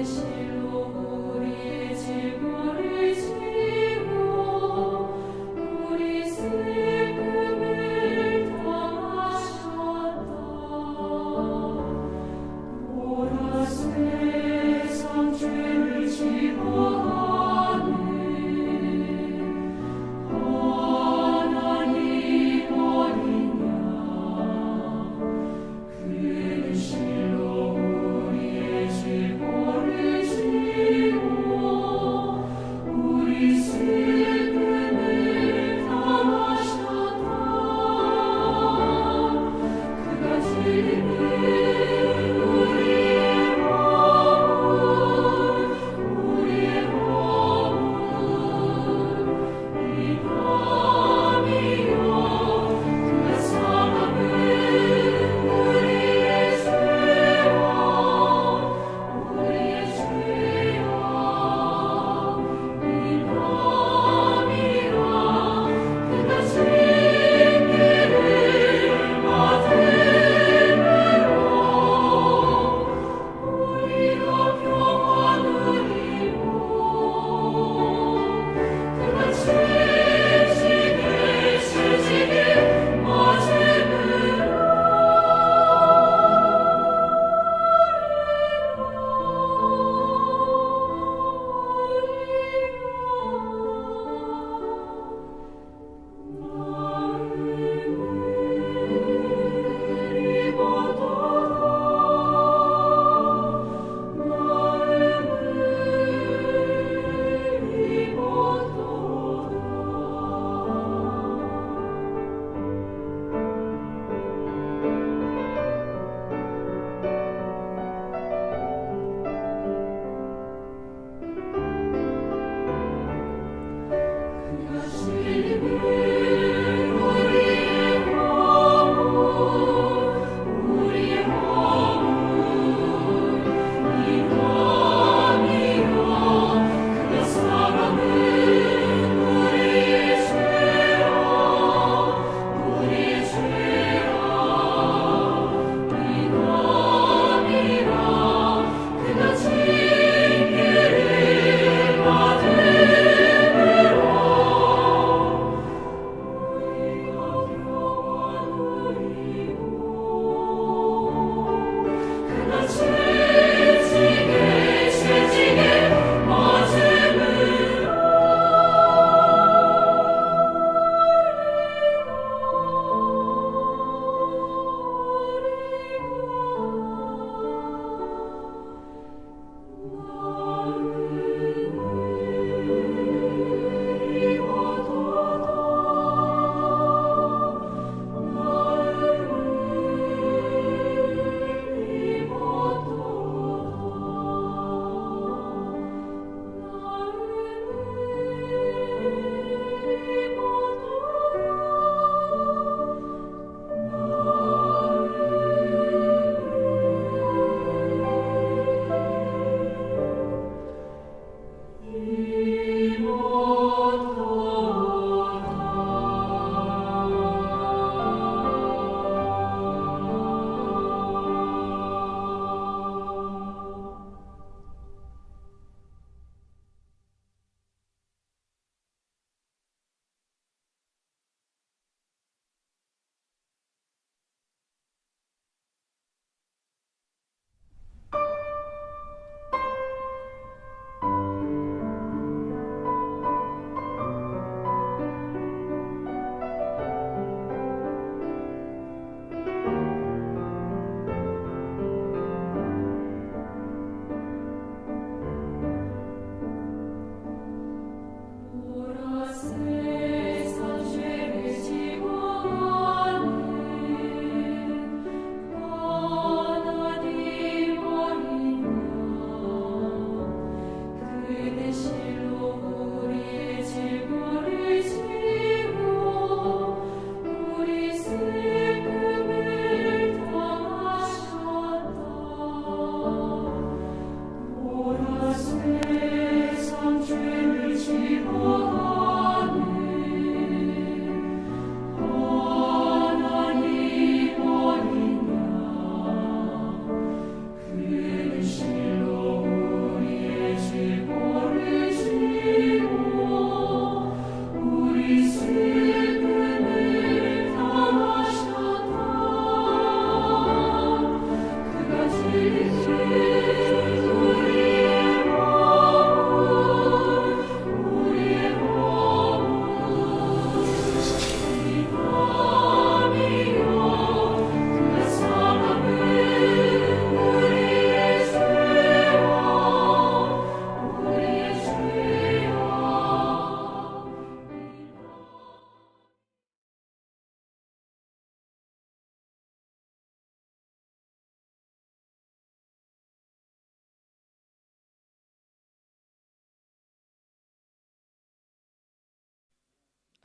실로 우리의 죄를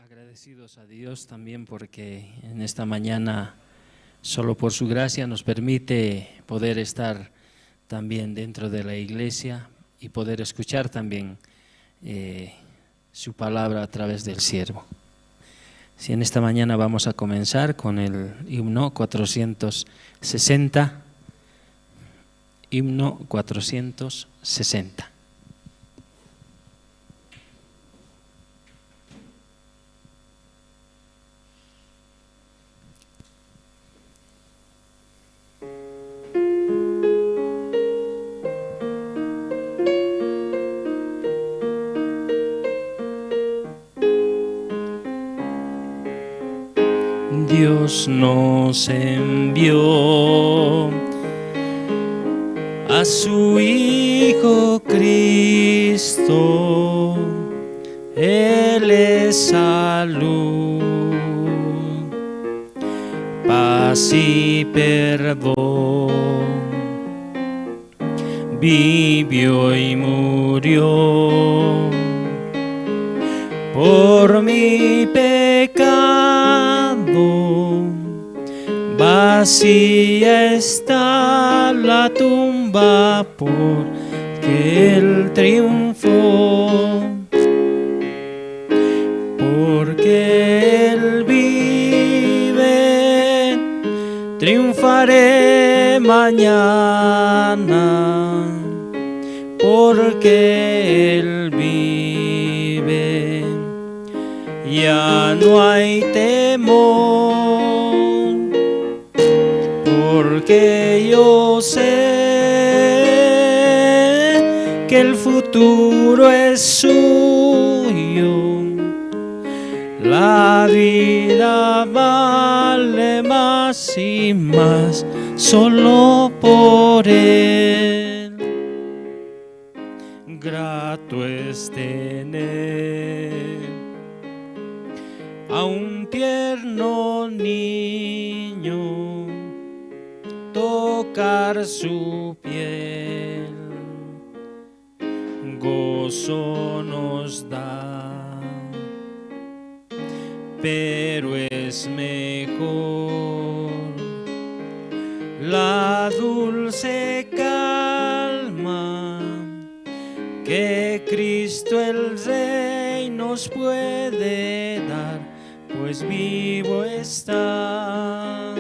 Agradecidos a Dios también porque en esta mañana, solo por su gracia, nos permite poder estar también dentro de la iglesia y poder escuchar también su palabra a través del siervo. Si en esta mañana vamos a comenzar con el himno 460, himno 460. Dios nos envió a su Hijo Cristo, Él es salud, paz y perdón, vivió y murió por mi pecado. Vacía está la tumba porque Él triunfó, porque Él vive, triunfaré mañana, porque Él vive, ya no hay temor. Porque yo sé que el futuro es suyo, la vida vale más y más solo por Él. Grato es tener a un tierno niño, tocar su piel, gozo nos da, pero es mejor la dulce calma que Cristo el Rey nos puede dar, pues vivo está.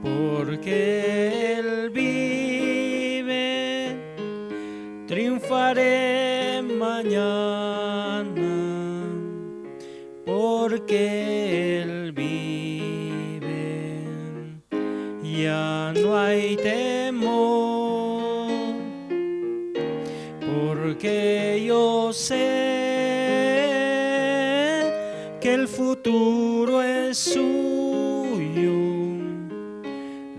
Porque Él vive, triunfaré mañana, porque Él vive, ya no hay temor, porque yo sé que el futuro es suyo.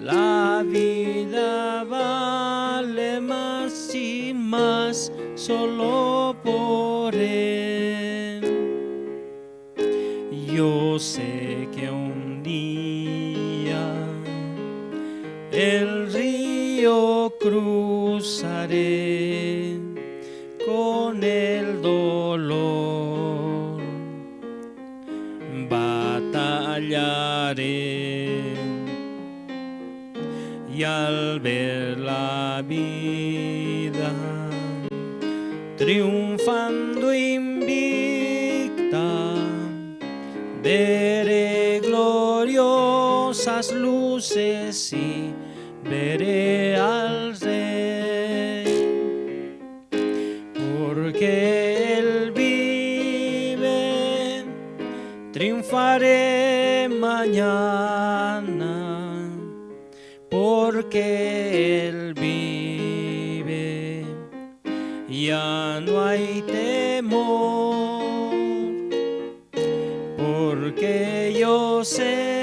La vida vale más y más solo por Él. Yo sé que un día el río cruzaré con el dolor, batallaré. Y al ver la vida triunfando invicta, veré gloriosas luces y veré al Rey, porque Él vive, triunfaré mañana, porque Él vive, ya no hay temor, porque yo sé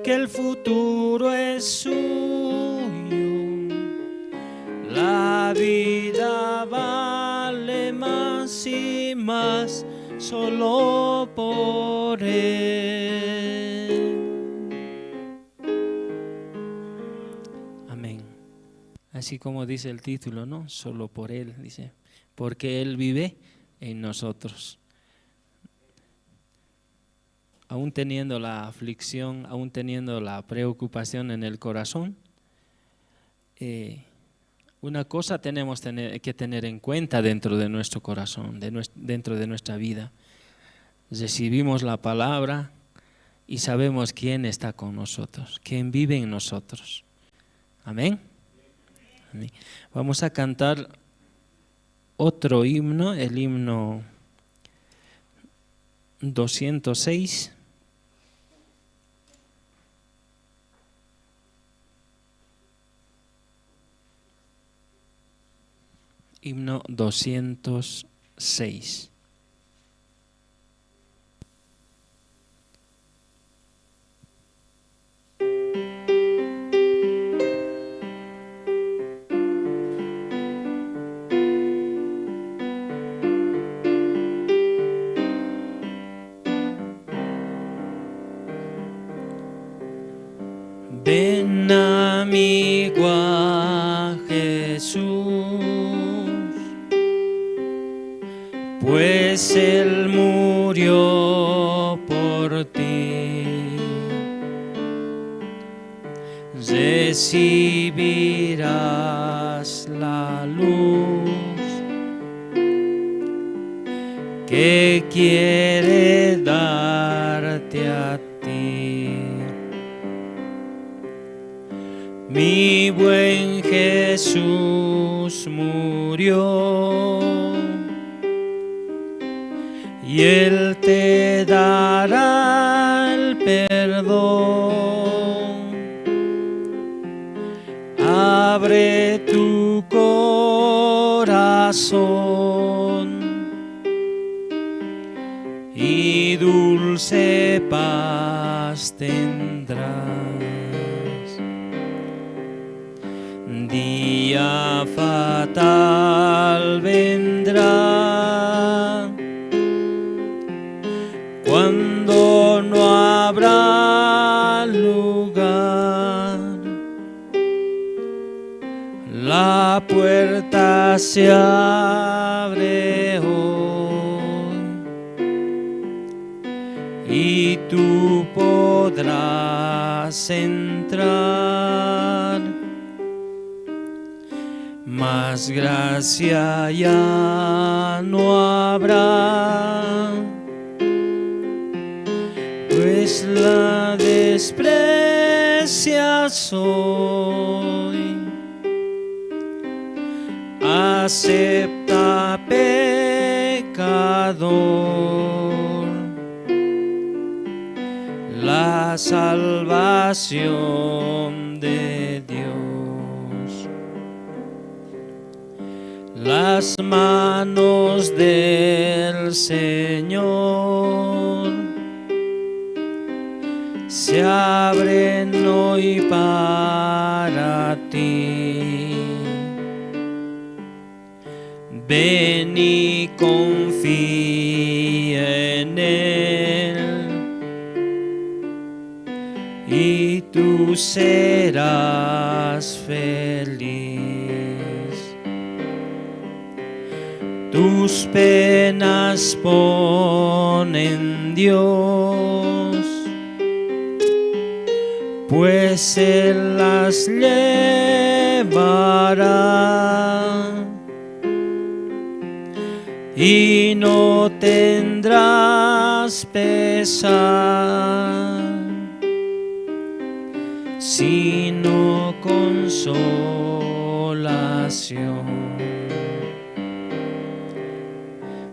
que el futuro es suyo, la vida vale más y más solo por Él. Amén. Así como dice el título, ¿no? Solo por Él, dice, porque Él vive, en nosotros. Aún teniendo la aflicción, aún teniendo la preocupación en el corazón, una cosa tenemos que tener en cuenta dentro de nuestro corazón, dentro de nuestra vida. Recibimos la palabra y sabemos quién está con nosotros, quién vive en nosotros. Amén. Amén. Vamos a cantar otro himno, el himno 206. Himno 206. Ven amigo a Jesús, pues Él murió por ti. Recibirás la luz que quiere darte a ti. Mi buen Jesús murió y Él te dará el perdón. Abre tu corazón y dulce paz tendrás. Día fatal vendrá cuando no habrá lugar. La puerta se abre hoy y tú podrás entrar. Más gracia ya no habrá, pues la desprecias hoy. Acepta, pecador, la salvación de Dios. Las manos del Señor se abren hoy para ti. Ven y confía en Él y tú serás feliz. Tus penas pon en Dios, pues Él las llevará y no tendrás pesar, sino consolación.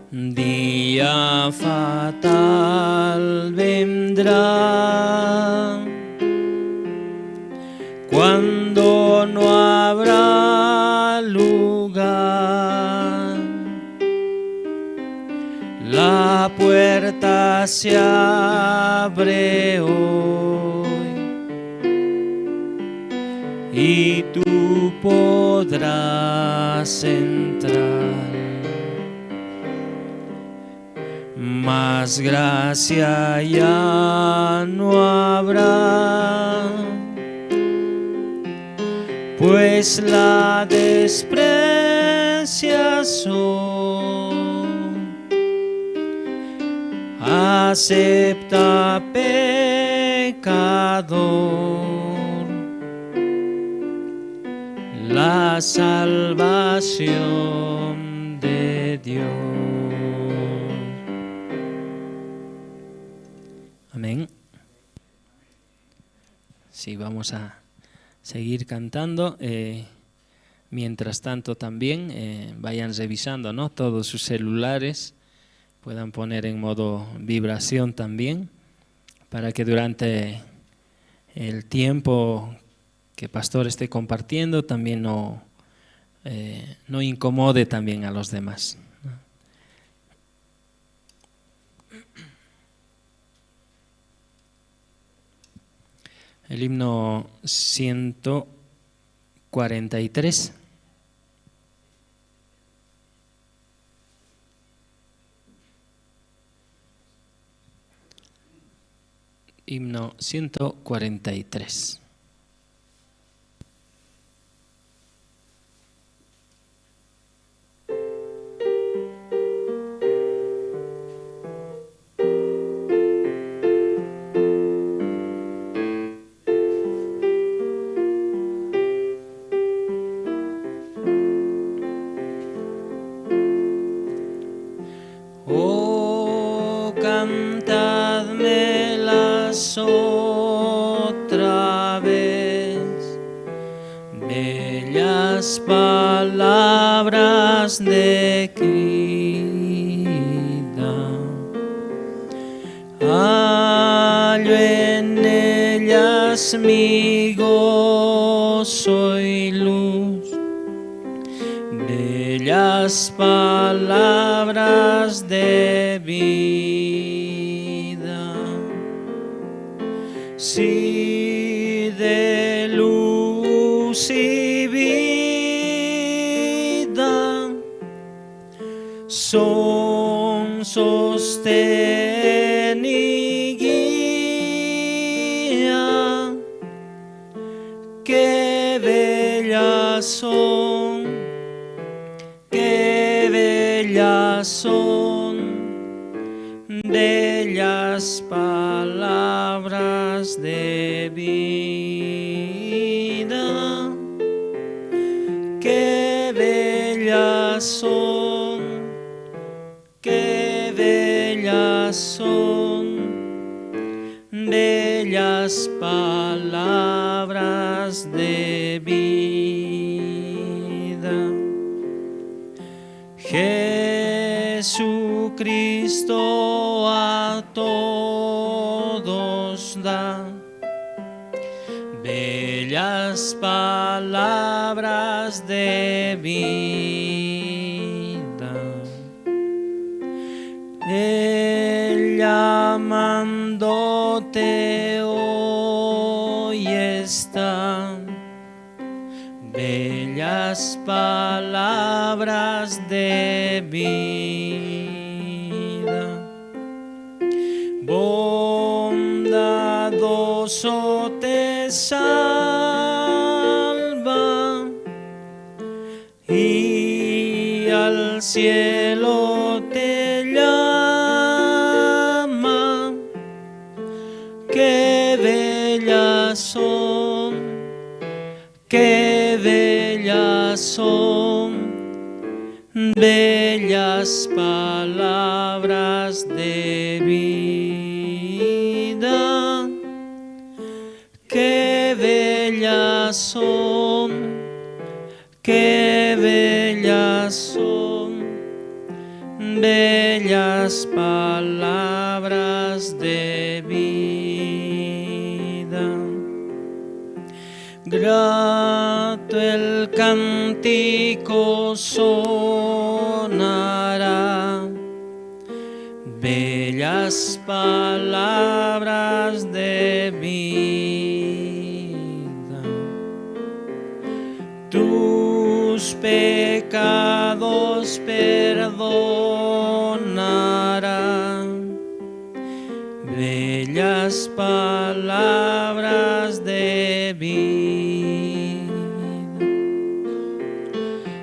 Día fatal vendrá cuando no habrá lugar. La puerta se abre hoy y tú podrás entrar. Más gracia ya no habrá, pues la desprecias hoy. acepta pecador la salvación de Dios. Amén. Sí, vamos a seguir cantando. Mientras tanto también vayan revisando, ¿no?, todos sus celulares, puedan poner en modo vibración también, para que durante el tiempo que Pastor esté compartiendo también no incomode también a los demás. El himno 143. Himno 143. Oh, cantadmelas otra vez, bellas palabras de vida. Hallo en ellas mi gozo y luz, bellas palabras de vida. Sí, de luz y vida son sostén y guía. Qué bellas son, qué bellas son, bellas palabras de vida. Qué bellas son, qué bellas son, bellas palabras de vida. Jesucristo a todos da bellas palabras de vida. Él llamándote hoy está, bellas palabras de vida. Bondadoso te salva y al cielo te llama. Qué bellas son, qué bellas son, bellas palabras de vida. Qué bellas son, qué bellas son, bellas palabras de vida. Grato el cántico sonará, bellas palabras de vida. Tus pecados perdonará, bellas palabras de vida.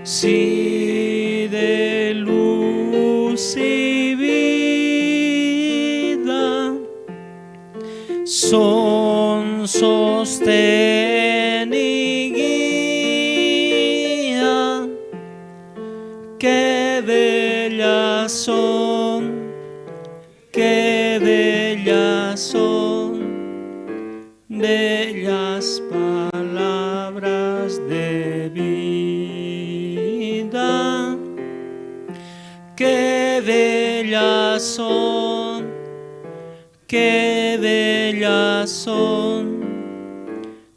Sí, de luz y sostén y guía. Qué bellas son, qué bellas son, bellas palabras de vida. Qué bellas son, qué bellas son,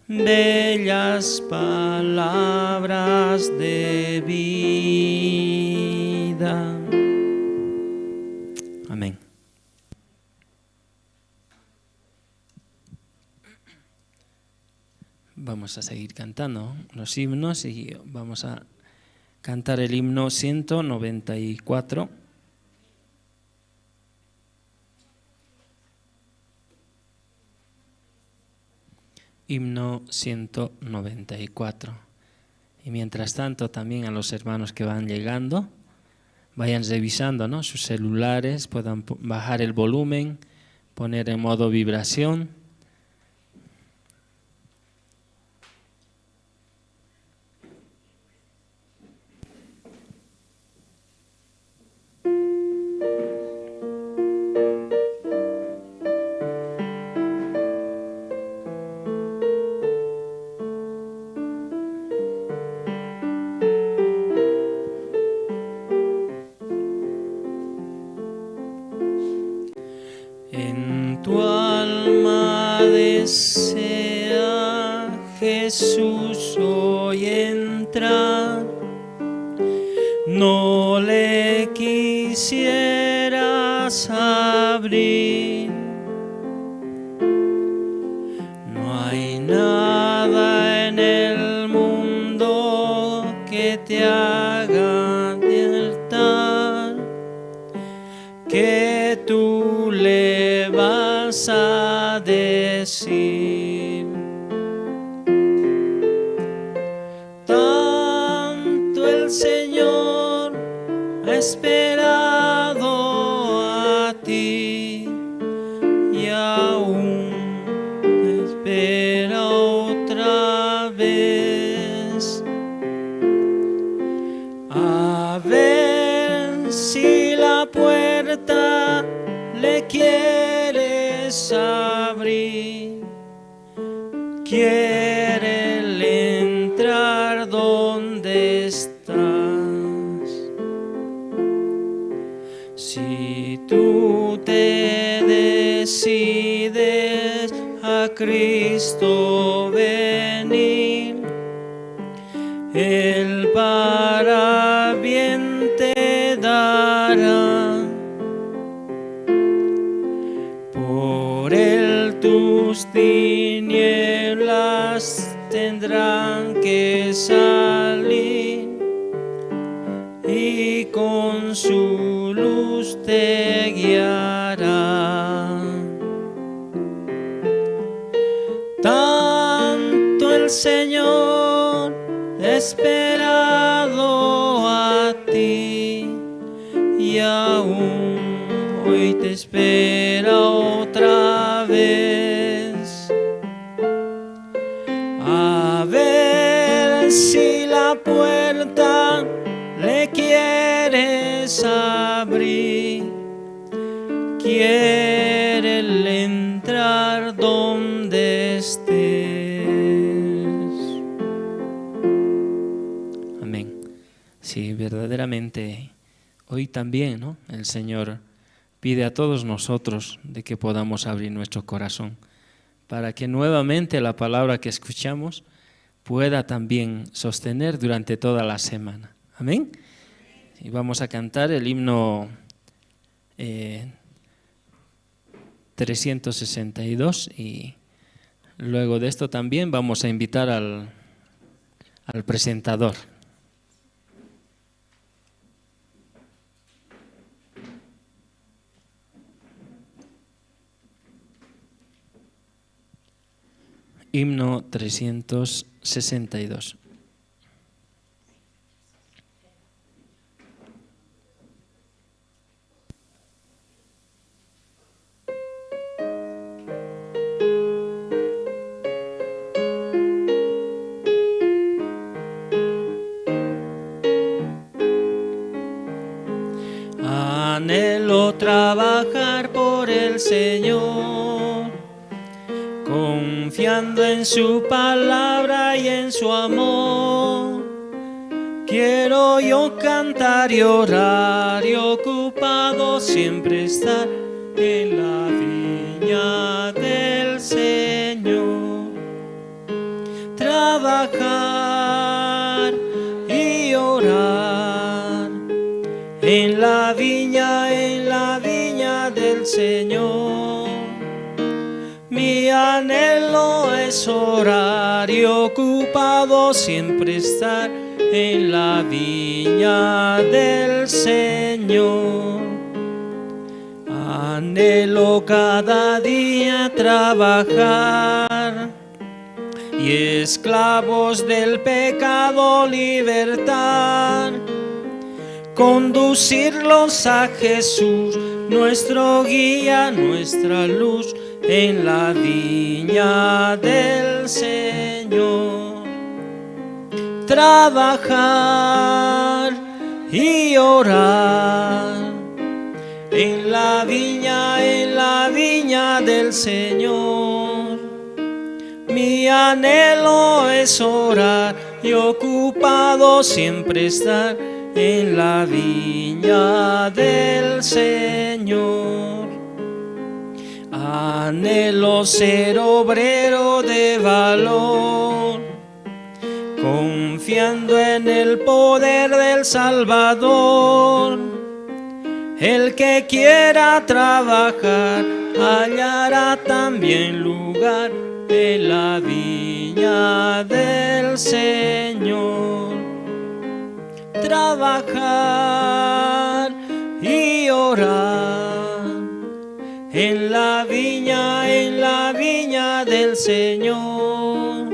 bellas palabras de vida. Amén. Vamos a seguir cantando los himnos y vamos a cantar el himno 194. Himno 194. Y mientras tanto también a los hermanos que van llegando, vayan revisando, ¿no?, sus celulares, puedan bajar el volumen, poner en modo vibración. En tu alma desea Jesús hoy entrar, no le quisieras abrir. No hay nada en el mundo que te haga alertar que tú le vas a decir. Tanto el Señor ha esperado a ti y aún espera otra vez. A ver si la puerta le quieres abrir, quiere él entrar donde estás. Si tú te decides a Cristo venir, Él para bien te dará. Por Él tus tinieblas tendrán que salir y con su luz te guiará. Tanto el Señor ha esperado a ti y aún hoy te espera otra vez. A ver si la puerta le quieres abrir, quiere él entrar donde estés. Amén. Sí, verdaderamente hoy también, ¿no?, el Señor pide a todos nosotros de que podamos abrir nuestro corazón para que nuevamente la palabra que escuchamos pueda también sostener durante toda la semana. Amén. Y vamos a cantar el himno 362 y luego de esto también vamos a invitar al presentador. Himno 362. quiero trabajar por el Señor, confiando en su palabra y en su amor. Quiero yo cantar y orar y ocupado siempre estar en la viña del Señor. Trabajar y orar en la viña del Señor. Mi anhelo es orar y ocupado siempre estar en la viña del Señor. Anhelo cada día trabajar y esclavos del pecado libertar, conducirlos a Jesús, nuestro guía, nuestra luz, en la viña del Señor. Trabajar y orar en la viña del Señor. Mi anhelo es orar y ocupado siempre estar en la viña del Señor. Anhelo ser obrero de valor, confiando en el poder del Salvador. El que quiera trabajar hallará también lugar en la viña del Señor. Trabajar y orar en la viña del Señor.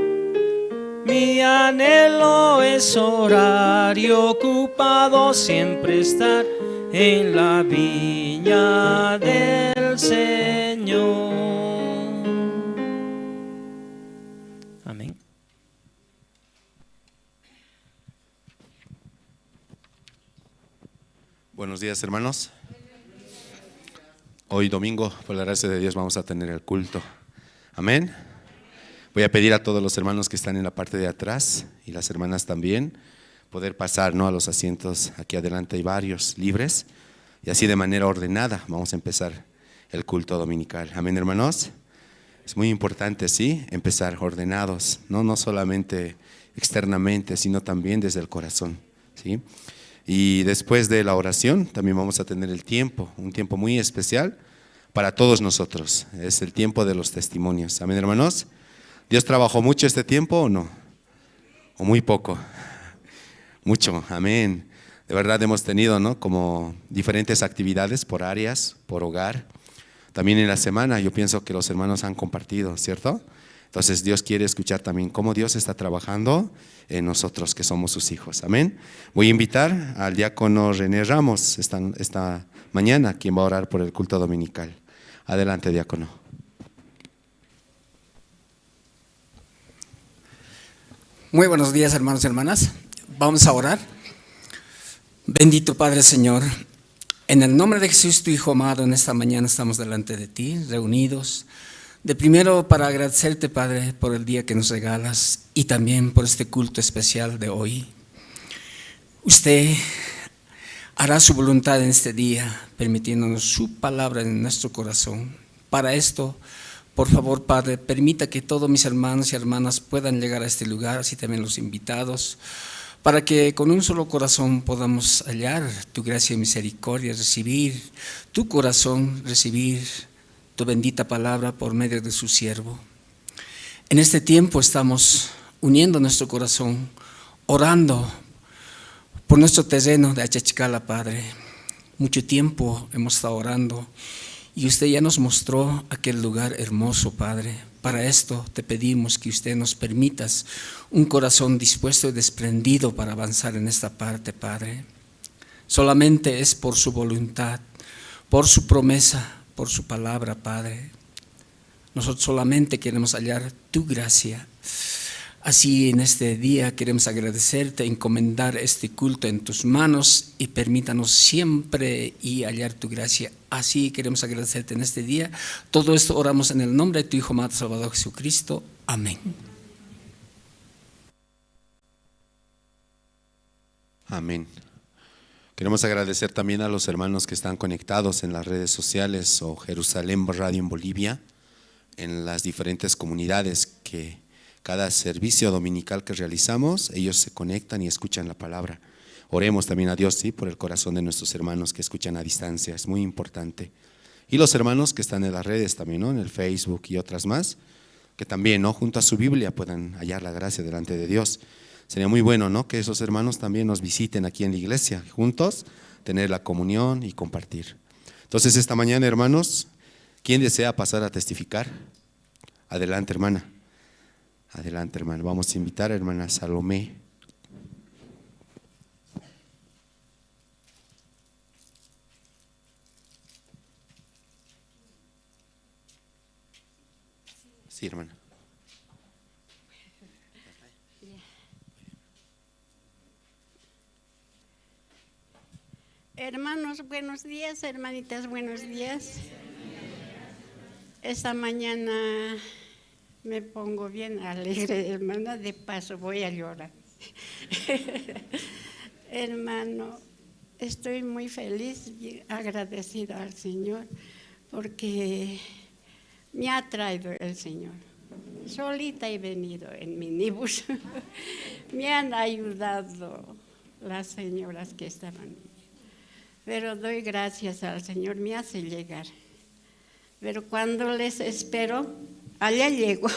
Mi anhelo es orar y ocupado siempre estar en la viña del Señor. Amén. Buenos días, hermanos. Hoy domingo, por la gracia de Dios, vamos a tener el culto. Amén. Voy a pedir a todos los hermanos que están en la parte de atrás y las hermanas también poder pasar, ¿no?, a los asientos. Aquí adelante hay varios libres y así de manera ordenada vamos a empezar el culto dominical. Amén, hermanos. Es muy importante, sí, empezar ordenados, no solamente externamente, sino también desde el corazón, ¿sí? Y después de la oración también vamos a tener el tiempo, un tiempo muy especial para todos nosotros. Es el tiempo de los testimonios. Amén, hermanos. ¿Dios trabajó mucho este tiempo o no? ¿O muy poco? Mucho, amén. De verdad hemos tenido, ¿no?, como diferentes actividades por áreas, por hogar. También en la semana yo pienso que los hermanos han compartido, ¿cierto? Entonces Dios quiere escuchar también cómo Dios está trabajando en nosotros que somos sus hijos. Amén. Voy a invitar al diácono René Ramos esta mañana, quien va a orar por el culto dominical. Adelante, diácono. Muy buenos días, hermanos y hermanas. Vamos a orar. Bendito Padre Señor, en el nombre de Jesús, tu Hijo amado, en esta mañana estamos delante de ti, reunidos. De primero para agradecerte, Padre, por el día que nos regalas y también por este culto especial de hoy. Usted hará su voluntad en este día, permitiéndonos su palabra en nuestro corazón. Para esto, por favor, Padre, permita que todos mis hermanos y hermanas puedan llegar a este lugar, así también los invitados, para que con un solo corazón podamos hallar tu gracia y misericordia, recibir tu corazón, recibir tu bendita palabra por medio de su siervo. En este tiempo estamos uniendo nuestro corazón, orando por nuestro terreno de Achachicala, Padre. Mucho tiempo hemos estado orando y usted ya nos mostró aquel lugar hermoso, Padre. Para esto te pedimos que usted nos permitas un corazón dispuesto y desprendido para avanzar en esta parte, Padre. Solamente es por su voluntad, por su promesa, por su palabra, Padre. Nosotros solamente queremos hallar tu gracia. Así en este día queremos agradecerte, encomendar este culto en tus manos y permítanos siempre y hallar tu gracia. Así queremos agradecerte en este día. Todo esto oramos en el nombre de tu Hijo amado Salvador Jesucristo. Amén. Amén. Queremos agradecer también a los hermanos que están conectados en las redes sociales o Jerusalén Radio en Bolivia, en las diferentes comunidades que cada servicio dominical que realizamos, ellos se conectan y escuchan la palabra. Oremos también a Dios, sí, por el corazón de nuestros hermanos que escuchan a distancia, es muy importante. Y los hermanos que están en las redes también, ¿no? En el Facebook y otras más, que también, ¿no? Junto a su Biblia puedan hallar la gracia delante de Dios. Sería muy bueno, ¿no? Que esos hermanos también nos visiten aquí en la iglesia, juntos, tener la comunión y compartir. Entonces esta mañana, hermanos, ¿quién desea pasar a testificar? Adelante, hermana. Adelante, hermano. Vamos a invitar a hermana Salomé. Sí, hermana. Hermanos, buenos días, hermanitas, buenos días. Esta mañana me pongo bien alegre, hermana, de paso voy a llorar. Hermano, estoy muy feliz y agradecida al Señor porque me ha traído el Señor. Solita he venido en minibús. Me han ayudado las señoras que estaban. Pero doy gracias al Señor, me hace llegar. Pero cuando les espero, allá llego.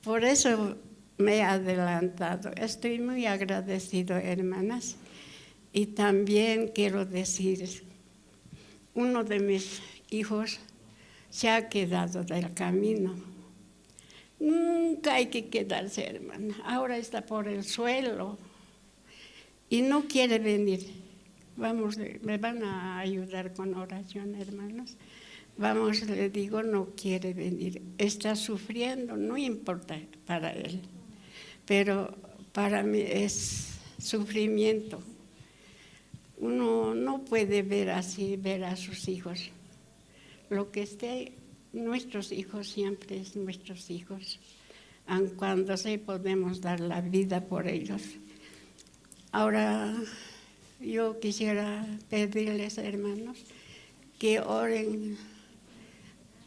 Por eso me he adelantado. Estoy muy agradecido, hermanas. Y también quiero decir, uno de mis hijos se ha quedado del camino. Nunca hay que quedarse, hermana. Ahora está por el suelo y no quiere venir. Vamos, me van a ayudar con oración, hermanos. Vamos, le digo, no quiere venir. Está sufriendo, no importa para él. Pero para mí es sufrimiento. Uno no puede ver así, ver a sus hijos. Lo que esté, nuestros hijos siempre es nuestros hijos. Aun cuando sí podemos dar la vida por ellos. Ahora, yo quisiera pedirles, hermanos, que oren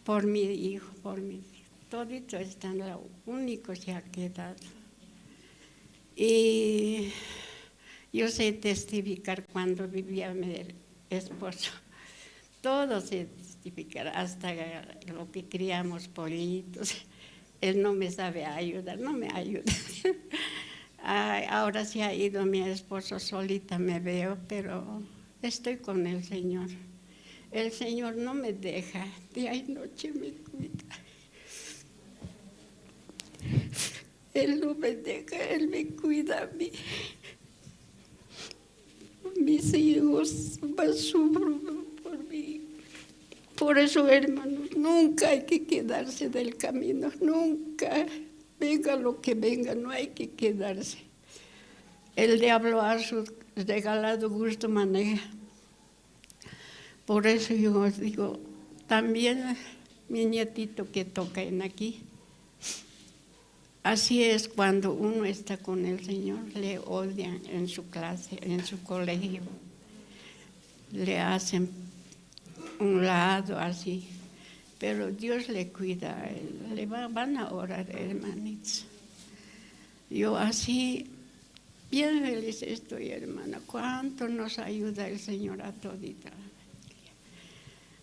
por mi hijo, por mi hijo. Todito están, lo único se ha quedado. Y yo sé testificar cuando vivía mi esposo. Todo sé testificar, hasta lo que criamos pollitos. Él no me sabe ayudar, no me ayuda. Ahora se ha ido mi esposo, solita me veo, pero estoy con el Señor. El Señor no me deja, día y noche me cuida. Él no me deja, Él me cuida a mí. Mis hijos más sufren por mí. Por eso, hermanos, nunca hay que quedarse del camino, nunca. Venga lo que venga, no hay que quedarse. El diablo a su regalado gusto maneja. Por eso yo os digo, también mi nietito que toca en aquí, así es cuando uno está con el Señor, le odian en su clase, en su colegio, le hacen un lado así. Pero Dios le cuida a él, van a orar, hermanitos. Yo así, bien feliz estoy, hermana. Cuánto nos ayuda el Señor a todita la familia,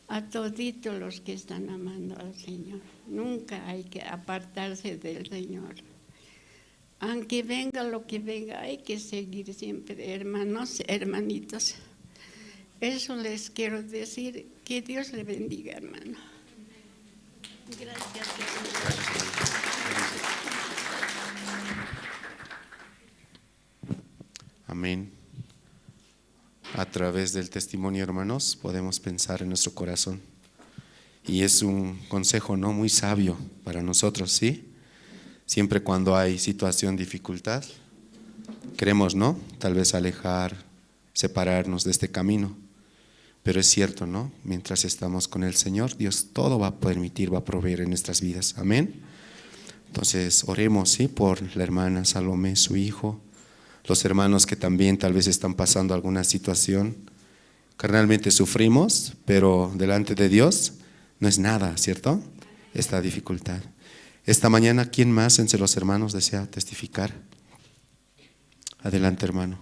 a toditos los que están amando al Señor. Nunca hay que apartarse del Señor. Aunque venga lo que venga, hay que seguir siempre, hermanos, hermanitos. Eso les quiero decir, que Dios le bendiga, hermano. Gracias. Amén. A través del testimonio, hermanos, podemos pensar en nuestro corazón. Y es un consejo, ¿no?, muy sabio para nosotros, ¿sí? Siempre cuando hay situación, dificultad, queremos, ¿no? Tal vez alejar, separarnos de este camino. Pero es cierto, ¿no? Mientras estamos con el Señor, Dios todo va a permitir, va a proveer en nuestras vidas. Amén. Entonces oremos, ¿sí? Por la hermana Salomé, su hijo, los hermanos que también tal vez están pasando alguna situación. Carnalmente sufrimos, pero delante de Dios no es nada, ¿cierto? Esta dificultad. Esta mañana, ¿quién más entre los hermanos desea testificar? Adelante, hermano.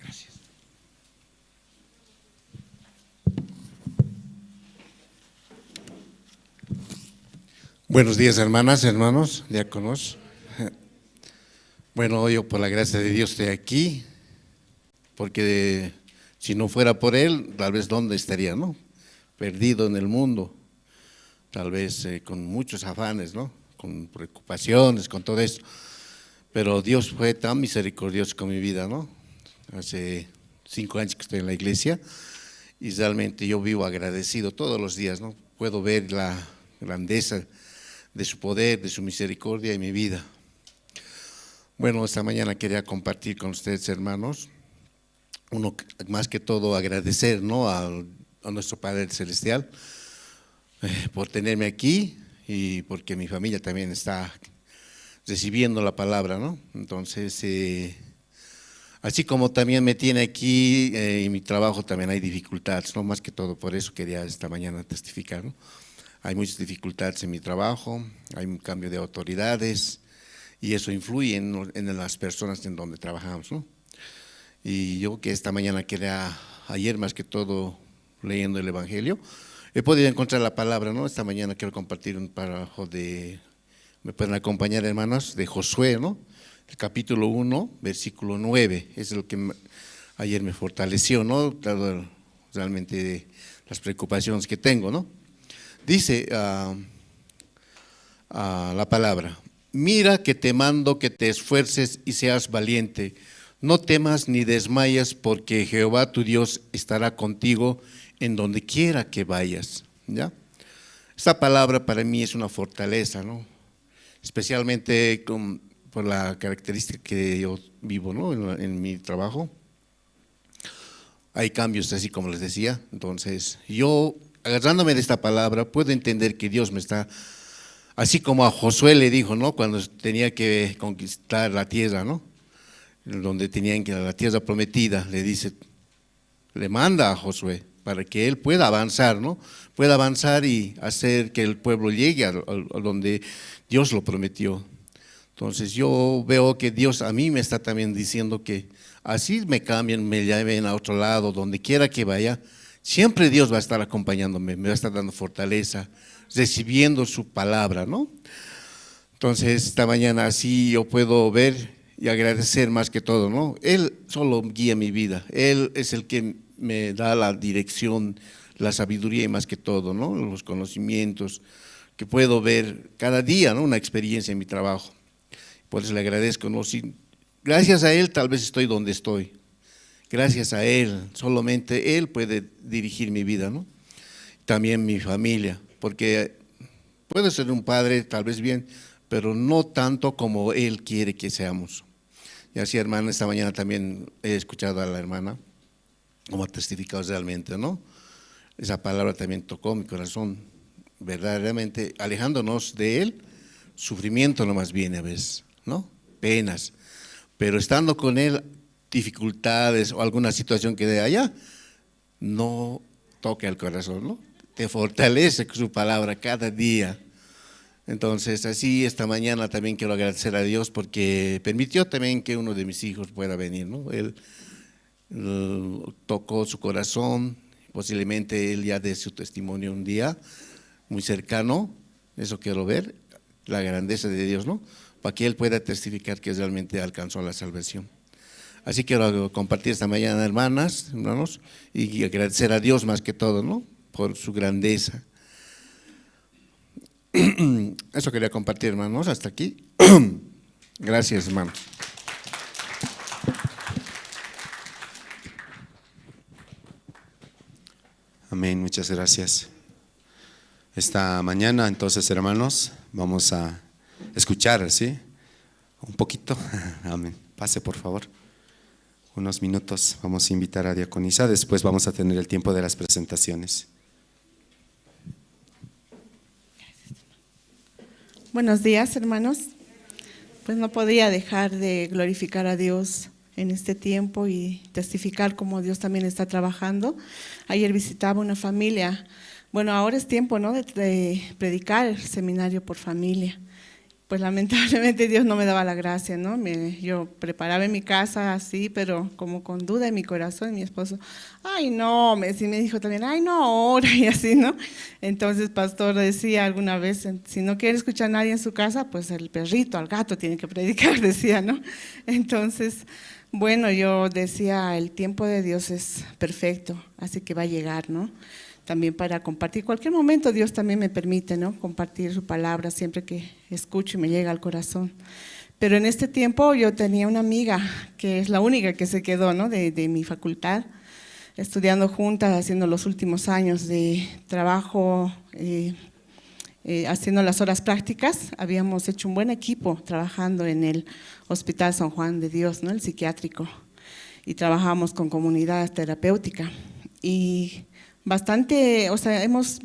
Gracias. Buenos días, hermanas, hermanos, diáconos. Bueno, yo por la gracia de Dios estoy aquí, porque si no fuera por Él, tal vez dónde estaría, ¿no? Perdido en el mundo, tal vez con muchos afanes, ¿no? Con preocupaciones, con todo eso. Pero Dios fue tan misericordioso con mi vida, ¿no? Hace 5 años que estoy en la iglesia y realmente yo vivo agradecido todos los días, ¿no? Puedo ver la grandeza de su poder, de su misericordia en mi vida. Bueno, esta mañana quería compartir con ustedes, hermanos, uno más que todo agradecer, ¿no? a nuestro Padre Celestial por tenerme aquí y porque mi familia también está recibiendo la palabra, ¿no? Entonces, así como también me tiene aquí en mi trabajo también hay dificultades, ¿no? Más que todo, por eso quería esta mañana testificar, ¿no? Hay muchas dificultades en mi trabajo, hay un cambio de autoridades y eso influye en las personas en donde trabajamos, ¿no? Y yo que esta mañana quería, ayer más que todo leyendo el Evangelio, he podido encontrar la palabra, ¿no? Esta mañana quiero compartir un párrafo me pueden acompañar, hermanos, de Josué, ¿no? El capítulo 1, versículo 9, es lo que ayer me fortaleció, ¿no? Dado realmente las preocupaciones que tengo, ¿no? Dice la palabra: mira que te mando que te esfuerces y seas valiente, no temas ni desmayes, porque Jehová tu Dios estará contigo en donde quiera que vayas. ¿Ya? Esta palabra para mí es una fortaleza, ¿no? Especialmente por la característica que yo vivo, ¿no? En mi trabajo. Hay cambios, así como les decía. Entonces, yo, agarrándome de esta palabra, puedo entender que Dios me está, así como a Josué le dijo, ¿no? Cuando tenía que conquistar la tierra, ¿no? Donde tenían que ir a la tierra prometida, le dice, le manda a Josué para que él pueda avanzar, ¿no? Pueda avanzar y hacer que el pueblo llegue a donde Dios lo prometió. Entonces yo veo que Dios a mí me está también diciendo que así me cambien, me lleven a otro lado, donde quiera que vaya, siempre Dios va a estar acompañándome, me va a estar dando fortaleza, recibiendo su palabra, ¿no? Entonces esta mañana así yo puedo ver y agradecer más que todo, ¿no? Él solo guía mi vida, Él es el que me da la dirección, la sabiduría y más que todo, ¿no? Los conocimientos que puedo ver cada día, ¿no? Una experiencia en mi trabajo. Por eso le agradezco, ¿no? Gracias a Él tal vez estoy donde estoy. Gracias a Él, solamente Él puede dirigir mi vida, ¿no? También mi familia, porque puedo ser un padre tal vez bien, pero no tanto como Él quiere que seamos. Y así, hermana, esta mañana también he escuchado a la hermana, como ha testificado realmente, ¿no? Esa palabra también tocó mi corazón, verdaderamente, alejándonos de Él, sufrimiento nomás viene a veces, ¿no? Penas, pero estando con Él, dificultades o alguna situación que de allá, no toca el corazón, ¿no? Te fortalece con su palabra cada día. Entonces, así esta mañana también quiero agradecer a Dios porque permitió también que uno de mis hijos pueda venir, ¿no? Él tocó su corazón, posiblemente él ya dé su testimonio un día muy cercano, eso quiero ver, la grandeza de Dios, ¿no? Para que él pueda testificar que realmente alcanzó la salvación. Así quiero compartir esta mañana, hermanas, hermanos, y agradecer a Dios más que todo, ¿no? Por su grandeza. Eso quería compartir, hermanos, hasta aquí. Gracias, hermanos. muchas gracias. Esta mañana, entonces, hermanos, vamos a escuchar, ¿sí? Un poquito. Amén. Pase, por favor. Unos minutos. Vamos a invitar a Diaconisa. Después vamos a tener el tiempo de las presentaciones. Buenos días, hermanos. Pues no podía dejar de glorificar a Dios en este tiempo y testificar cómo Dios también está trabajando. Ayer visitaba una familia. Bueno, ahora es tiempo, ¿no?, de predicar el seminario por familia. Pues lamentablemente Dios no me daba la gracia, ¿no? Yo preparaba en mi casa así, pero como con duda en mi corazón, y mi esposo, ay no, me dijo también, ay no, ahora, y así, ¿no? Entonces pastor decía alguna vez, si no quiere escuchar a nadie en su casa, pues el perrito, al gato tiene que predicar, decía, ¿no? Entonces, bueno, yo decía, el tiempo de Dios es perfecto, así que va a llegar, ¿no? También para compartir. Cualquier momento Dios también me permite, ¿no?, compartir su palabra siempre que escucho y me llega al corazón. Pero en este tiempo yo tenía una amiga que es la única que se quedó, ¿no?, de mi facultad, estudiando juntas, haciendo los últimos años de trabajo, haciendo las horas prácticas. Habíamos hecho un buen equipo trabajando en el Hospital San Juan de Dios, ¿no?, el psiquiátrico, y trabajamos con comunidad terapéutica. Y bastante, o sea,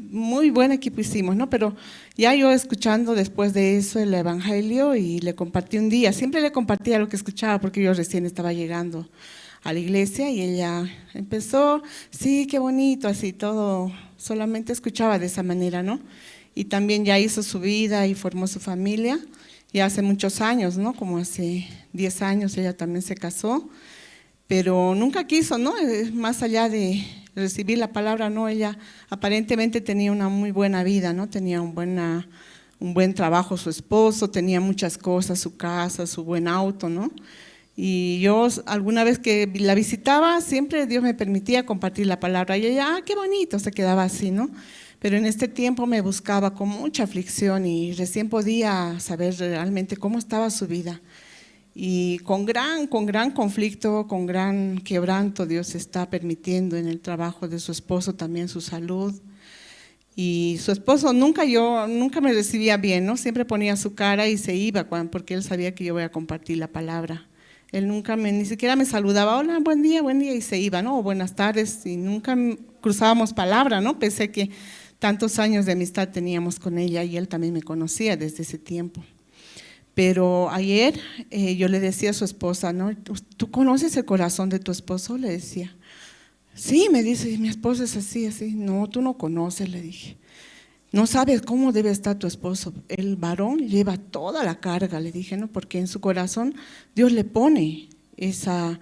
muy buen equipo hicimos, ¿no? Pero ya yo escuchando después de eso el evangelio, y le compartí un día, siempre le compartía lo que escuchaba porque yo recién estaba llegando a la iglesia, y ella empezó, sí, qué bonito, así todo, solamente escuchaba de esa manera, ¿no? Y también ya hizo su vida y formó su familia, ya hace muchos años, ¿no? Como hace 10 años ella también se casó, pero nunca quiso, ¿no? Más allá de recibir la palabra, no, ella aparentemente tenía una muy buena vida, ¿no? Tenía un buen trabajo su esposo, tenía muchas cosas, su casa, su buen auto, ¿no? Y yo alguna vez que la visitaba, siempre Dios me permitía compartir la palabra, y ella, qué bonito, se quedaba así, ¿no? Pero en este tiempo me buscaba con mucha aflicción y recién podía saber realmente cómo estaba su vida. Y con gran conflicto, con gran quebranto, Dios está permitiendo en el trabajo de su esposo también su salud. Y su esposo nunca me recibía bien, ¿no? Siempre ponía su cara y se iba, porque él sabía que yo voy a compartir la palabra. Él ni siquiera me saludaba, hola, buen día, y se iba, ¿no? O buenas tardes, y nunca cruzábamos palabra, ¿no? Pensé que tantos años de amistad teníamos con ella, y él también me conocía desde ese tiempo. Pero ayer yo le decía a su esposa, ¿no? ¿Tú conoces el corazón de tu esposo?, le decía. Sí, me dice, mi esposo es así, así. No, tú no conoces, le dije. No sabes cómo debe estar tu esposo. El varón lleva toda la carga, le dije, ¿no? Porque en su corazón Dios le pone esa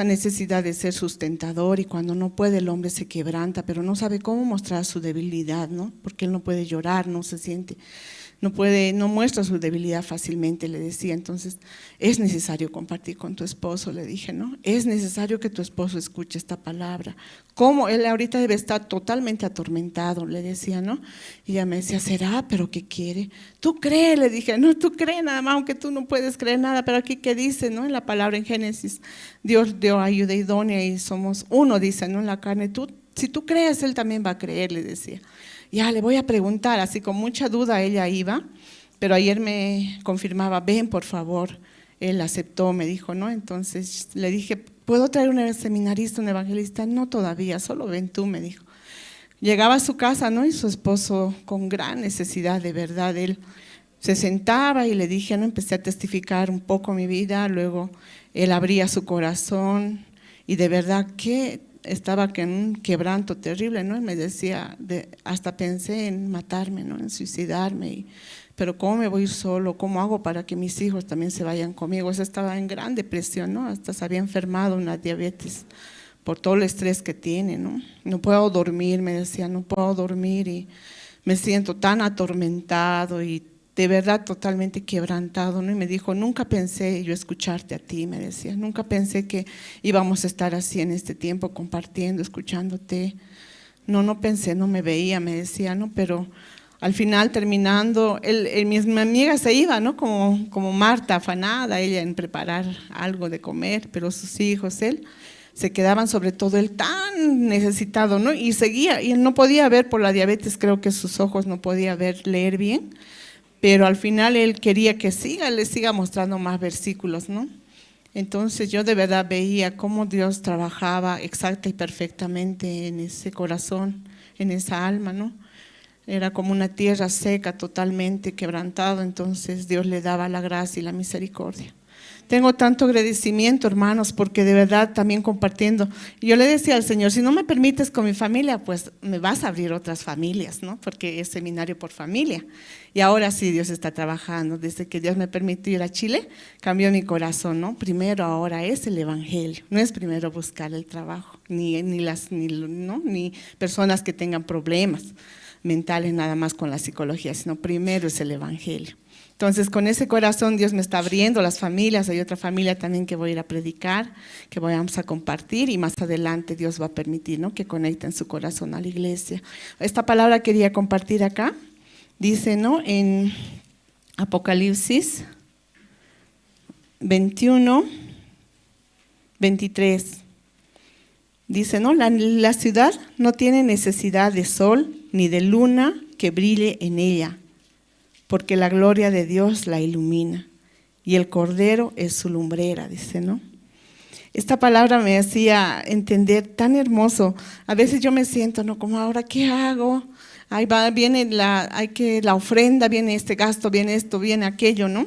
necesidad de ser sustentador, y cuando no puede el hombre se quebranta, pero no sabe cómo mostrar su debilidad, ¿no? Porque él no puede llorar, no se siente, no muestra su debilidad fácilmente, le decía. Entonces, es necesario compartir con tu esposo, le dije, ¿no? Es necesario que tu esposo escuche esta palabra. ¿Cómo? Él ahorita debe estar totalmente atormentado, le decía, ¿no? Y ella me decía, ¿será? ¿Pero qué quiere? Tú cree, le dije, no, tú cree nada más, aunque tú no puedes creer nada, pero aquí ¿qué dice, no? En la palabra en Génesis, Dios dio ayuda idónea y somos uno, dice, ¿no? En la carne, si tú crees, Él también va a creer, le decía. Ya le voy a preguntar, así con mucha duda ella iba, pero ayer me confirmaba, ven por favor. Él aceptó, me dijo, ¿no? Entonces le dije, ¿puedo traer un seminarista, un evangelista? No todavía, solo ven tú, me dijo. Llegaba a su casa, ¿no? Y su esposo con gran necesidad, de verdad, él se sentaba y le dije, ¿no? Empecé a testificar un poco mi vida, luego él abría su corazón y de verdad que estaba en un quebranto terrible, ¿no? Él me decía, hasta pensé en matarme, ¿no? En suicidarme, pero ¿cómo me voy a ir solo? ¿Cómo hago para que mis hijos también se vayan conmigo? Él estaba en gran depresión, ¿no? Hasta se había enfermado una diabetes por todo el estrés que tiene, ¿no? No puedo dormir, me decía, no puedo dormir y me siento tan atormentado y de verdad totalmente quebrantado, ¿no? Y me dijo, nunca pensé yo escucharte a ti, me decía, nunca pensé que íbamos a estar así en este tiempo compartiendo, escuchándote. No pensé, no me veía, me decía, ¿no? Pero al final terminando, mi amiga se iba, ¿no? Como Marta, afanada, ella en preparar algo de comer, pero sus hijos, él se quedaban, sobre todo él tan necesitado, ¿no? Y seguía, y él no podía ver por la diabetes, creo que sus ojos no podía ver, leer bien, pero al final él quería que le siga mostrando más versículos, ¿no? Entonces yo de verdad veía cómo Dios trabajaba exacta y perfectamente en ese corazón, en esa alma, ¿no? Era como una tierra seca, totalmente quebrantado, entonces Dios le daba la gracia y la misericordia. Tengo tanto agradecimiento, hermanos, porque de verdad también compartiendo. Yo le decía al Señor, si no me permites con mi familia, pues me vas a abrir otras familias, ¿no? Porque es seminario por familia. Y ahora sí Dios está trabajando. Desde que Dios me permitió ir a Chile, cambió mi corazón, ¿no? Primero ahora es el evangelio. No es primero buscar el trabajo, ni personas que tengan problemas mentales nada más con la psicología, sino primero es el evangelio. Entonces, con ese corazón Dios me está abriendo las familias. Hay otra familia también que voy a ir a predicar, que vamos a compartir, y más adelante Dios va a permitir, ¿no?, que conecten su corazón a la iglesia. Esta palabra quería compartir acá. Dice, ¿no?, en Apocalipsis 21, 23. Dice, ¿no?, la ciudad no tiene necesidad de sol ni de luna que brille en ella, porque la gloria de Dios la ilumina y el Cordero es su lumbrera, dice, ¿no? Esta palabra me hacía entender tan hermoso. A veces yo me siento, ¿no?, como ahora, ¿qué hago? Ahí va, viene la ofrenda, viene este gasto, viene esto, viene aquello, ¿no?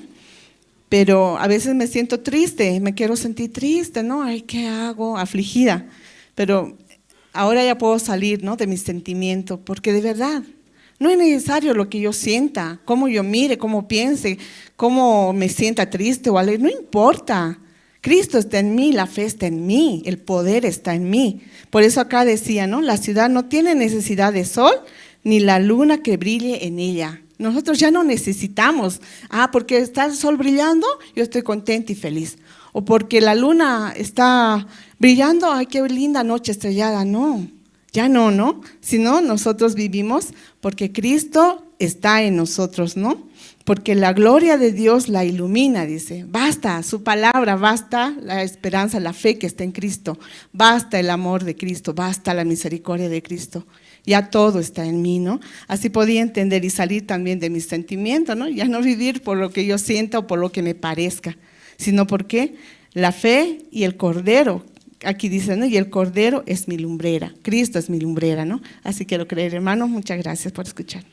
Pero a veces me siento triste, me quiero sentir triste, ¿no? Ay, ¿qué hago? Afligida. Pero ahora ya puedo salir, ¿no?, de mi sentimiento, porque de verdad no es necesario lo que yo sienta, cómo yo mire, cómo piense, cómo me sienta triste o alegre, no importa. Cristo está en mí, la fe está en mí, el poder está en mí. Por eso acá decía, ¿no?, la ciudad no tiene necesidad de sol ni la luna que brille en ella. Nosotros ya no necesitamos, porque está el sol brillando, yo estoy contenta y feliz. O porque la luna está brillando, ay, qué linda noche estrellada. No, ya no, ¿no? Sino nosotros vivimos porque Cristo está en nosotros, ¿no? Porque la gloria de Dios la ilumina, dice. Basta su palabra, basta la esperanza, la fe que está en Cristo, basta el amor de Cristo, basta la misericordia de Cristo. Ya todo está en mí, ¿no? Así podía entender y salir también de mis sentimientos, ¿no? Ya no vivir por lo que yo sienta o por lo que me parezca, sino porque la fe y el Cordero, aquí dice, ¿no?, y el Cordero es mi lumbrera, Cristo es mi lumbrera, ¿no? Así quiero creer, hermanos. Muchas gracias por escuchar.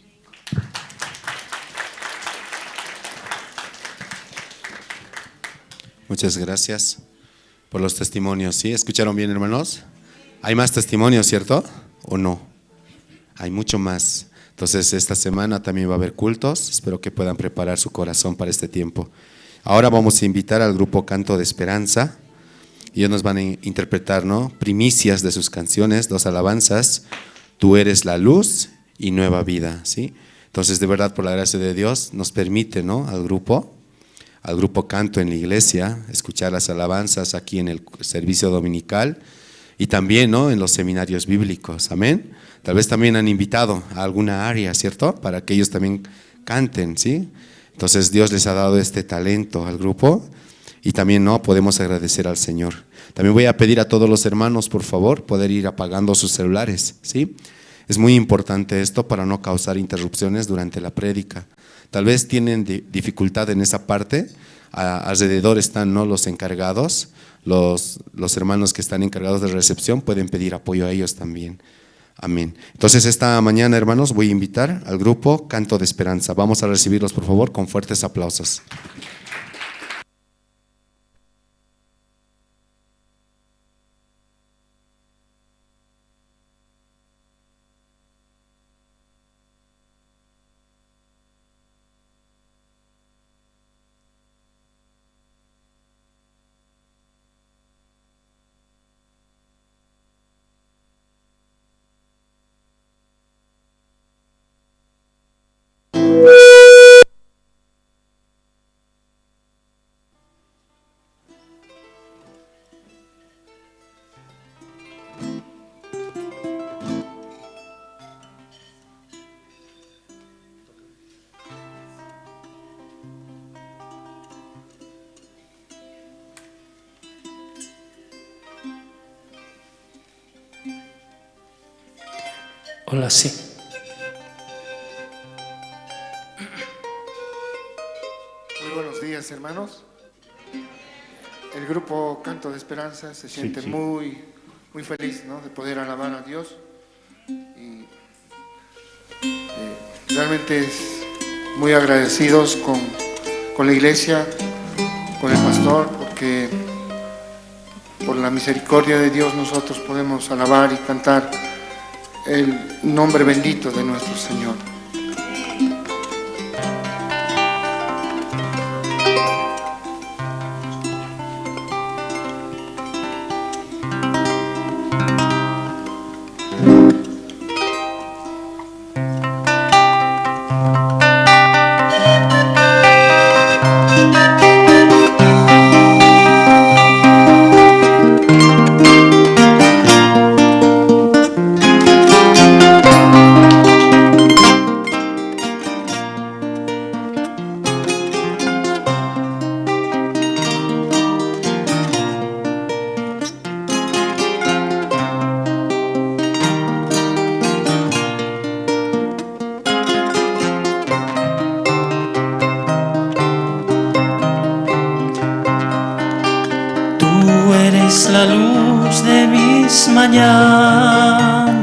Muchas gracias por los testimonios. ¿Sí? ¿Escucharon bien, hermanos? ¿Hay más testimonios, cierto? ¿O no? Hay mucho más. Entonces, esta semana también va a haber cultos. Espero que puedan preparar su corazón para este tiempo. Ahora vamos a invitar al grupo Canto de Esperanza. Y ellos nos van a interpretar, ¿no?, primicias de sus canciones, 2 alabanzas, Tú eres la luz y Nueva Vida, ¿sí? Entonces, de verdad, por la gracia de Dios, nos permite, ¿no?, al grupo Canto en la iglesia, escuchar las alabanzas aquí en el servicio dominical y también, ¿no?, en los seminarios bíblicos, amén. Tal vez también han invitado a alguna área, ¿cierto?, para que ellos también canten, ¿sí? Entonces, Dios les ha dado este talento al grupo. Y también, ¿no?, podemos agradecer al Señor. También voy a pedir a todos los hermanos, por favor, poder ir apagando sus celulares, ¿sí? Es muy importante esto para no causar interrupciones durante la prédica. Tal vez tienen dificultad en esa parte. Alrededor están, ¿no?, los encargados, los hermanos que están encargados de recepción pueden pedir apoyo a ellos también. Amén. Entonces, esta mañana, hermanos, voy a invitar al grupo Canto de Esperanza. Vamos a recibirlos, por favor, con fuertes aplausos. Hola, sí. Muy buenos días, hermanos. El grupo Canto de Esperanza se siente muy feliz, ¿no?, de poder alabar a Dios. Y realmente es muy agradecidos con la iglesia, con el pastor, porque por la misericordia de Dios nosotros podemos alabar y cantar el nombre bendito de nuestro Señor. La luz de mis mañanas,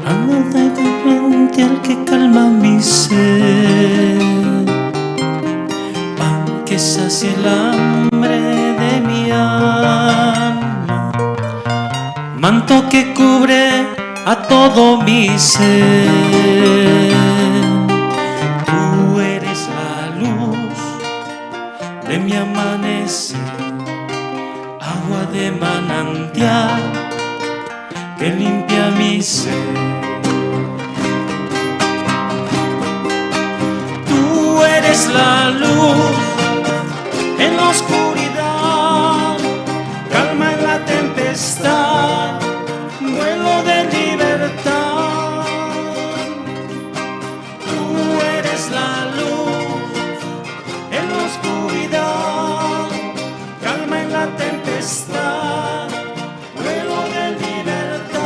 algo de repente al que calma mi sed, pan que sacia el hambre de mi alma, manto que cubre a todo mi ser. Tú eres la luz de mi amanecer, agua de manantial que limpia mi ser. Tú eres la luz en la oscuridad, calma en la tempestad, vuelo de libertad. Tú eres la luz en la oscuridad, calma en la tempestad, vuelo de libertad.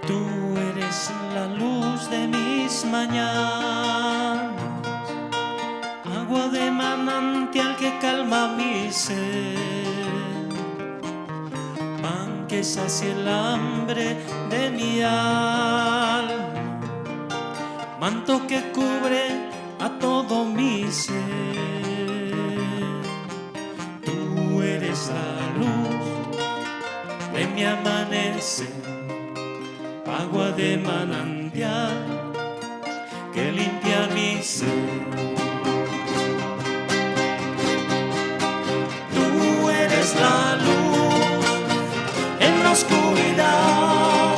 Tú eres la luz de mis mañanas, agua de manantial que calma mi sed, pan que sacia el hambre de mi alma, manto que cubre a todo mi ser. Tú eres la luz de mi amanecer, agua de manantial que limpia mi ser. Tú eres la luz en la oscuridad,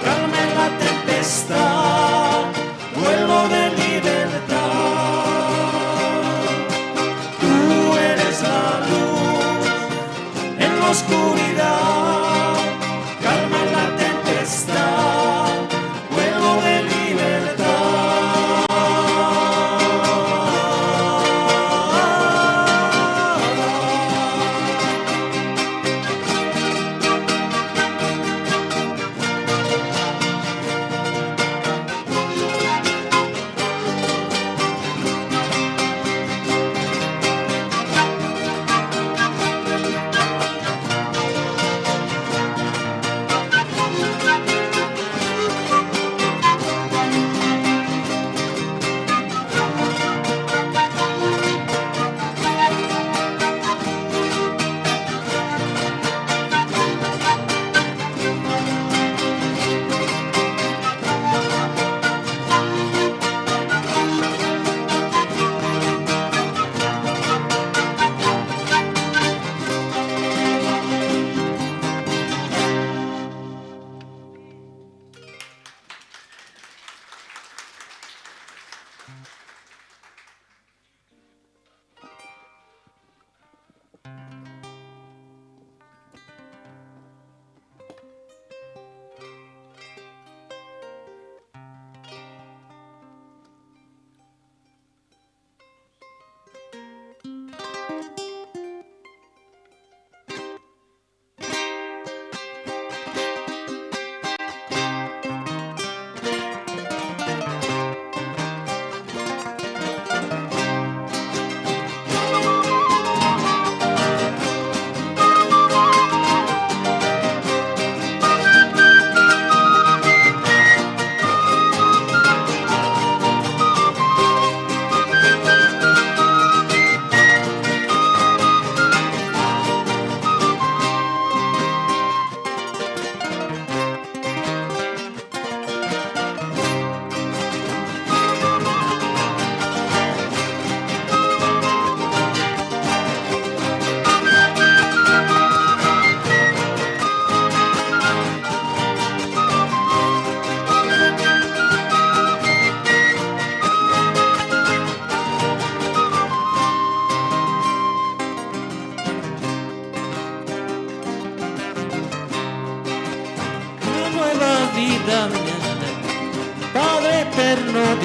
calma en la tempestad, vuelo de libertad. Tú eres la luz en la oscuridad, calma en la tempestad, vuelo de libertad.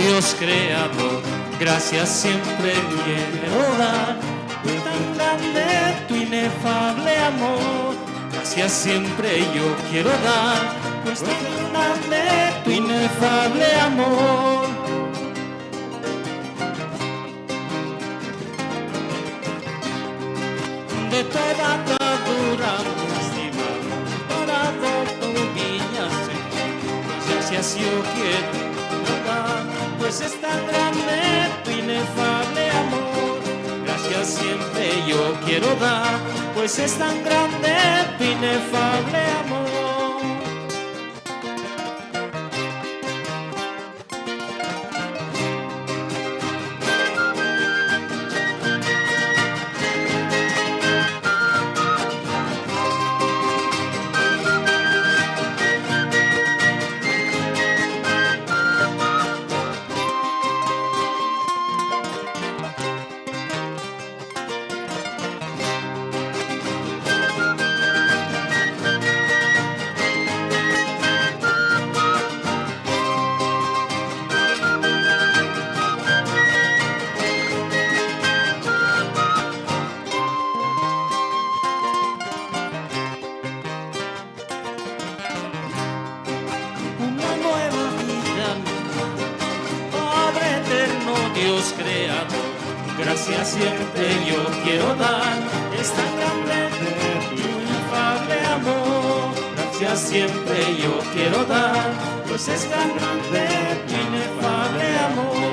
Dios creador, gracias siempre quiero dar, pues tan grande tu inefable amor. Gracias siempre yo quiero dar, pues tan grande tu inefable amor. De toda atadura lastimada, parado tu viña, Señor. Gracias yo quiero dar, pues es tan grande tu inefable amor. Gracias siempre yo quiero dar, pues es tan grande tu inefable amor. Gracias siempre yo quiero dar, es tan grande tu inefable amor. Gracias siempre yo quiero dar, pues es tan grande tu inefable amor.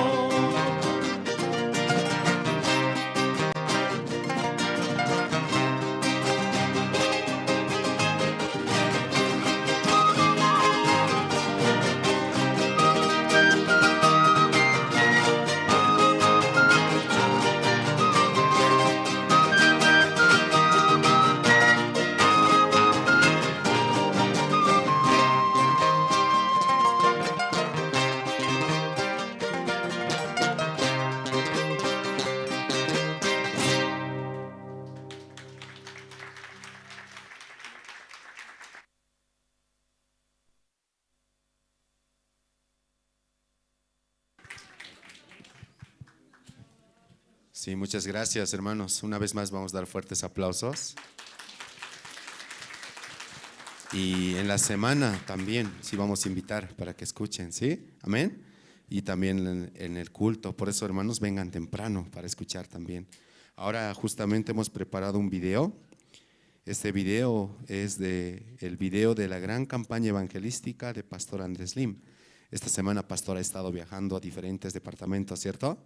Sí, muchas gracias, hermanos. Una vez más vamos a dar fuertes aplausos. Y en la semana también, sí vamos a invitar para que escuchen, ¿sí? Amén. Y también en el culto. Por eso, hermanos, vengan temprano para escuchar también. Ahora justamente hemos preparado un video. Este video es el video de la gran campaña evangelística de Pastor Andrés Lim. Esta semana Pastor ha estado viajando a diferentes departamentos, ¿cierto?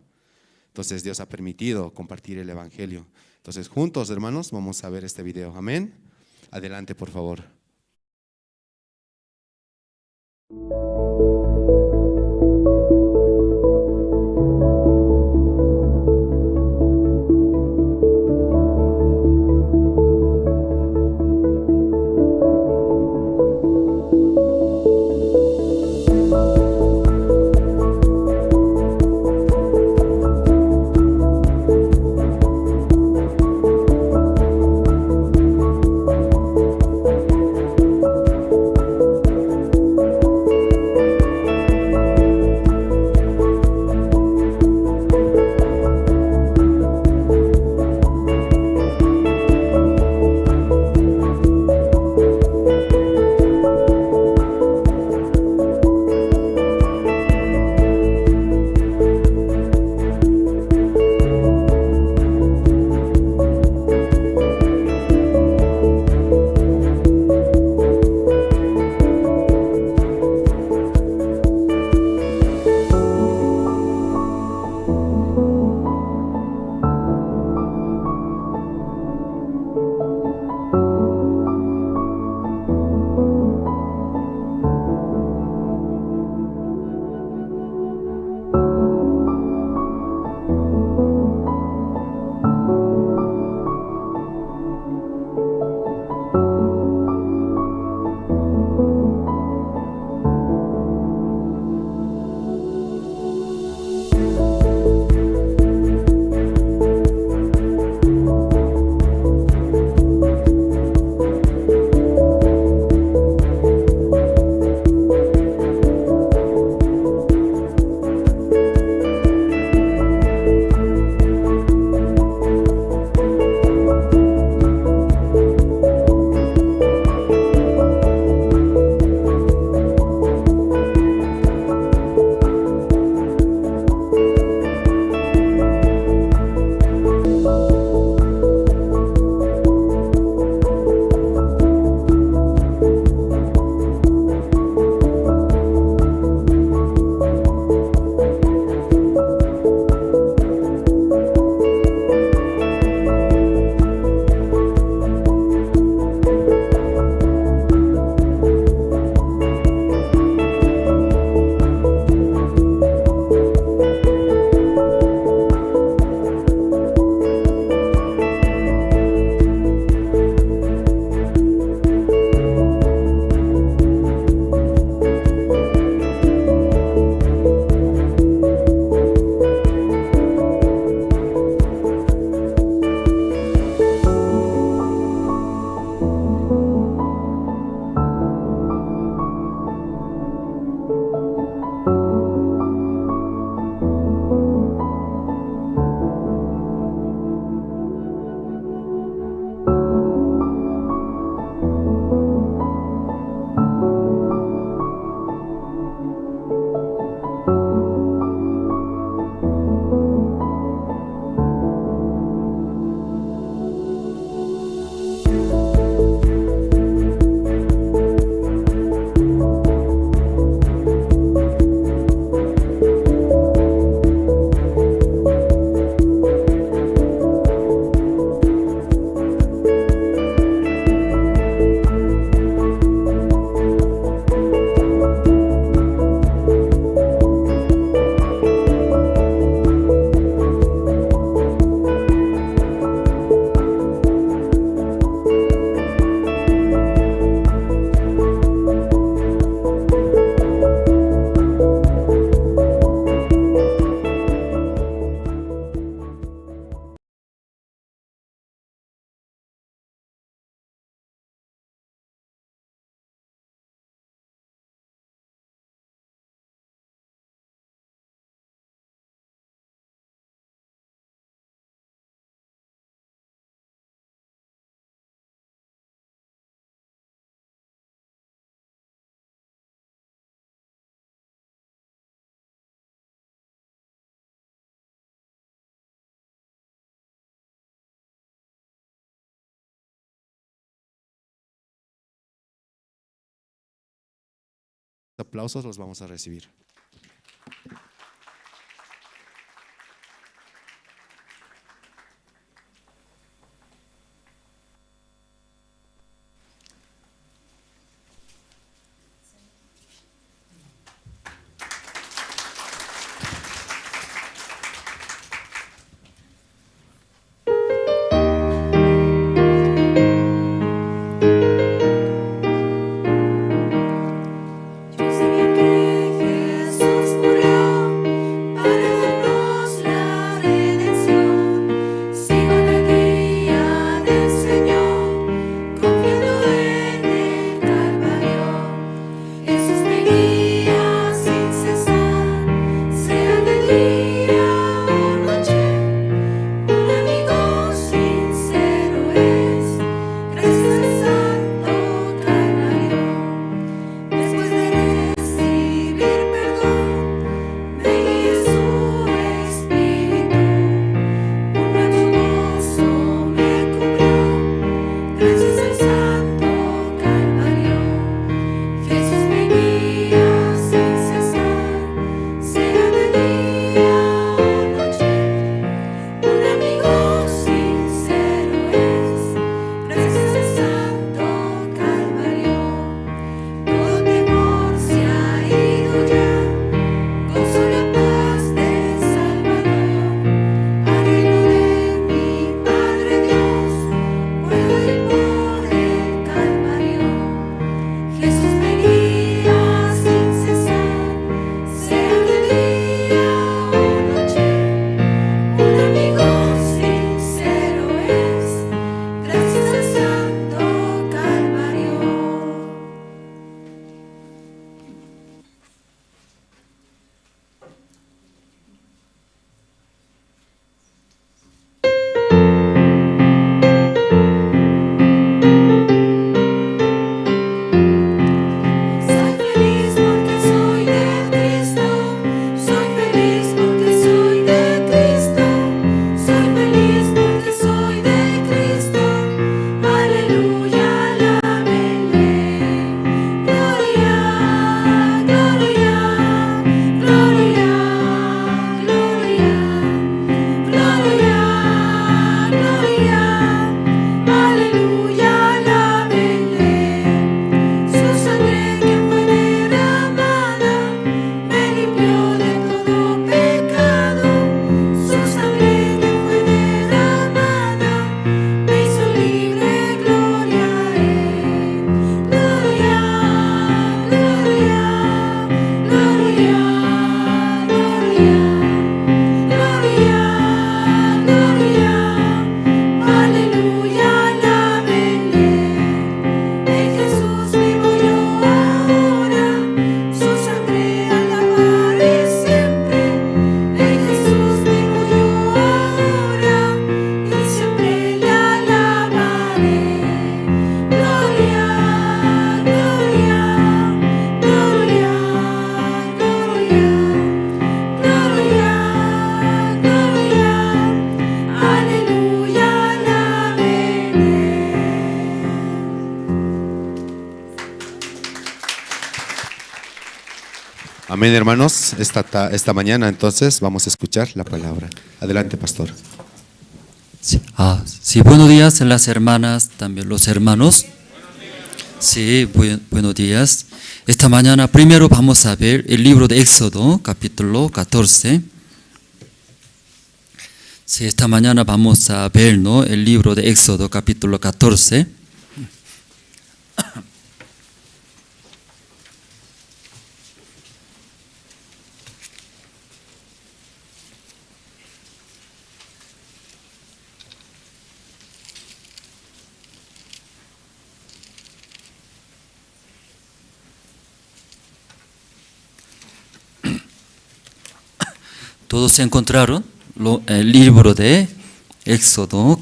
Entonces Dios ha permitido compartir el evangelio. Entonces juntos, hermanos, vamos a ver este video. Amén. Adelante, por favor. Aplausos los vamos a recibir. Amén, hermanos. Esta mañana entonces vamos a escuchar la palabra. Adelante, pastor. Sí, buenos días a las hermanas, también los hermanos. Sí, buenos días. Esta mañana primero vamos a ver el libro de Éxodo, capítulo 14. Sí, esta mañana vamos a ver, ¿no?, el libro de Éxodo, capítulo 14. Todos se encontraron el libro de Éxodo,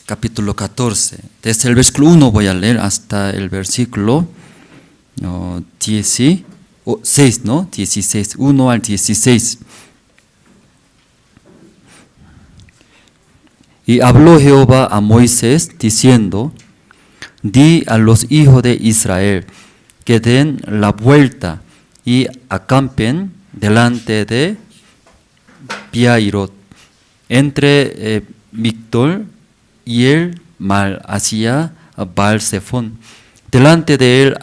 capítulo 14. Desde el versículo 1 voy a leer hasta el versículo 16, ¿no? 16, 1 al 16. Y habló Jehová a Moisés diciendo: di a los hijos de Israel que den la vuelta y acampen delante de Pihairot, entre Migdol y el mar hacia Baal-Zephón. Delante de él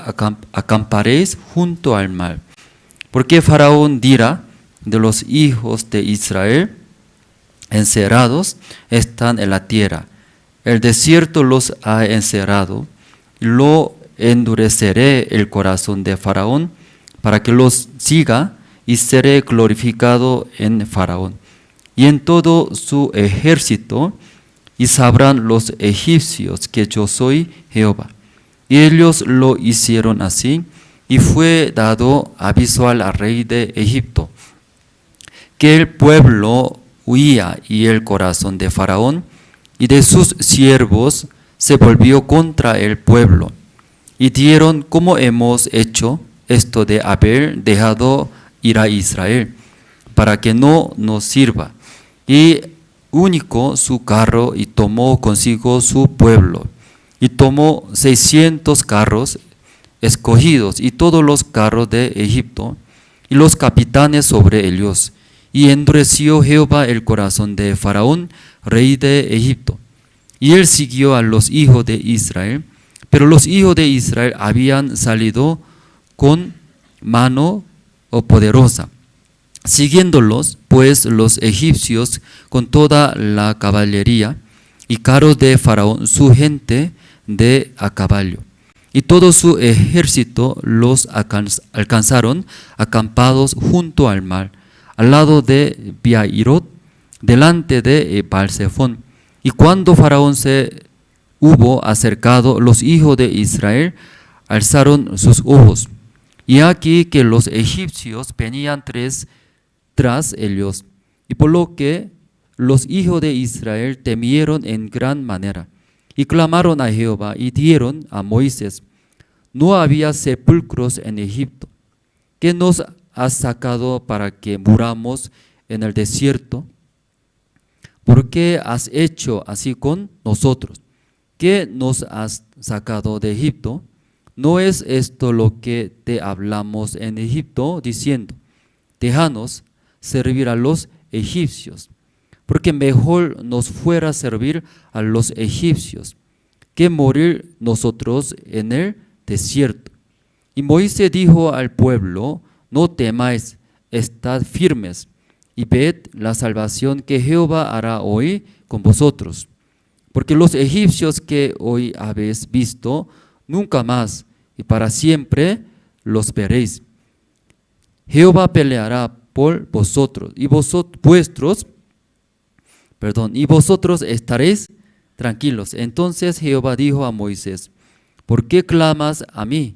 acamparéis junto al mar. Porque Faraón dirá de los hijos de Israel, encerrados están en la tierra. El desierto los ha encerrado. Lo endureceré el corazón de Faraón para que los siga, y seré glorificado en Faraón y en todo su ejército, y sabrán los egipcios que yo soy Jehová. Y ellos lo hicieron así, y fue dado aviso al rey de Egipto que el pueblo huía, y el corazón de Faraón y de sus siervos se volvió contra el pueblo. Y dieron: ¿cómo hemos hecho esto de haber dejado ir a Israel, para que no nos sirva? Y único su carro, y tomó consigo su pueblo, y tomó 600 carros escogidos, y todos los carros de Egipto, y los capitanes sobre ellos. Y endureció Jehová el corazón de Faraón, rey de Egipto, y él siguió a los hijos de Israel. Pero los hijos de Israel habían salido con mano poderosa, siguiéndolos pues los egipcios con toda la caballería y carros de Faraón, su gente de a caballo. Y todo su ejército los alcanzaron acampados junto al mar, al lado de Pihairot, delante de Baal-Zephón. Y cuando Faraón se hubo acercado, los hijos de Israel alzaron sus ojos, y aquí que los egipcios venían tras ellos, y por lo que los hijos de Israel temieron en gran manera, y clamaron a Jehová, y dieron a Moisés: no había sepulcros en Egipto, que nos has sacado para que muramos en el desierto. ¿Por qué has hecho así con nosotros, que nos has sacado de Egipto? ¿No es esto lo que te hablamos en Egipto, diciendo: déjanos servir a los egipcios? Porque mejor nos fuera servir a los egipcios que morir nosotros en el desierto. Y Moisés dijo al pueblo: no temáis, estad firmes, y ved la salvación que Jehová hará hoy con vosotros. Porque los egipcios que hoy habéis visto, nunca más y para siempre los veréis. Jehová peleará por vosotros, y vosotros estaréis tranquilos. Entonces Jehová dijo a Moisés: ¿por qué clamas a mí?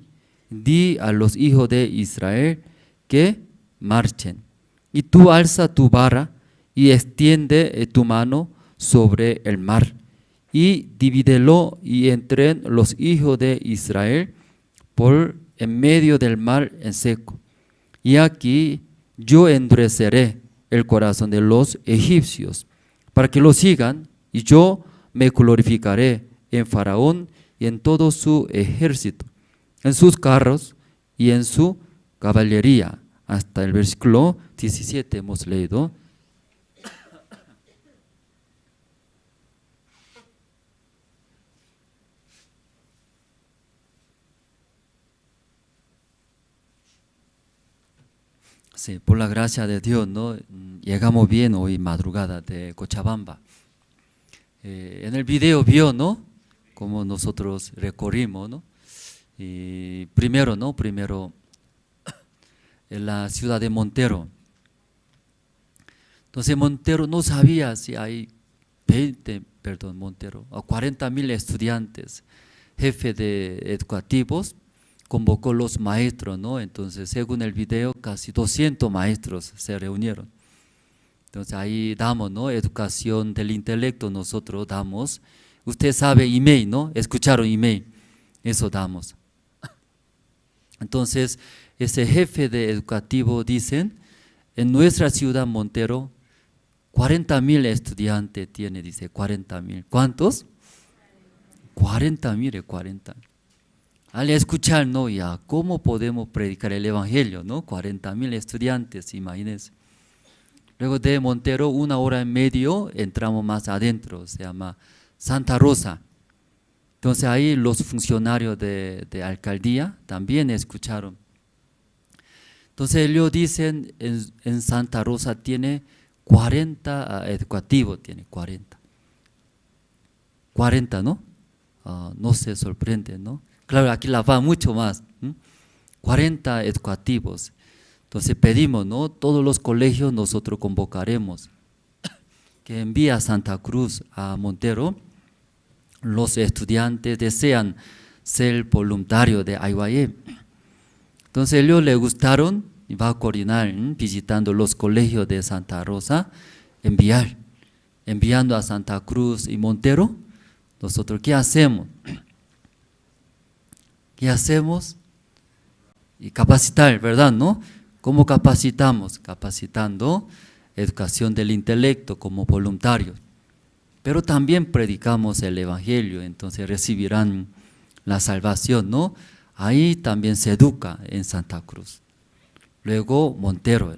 Di a los hijos de Israel que marchen. Y tú alza tu vara y extiende tu mano sobre el mar, y divídelo, y entren los hijos de Israel por en medio del mar en seco. Y aquí yo endureceré el corazón de los egipcios para que lo sigan, y yo me glorificaré en Faraón y en todo su ejército, en sus carros y en su caballería. Hasta el versículo 17 hemos leído. Sí, por la gracia de Dios, ¿no? Llegamos bien hoy madrugada de Cochabamba. En el video vio, ¿no? Cómo nosotros recorrimos, ¿no? Y primero en la ciudad de Montero. Entonces Montero no sabía si hay 40,000 estudiantes. Jefe de educativos convocó los maestros, ¿no? Entonces, según el video, casi 200 maestros se reunieron. Entonces, ahí damos, ¿no? Educación del intelecto, nosotros damos. Usted sabe email, ¿no? Escucharon email, eso damos. Entonces, ese jefe de educativo dicen: en nuestra ciudad Montero, 40,000 estudiantes tiene, dice 40,000. ¿Cuántos? 40,000, 40. al escuchar, ¿no? Ya, ¿cómo podemos predicar el Evangelio, ¿no? 40,000 estudiantes, imagínense. Luego de Montero, 1 hora y media, entramos más adentro, se llama Santa Rosa. Entonces ahí los funcionarios de alcaldía también escucharon. Entonces ellos dicen, en Santa Rosa tiene 40 educativos, tiene 40. 40, ¿no? No se sorprende, ¿no? Claro, aquí la va mucho más. 40 educativos. Entonces pedimos, ¿no? Todos los colegios nosotros convocaremos que envíe a Santa Cruz, a Montero, los estudiantes desean ser voluntarios de IYE. Entonces ellos les gustaron y va a coordinar, visitando los colegios de Santa Rosa, enviando a Santa Cruz y Montero. Nosotros, ¿qué hacemos? ¿Qué hacemos? Y capacitar, ¿verdad? ¿No? ¿Cómo capacitamos? Capacitando educación del intelecto como voluntarios. Pero también predicamos el Evangelio, entonces recibirán la salvación, ¿no? Ahí también se educa en Santa Cruz. Luego Montero.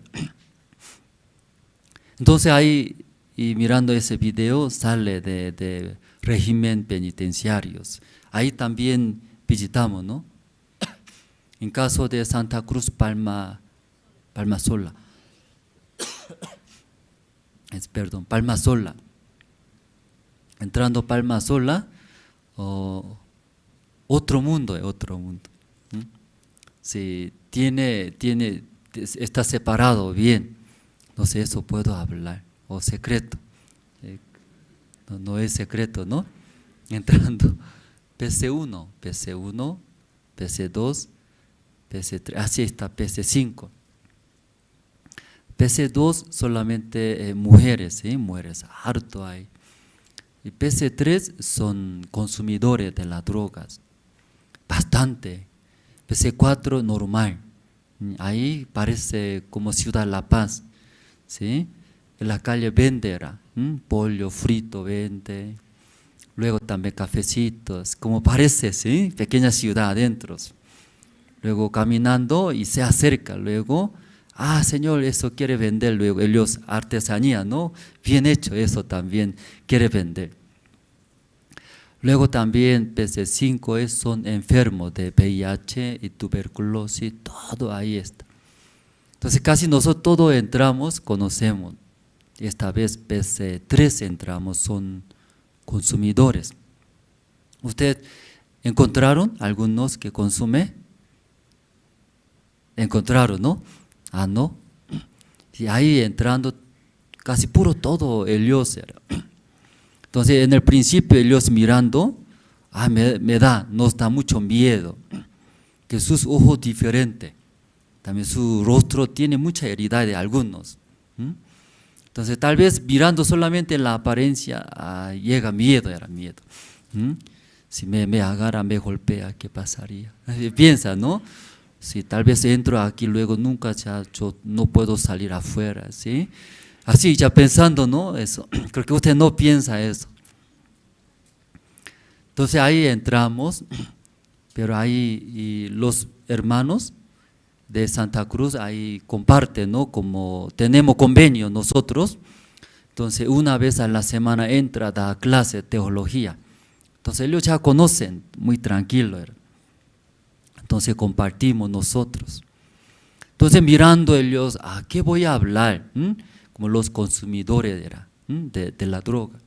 Entonces ahí, y mirando ese video, sale de régimen penitenciarios. Ahí también visitamos, ¿no? En caso de Santa Cruz, Palma Sola. Palma Sola. Entrando Palma Sola, otro mundo. Sí, está separado bien. No sé, eso puedo hablar, o secreto. No es secreto, ¿no? Entrando PC1, PC2, PC3, así está PC5. PC2 solamente mujeres, harto hay. Y PC3 son consumidores de las drogas, bastante. PC4 normal, ahí parece como Ciudad La Paz, ¿sí? En la calle venderá, pollo frito vende, luego también cafecitos, como parece, ¿sí? Pequeña ciudad adentro. Luego caminando y se acerca, luego, señor, eso quiere vender, luego ellos artesanía, ¿no? Bien hecho, eso también quiere vender. Luego también PC5 son enfermos de VIH y tuberculosis, todo ahí está. Entonces casi nosotros todos entramos, conocemos. Esta vez PC3 entramos, son consumidores. ¿Ustedes encontraron algunos que consumen? Encontraron, ¿no? No. Y ahí entrando, casi puro todo ellos era. Entonces en el principio ellos mirando, nos da mucho miedo, que sus ojos diferentes, también su rostro tiene mucha herida de algunos. Entonces tal vez mirando solamente la apariencia, llega miedo, era miedo. Si me agarra, me golpea, ¿qué pasaría? Piensa, ¿no? Si tal vez entro aquí, luego nunca yo no puedo salir afuera, ¿sí? Así ya pensando, ¿no? Eso, creo que usted no piensa eso. Entonces ahí entramos, pero ahí y los hermanos de Santa Cruz ahí comparten, ¿no? Como tenemos convenio nosotros, entonces una vez a la semana entra a dar clase de teología. Entonces ellos ya conocen, muy tranquilo era. Entonces compartimos nosotros. Entonces mirando ellos, ¿qué voy a hablar? Como los consumidores era, de la droga.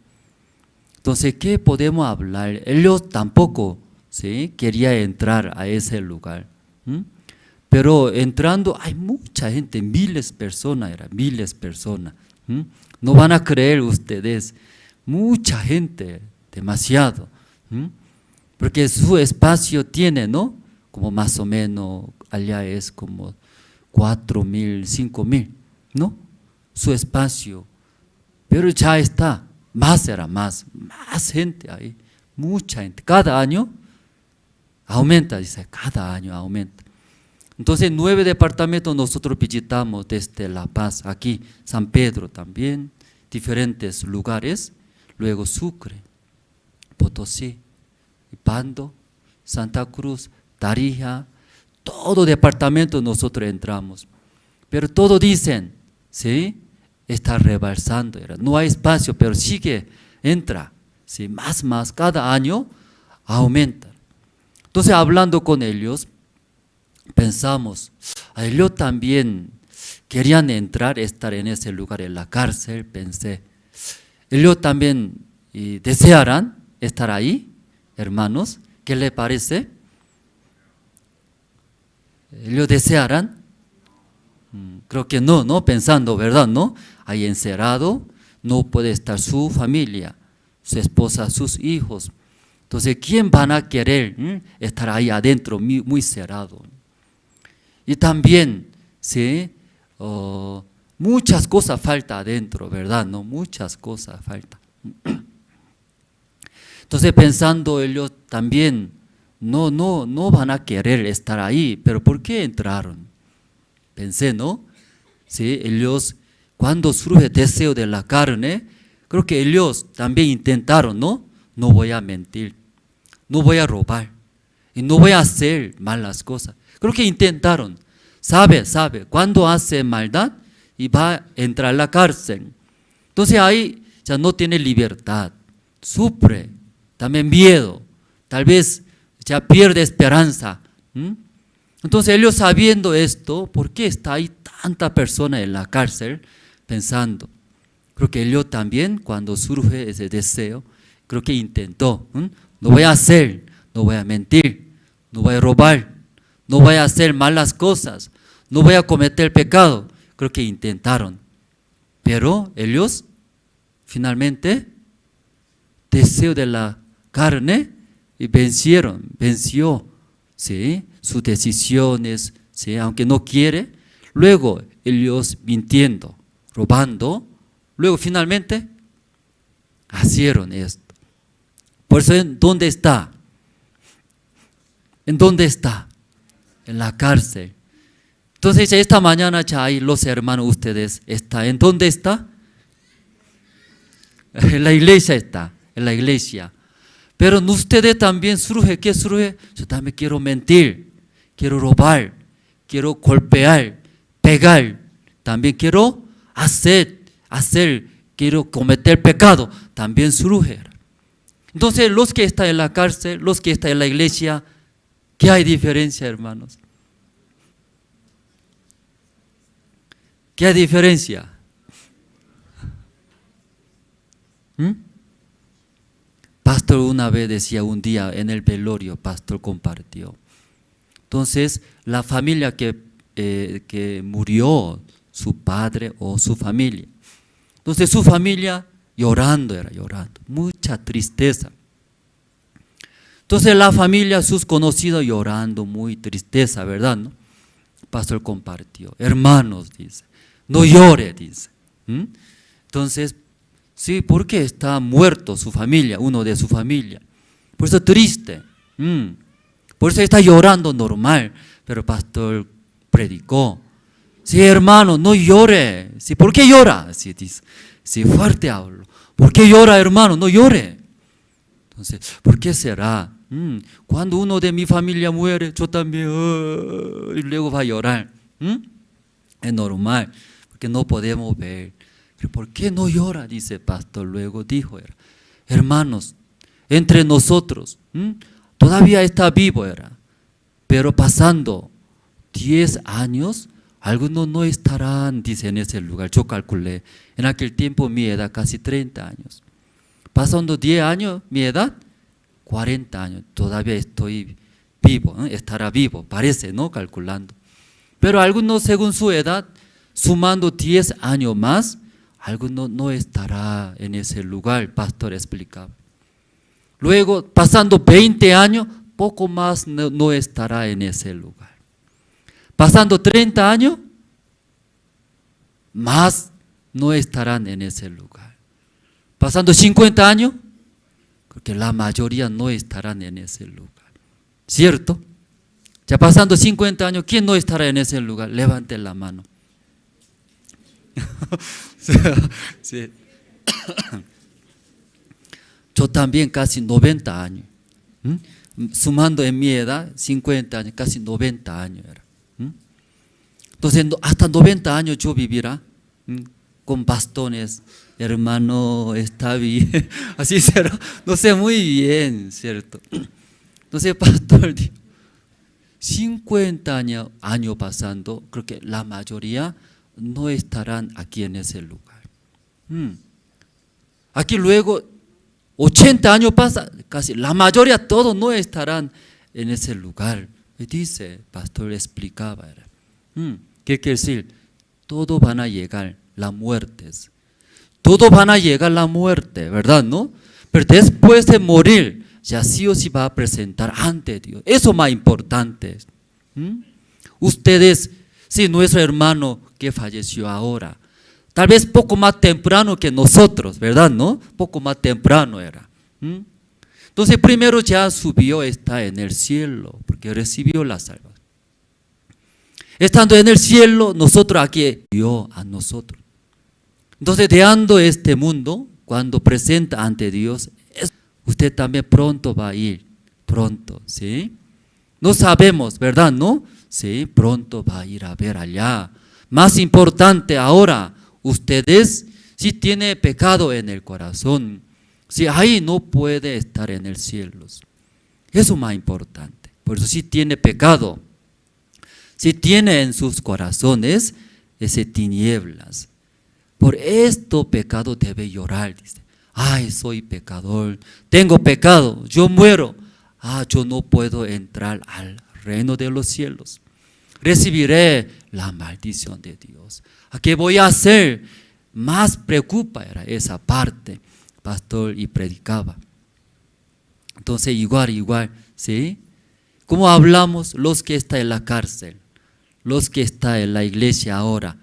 Entonces, ¿qué podemos hablar? Ellos tampoco, ¿sí? Quería entrar a ese lugar. Pero entrando hay mucha gente, miles de personas. No van a creer ustedes, mucha gente, demasiado. Porque su espacio tiene, ¿no? Como más o menos, allá es como 4,000, 5,000, ¿no? Su espacio, pero ya está, más gente ahí, mucha gente, cada año aumenta, dice, cada año aumenta. Entonces 9 departamentos nosotros visitamos desde La Paz, aquí, San Pedro también, diferentes lugares, luego Sucre, Potosí, Pando, Santa Cruz, Tarija, todo departamento nosotros entramos. Pero todos dicen, ¿sí? Está rebalsando, no hay espacio, pero sigue, entra, ¿sí? Más, cada año aumenta. Entonces, hablando con ellos, pensamos, ellos también querían entrar, estar en ese lugar, en la cárcel, pensé. Ellos también desearán estar ahí, hermanos, ¿qué les parece? ¿Ellos desearán? Creo que no, pensando, ¿verdad? No, ahí encerrado, no puede estar su familia, su esposa, sus hijos. Entonces, ¿quién van a querer estar ahí adentro, muy cerrado? Y también, ¿sí? Muchas cosas falta adentro, ¿verdad? No, muchas cosas falta. Entonces, pensando ellos también, no van a querer estar ahí, pero ¿por qué entraron? Pensé, ¿no? Sí, ellos, cuando surge deseo de la carne, creo que ellos también intentaron, ¿no? No voy a mentir, no voy a robar, y no voy a hacer malas cosas. Creo que intentaron, sabe, cuando hace maldad y va a entrar a la cárcel. Entonces ahí ya no tiene libertad, sufre, también miedo, tal vez ya pierde esperanza. Entonces ellos sabiendo esto, ¿por qué está ahí tanta persona en la cárcel? Pensando, creo que ellos también cuando surge ese deseo, creo que intentó, no voy a hacer, no voy a mentir, no voy a robar, no voy a hacer malas cosas, no voy a cometer pecado. Creo que intentaron, pero ellos finalmente deseo de la carne y venció, ¿sí? Sus decisiones, ¿sí? Aunque no quiere, luego ellos mintiendo, robando, luego finalmente hicieron esto. Por eso, ¿en dónde está? ¿En dónde está? En la cárcel. Entonces esta mañana ya hay los hermanos, ustedes están. ¿En dónde está? En la iglesia está, en la iglesia. Pero en ustedes también surge, ¿qué surge? Yo también quiero mentir, quiero robar, quiero golpear, pegar, también quiero hacer, quiero cometer pecado, también surge. Entonces los que están en la cárcel, los que están en la iglesia, ¿qué hay diferencia, hermanos? ¿Qué hay diferencia? Pastor una vez decía, un día en el velorio, pastor compartió. Entonces, la familia que murió, su padre o su familia. Entonces, su familia llorando, mucha tristeza. Entonces, la familia, sus conocidos llorando, muy tristeza, ¿verdad? ¿No? Pastor compartió, hermanos, dice, no llore, dice. Entonces, sí, porque está muerto su familia, uno de su familia. Por eso triste. Por eso está llorando normal. Pero pastor predicó. Sí, hermano, no llore. Sí, ¿por qué llora? Sí, dice. Sí, fuerte hablo. ¿Por qué llora, hermano? No llore. Entonces, ¿por qué será? Cuando uno de mi familia muere, yo también, y luego va a llorar. Es normal, porque no podemos ver. ¿Pero por qué no llora? Dice el pastor. Luego dijo, hermanos, entre nosotros, todavía está vivo, pero pasando 10 años, algunos no estarán, dice, en ese lugar. Yo calculé, en aquel tiempo mi edad, casi 30 años. Pasando 10 años, mi edad, 40 años, todavía estoy vivo, estará vivo, parece, ¿no? Calculando. Pero algunos, según su edad, sumando 10 años más, algunos no estará en ese lugar, el pastor explicaba. Luego, pasando 20 años, poco más no estará en ese lugar. Pasando 30 años, más no estarán en ese lugar. Pasando 50 años, porque la mayoría no estarán en ese lugar. ¿Cierto? Ya pasando 50 años, ¿quién no estará en ese lugar? Levante la mano. Sí. Yo también casi 90 años. sumando en mi edad, 50 años, casi 90 años era. Entonces, hasta 90 años yo vivirá con bastones, hermano, está bien, así será, no sé, muy bien, ¿cierto? Entonces, pastor, 50 años pasando, creo que la mayoría no estarán aquí en ese lugar. Aquí luego, 80 años pasa, casi la mayoría, todos no estarán en ese lugar. Y dice, pastor explicaba, ¿qué quiere decir? Todos van a llegar las muertes. Todos van a llegar la muerte, ¿verdad? ¿No? Pero después de morir, ya sí o sí va a presentar ante Dios. Eso es más importante. Ustedes, sí, nuestro hermano que falleció ahora, tal vez poco más temprano que nosotros, ¿verdad? ¿No? Poco más temprano era. Entonces primero ya subió, está en el cielo, porque recibió la salvación. Estando en el cielo, nosotros aquí dio a nosotros. Entonces dejando este mundo, cuando presenta ante Dios, usted también pronto va a ir, pronto, ¿sí? No sabemos, ¿verdad? ¿No? Sí, pronto va a ir a ver allá. Más importante ahora, ustedes si tiene pecado en el corazón, si ahí no puede estar en el cielo. Eso es más importante. Por eso si tiene pecado, si tiene en sus corazones ese tinieblas, por esto pecado debe llorar, dice. Ay, soy pecador, tengo pecado, yo muero. Yo no puedo entrar al reino de los cielos. Recibiré la maldición de Dios. ¿A qué voy a hacer? Más preocupa era esa parte, pastor, y predicaba. Entonces igual, ¿sí? Como hablamos, los que están en la cárcel, los que están en la iglesia ahora,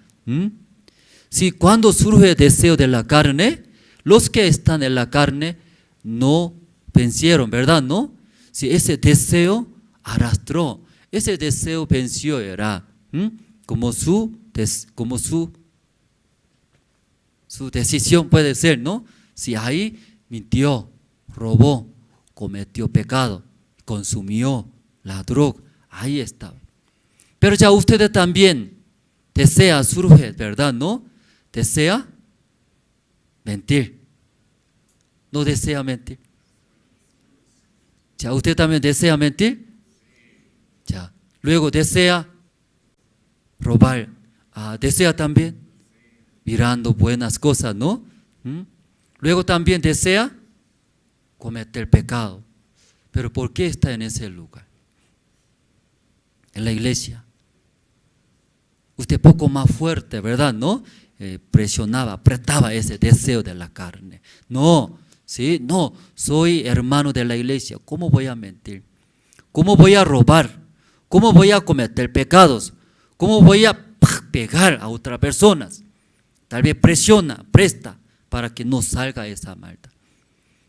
si cuando surge el deseo de la carne, los que están en la carne no vencieron, ¿verdad? ¿No? Si ese deseo arrastró, ese deseo venció, era como su decisión puede ser, ¿no? Si ahí mintió, robó, cometió pecado, consumió la droga, ahí estaba. Pero ya ustedes también desea, surge, ¿verdad? ¿No? Desea mentir. ¿No desea mentir? Ya, ¿usted también desea mentir? Ya. Luego desea robar. Desea también mirando buenas cosas, ¿no? Luego también desea cometer pecado. Pero ¿por qué está en ese lugar? En la iglesia. Usted poco más fuerte, ¿verdad? ¿No? Presionaba, apretaba ese deseo de la carne. No, ¿sí? No, soy hermano de la iglesia. ¿Cómo voy a mentir? ¿Cómo voy a robar? ¿Cómo voy a cometer pecados? ¿Cómo voy a pegar a otras personas? Tal vez presiona, presta para que no salga esa maldad.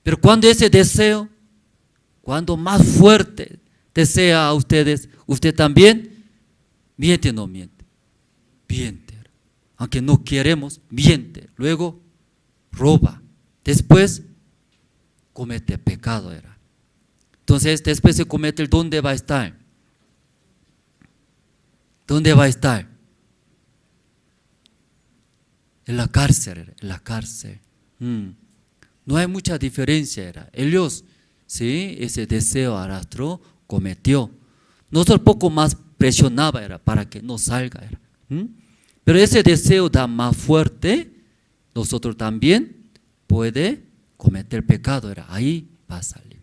Pero cuando ese deseo, cuando más fuerte desea a ustedes, usted también miente o no miente. Miente. Aunque no queremos, miente. Luego roba. Después comete pecado. Entonces después se comete, ¿dónde va a estar? ¿Dónde va a estar? En la cárcel, en la cárcel. No hay mucha diferencia. Ellos, sí, ese deseo arrastró, cometió. Nosotros poco más presionaba para que no salga. Pero ese deseo da más fuerte, nosotros también puede cometer pecado. Ahí va a salir.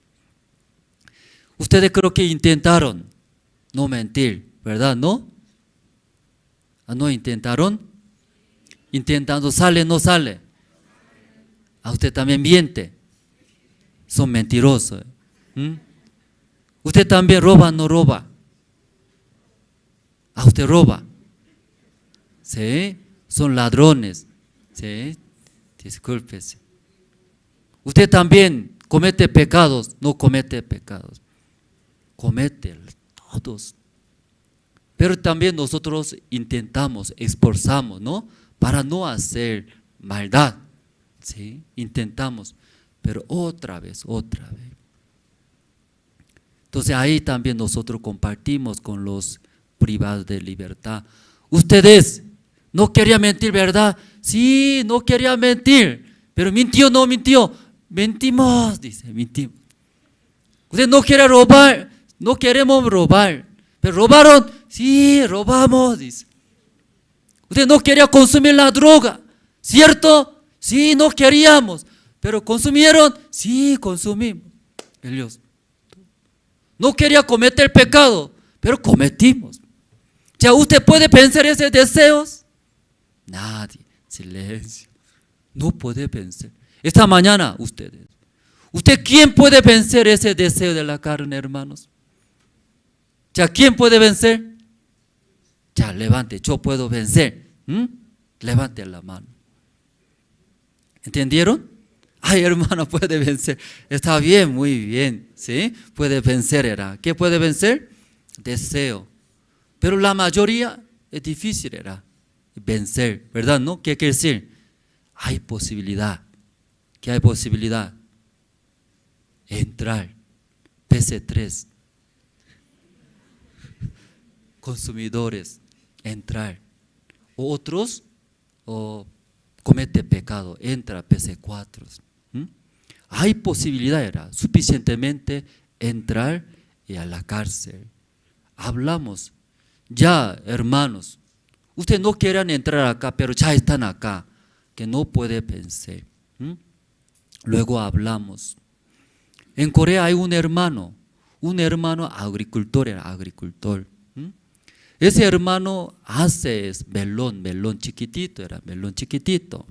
Ustedes creo que intentaron no mentir, ¿verdad? ¿No? ¿No intentaron? Intentando, ¿sale o no sale? ¿A usted también miente? Son mentirosos. ¿Usted también roba o no roba? ¿A usted roba? ¿Sí? Son ladrones. ¿Sí? Discúlpese. ¿Usted también comete pecados? No comete pecados. Comete todos. Pero también nosotros intentamos, esforzamos, ¿no? Para no hacer maldad. ¿Sí? Intentamos, pero otra vez. Entonces ahí también nosotros compartimos con los privados de libertad. Ustedes no querían mentir, ¿verdad? Sí, no quería mentir, pero mintió, no mintió. Mentimos, dice, mentimos. Usted no quiere robar, no queremos robar, pero robaron, sí, robamos, dice. Usted no quería consumir la droga, ¿cierto? Sí, no queríamos, pero consumieron, sí, consumimos. Ellos no quería cometer pecado, pero cometimos. ¿Ya usted puede pensar esos deseos? Nadie, silencio. No puede vencer. Esta mañana ustedes. ¿Usted quién puede vencer ese deseo de la carne, hermanos? ¿Ya quién puede vencer? Ya levante, yo puedo vencer. Levante la mano. ¿Entendieron? Ay, hermano, puede vencer. Está bien, muy bien. ¿Sí? Puede vencer, era. ¿Qué puede vencer? Deseo. Pero la mayoría es difícil, era. Vencer, ¿verdad? ¿No? ¿Qué quiere decir? Hay posibilidad. ¿Qué hay posibilidad? Entrar. PC3. Consumidores. Entrar. Otros comete pecado. Entra PC4. Hay posibilidad, era suficientemente entrar y a la cárcel. Hablamos. Ya, hermanos. Ustedes no quieran entrar acá, pero ya están acá, que no puede vencer. Luego hablamos. En Corea hay un hermano agricultor, era agricultor. Ese hermano hace melón chiquitito, era melón chiquitito.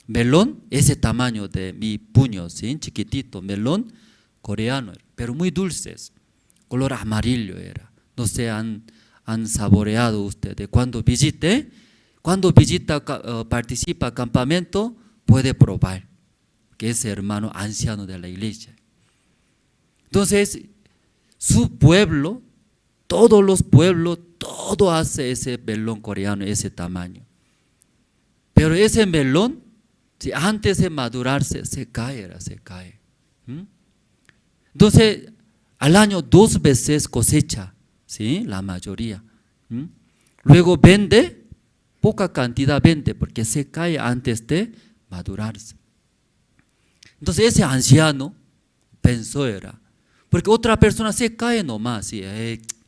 Melón, ese tamaño de mi puño, ¿sí? Chiquitito, melón coreano, pero muy dulces, color amarillo era. No sé, han saboreado ustedes. Cuando participa campamento, puede probar, que ese hermano anciano de la iglesia. Entonces, su pueblo, todos los pueblos, todo hace ese melón coreano, ese tamaño. Pero ese melón, si antes de madurarse, se cae. Entonces, al año 2 veces cosecha, ¿sí? La mayoría. Luego vende, poca cantidad vende, porque se cae antes de madurarse. Entonces ese anciano pensó, era, porque otra persona se cae nomás, ¿sí?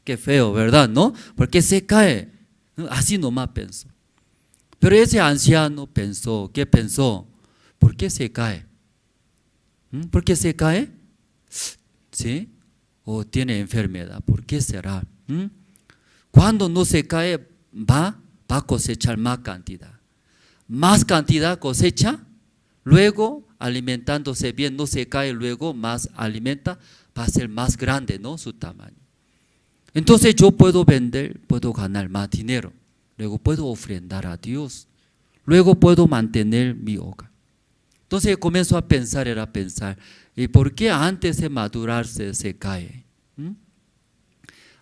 Qué feo, ¿verdad? ¿No? Porque se cae, así nomás pensó. Pero ese anciano pensó, ¿qué pensó? ¿Por qué se cae? ¿Por qué se cae? ¿Sí? O tiene enfermedad, ¿por qué será? Cuando no se cae, va a cosechar más cantidad cosecha, luego alimentándose bien, no se cae, luego más alimenta, va a ser más grande, ¿no? Su tamaño. Entonces yo puedo vender, puedo ganar más dinero, luego puedo ofrendar a Dios, luego puedo mantener mi hogar. Entonces comienzo a pensar, ¿y por qué antes de madurarse se cae?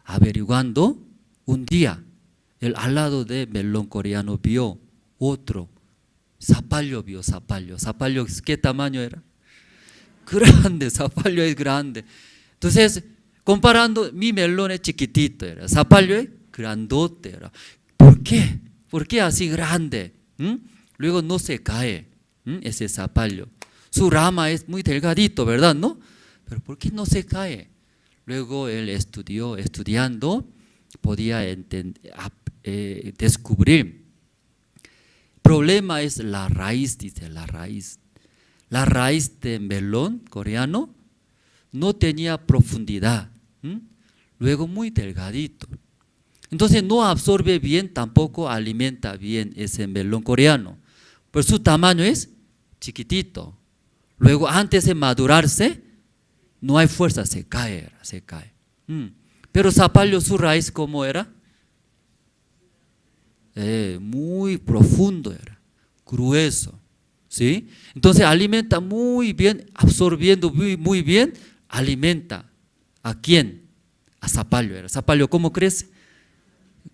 Averiguando, un día, el al lado de melón coreano vio otro, zapallo vio, zapallo, ¿qué tamaño era? Grande, zapallo es grande. Entonces, comparando, mi melón es chiquitito, era, zapallo es grandote, era. ¿Por qué? ¿Por qué así grande? Luego no se cae, ese zapallo. Su rama es muy delgadito, ¿verdad? ¿No? Pero ¿por qué no se cae? Luego él estudiando, podía descubrir. El problema es la raíz, dice, la raíz. La raíz de melón coreano no tenía profundidad, luego muy delgadito. Entonces no absorbe bien, tampoco alimenta bien ese melón coreano. Pero su tamaño es chiquitito. Luego antes de madurarse, no hay fuerza, se cae. Pero zapallo, su raíz, ¿cómo era? Muy profundo era, grueso, ¿sí? Entonces alimenta muy bien, absorbiendo muy bien, alimenta. ¿A quién? A zapallo era. Zapallo, ¿cómo crece?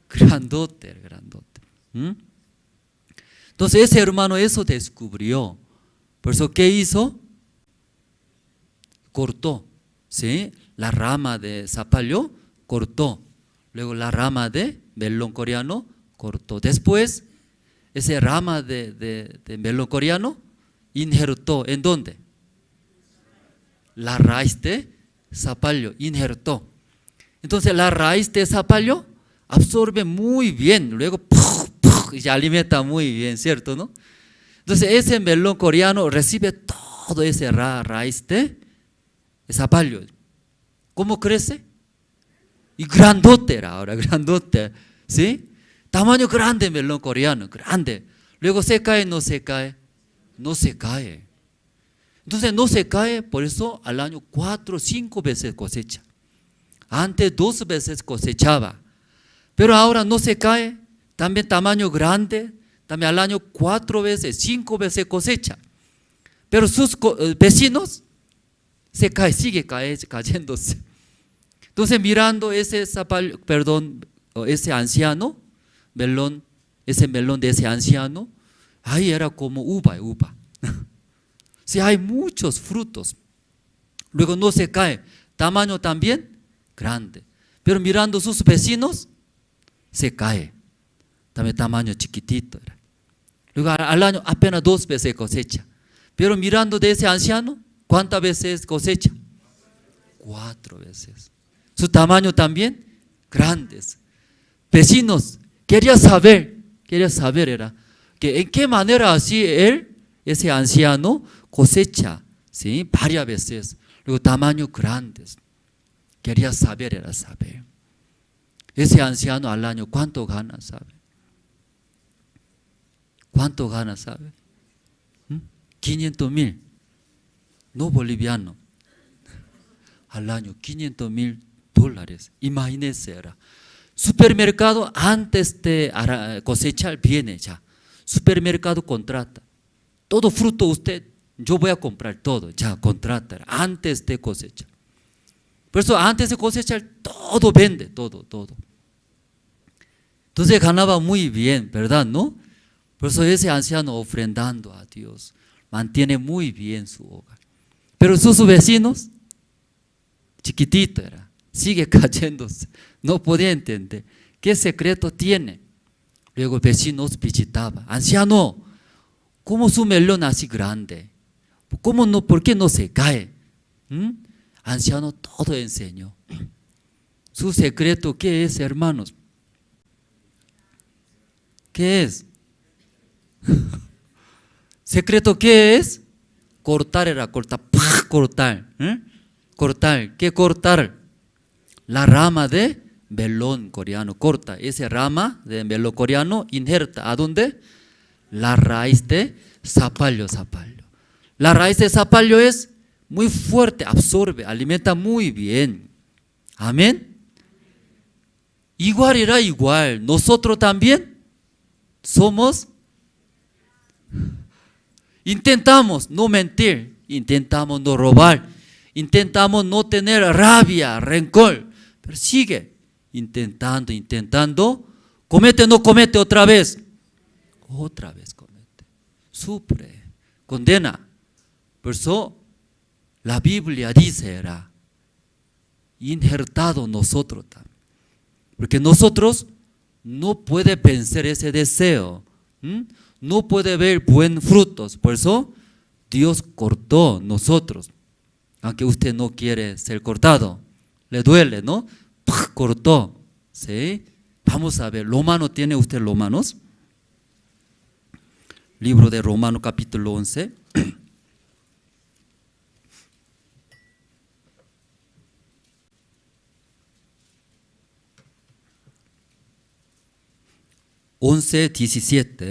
Grandote. Entonces ese hermano eso descubrió. Por eso, ¿qué hizo? Cortó, ¿sí? la rama de zapallo cortó, luego la rama de melón coreano cortó. Después, esa rama de melón coreano injertó. ¿En dónde? La raíz de zapallo injertó. Entonces la raíz de zapallo absorbe muy bien, luego y se alimenta muy bien, ¿cierto? ¿No? Entonces ese melón coreano recibe todo ese raíz de zapallo. ¿Cómo crece? Y grandote era ahora, grandote, ¿sí? Tamaño grande melón coreano, grande. Luego se cae, no se cae, no se cae. Entonces no se cae, por eso al año 4 o 5 veces cosecha. Antes 2 veces cosechaba, pero ahora no se cae, también tamaño grande, también al año 4 veces, 5 veces cosecha. Pero sus vecinos se cae, sigue cayéndose. Entonces mirando ese zapallo, ese anciano, melón, ese melón de ese anciano, ahí era como uva. Sí, hay muchos frutos. Luego no se cae, tamaño también grande. Pero mirando sus vecinos, se cae. También tamaño chiquitito era. Luego al año apenas 2 veces cosecha. Pero mirando de ese anciano, ¿cuántas veces cosecha? 4 veces. Su tamaño también grandes. Vecinos, quería saber era que en qué manera así ese anciano cosecha, ¿sí? Varias veces. Luego tamaño grandes. Quería saber. Ese anciano al año ¿cuánto gana, sabe? ¿Cuánto gana, sabe? 500,000. No boliviano. Al año $500,000. Imagínese era. Supermercado antes de cosechar viene ya. Supermercado contrata. Todo fruto usted, yo voy a comprar todo, ya contrata antes de cosechar. Por eso antes de cosechar todo vende, todo. Entonces ganaba muy bien, ¿verdad? ¿No? Por eso ese anciano ofrendando a Dios mantiene muy bien su hogar. Pero sus vecinos, chiquitito era, sigue cayéndose, no podía entender qué secreto tiene. Luego vecinos visitaba, anciano, ¿cómo su melón así grande? ¿Por qué no se cae? Anciano todo enseñó. Su secreto, ¿qué es, hermanos? ¿Qué es? ¿Secreto qué es? Cortar era cortar, cortar. Cortar, ¿qué cortar? La rama de melón coreano, corta. Esa rama de melón coreano injerta, ¿a dónde? La raíz de zapallo. La raíz de zapallo es muy fuerte, absorbe, alimenta muy bien. Amén. Igual. Nosotros también somos. Intentamos no mentir, intentamos no robar, intentamos no tener rabia, rencor, pero sigue intentando, comete, no comete otra vez comete, sufre, condena. Por eso la Biblia dice era injertado nosotros también, porque nosotros no puede vencer ese deseo, no puede ver buenos frutos. Por eso Dios cortó nosotros, aunque usted no quiere ser cortado, le duele, ¿no? Cortó, ¿sí? Vamos a ver, Romanos, ¿tiene usted Romanos? Libro de Romanos capítulo 11.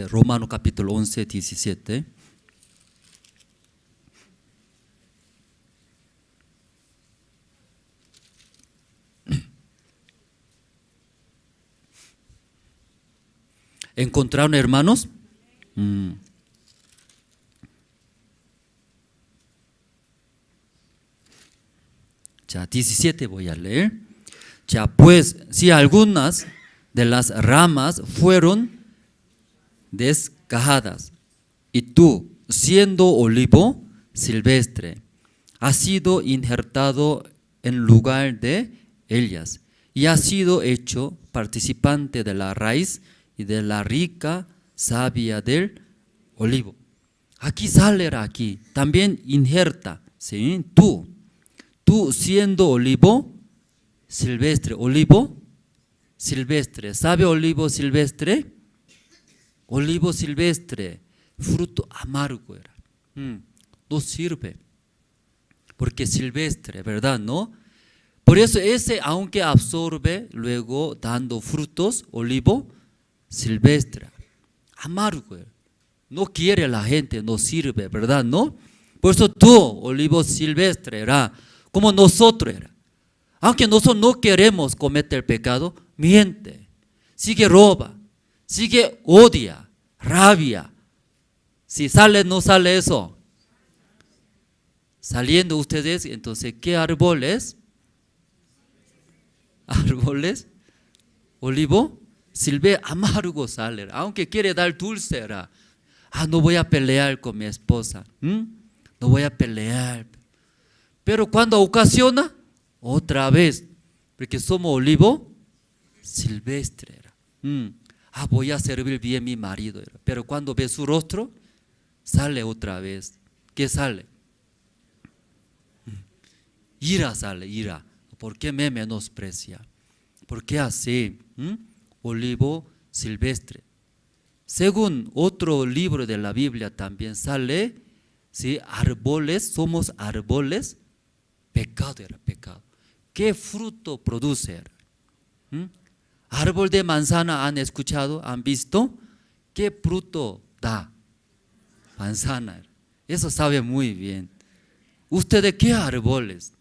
Romanos capítulo 11, 17. ¿Encontraron, hermanos? Ya, 17 voy a leer. Ya, pues, si algunas de las ramas fueron desgajadas, y tú, siendo olivo silvestre, has sido injertado en lugar de ellas, y ha sido hecho participante de la raíz y de la rica savia del olivo. Aquí sale, aquí también injerta, ¿sí? Tú siendo olivo silvestre, ¿sabe olivo silvestre? Olivo silvestre, fruto amargo era. No sirve, porque silvestre, ¿verdad? ¿No? Por eso ese, aunque absorbe, luego dando frutos, olivo silvestre, amargo era. No quiere la gente, no sirve, ¿verdad? ¿No? Por eso tú, olivo silvestre, era como nosotros era. Aunque nosotros no queremos cometer pecado, miente, sigue roba, sigue odia, rabia. Si sale, no sale eso. Saliendo ustedes, entonces, ¿qué árboles? Árboles, olivo, silvestre, amargo sale. Aunque quiere dar dulce, era. No voy a pelear con mi esposa, no voy a pelear. Pero cuando ocasiona, otra vez, porque somos olivo silvestre. Voy a servir bien a mi marido. Pero cuando ve su rostro, sale otra vez. ¿Qué sale? Ira sale, ira. ¿Por qué me menosprecia? ¿Por qué así? Olivo silvestre. Según otro libro de la Biblia también sale, ¿sí? Árboles, somos árboles, pecado era pecado. ¿Qué fruto produce? Árbol de manzana, ¿han escuchado? ¿Han visto? ¿Qué fruto da? Manzana. Eso sabe muy bien. ¿Ustedes qué árboles?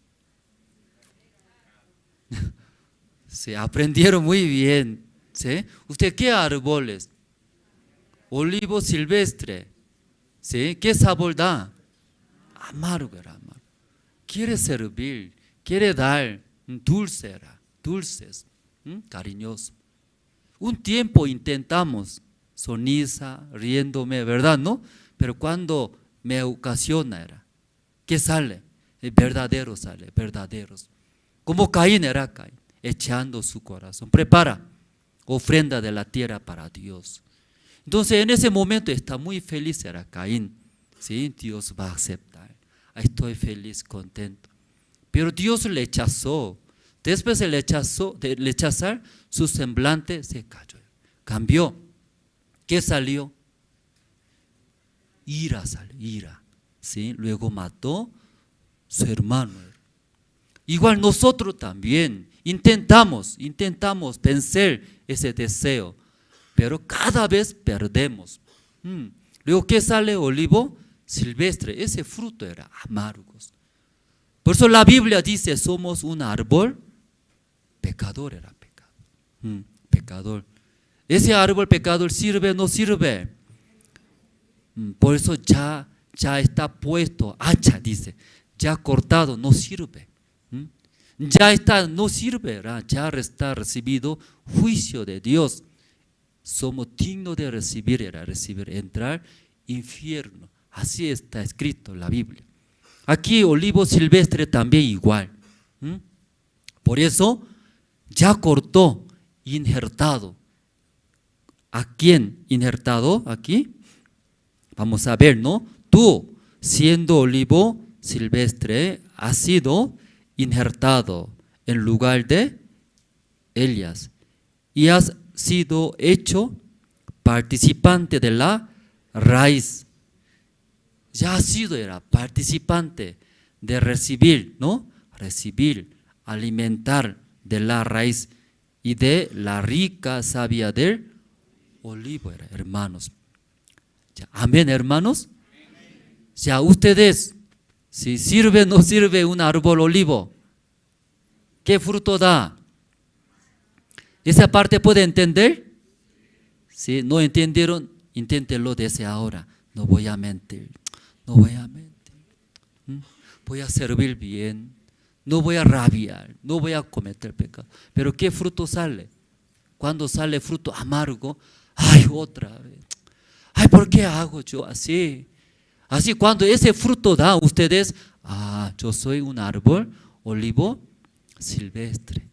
Se aprendieron muy bien, ¿sí? ¿Ustedes qué árboles? Olivo silvestre, ¿sí? ¿Qué sabor da? Amargo era, amargo. Quiere servir, quiere dar, dulce era, dulces, cariñoso. Un tiempo intentamos, sonrisa, riéndome, ¿verdad? ¿No? Pero cuando me ocasiona era, ¿qué sale? El verdadero sale, verdaderos. Como Caín era Caín, echando su corazón. Prepara ofrenda de la tierra para Dios. Entonces en ese momento está muy feliz era Caín. ¿Sí? Dios va a aceptar. Estoy feliz, contento. Pero Dios le rechazó. Después de rechazar, su semblante se cayó. Cambió. ¿Qué salió? Ira salió, ira. ¿Sí? Luego mató su hermano. Igual nosotros también intentamos vencer ese deseo, pero cada vez perdemos. Luego, ¿qué sale? Olivo silvestre, ese fruto era amargos. Por eso la Biblia dice, somos un árbol pecador, era pecado. Pecador. Ese árbol pecador sirve o no sirve. Por eso ya está puesto, hacha dice, ya cortado, no sirve. Ya está, no sirve, ya está recibido juicio de Dios. Somos dignos de recibir, entrar infierno. Así está escrito en la Biblia. Aquí olivo silvestre también igual. Por eso ya cortó, injertado. ¿A quién injertado aquí? Vamos a ver, ¿no? Tú, siendo olivo silvestre, has sido injertado en lugar de ellas y has sido hecho participante de la raíz. Ya ha sido, era participante de recibir, ¿no? Recibir, alimentar de la raíz y de la rica savia del olivo, era, hermanos. Ya, amén, hermanos. Ya ustedes, si sirve o no sirve un árbol olivo, ¿qué fruto da? ¿Esa parte puede entender? Si no entendieron, inténtenlo desde ahora. No voy a mentir, no voy a mentir. Voy a servir bien, no voy a rabiar, no voy a cometer pecado. Pero ¿qué fruto sale? Cuando sale fruto amargo, ay, otra vez. Ay, ¿por qué hago yo así? Así cuando ese fruto da, ustedes, yo soy un árbol olivo silvestre,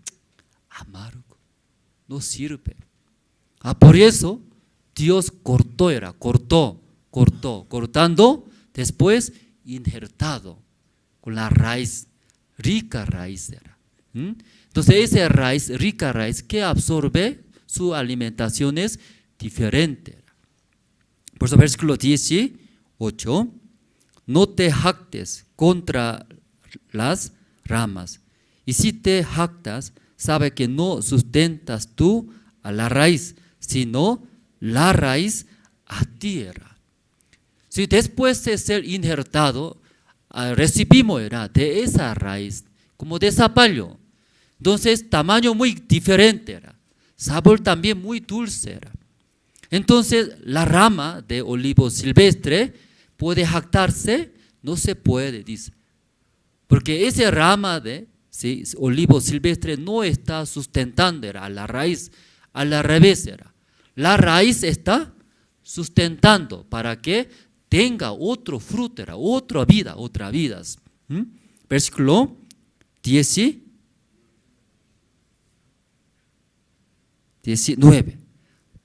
amargo, no sirve. Por eso Dios cortando, después injertado con la raíz, rica raíz era. Entonces esa raíz, rica raíz, que absorbe su alimentación es diferente. Por eso versículo 18, no te jactes contra las ramas, y si te jactas, sabe que no sustentas tú a la raíz, sino la raíz a ti era. Si después de ser injertado, recibimos era de esa raíz, como de zapallo. Entonces, tamaño muy diferente era, sabor también muy dulce era. Entonces, la rama de olivo silvestre puede jactarse, no se puede, dice. Porque esa rama de olivo silvestre no está sustentando era, a la raíz, a la revés era. La raíz está sustentando para que tenga otro fruto, era, otra vida, otras vidas. Versículo 19.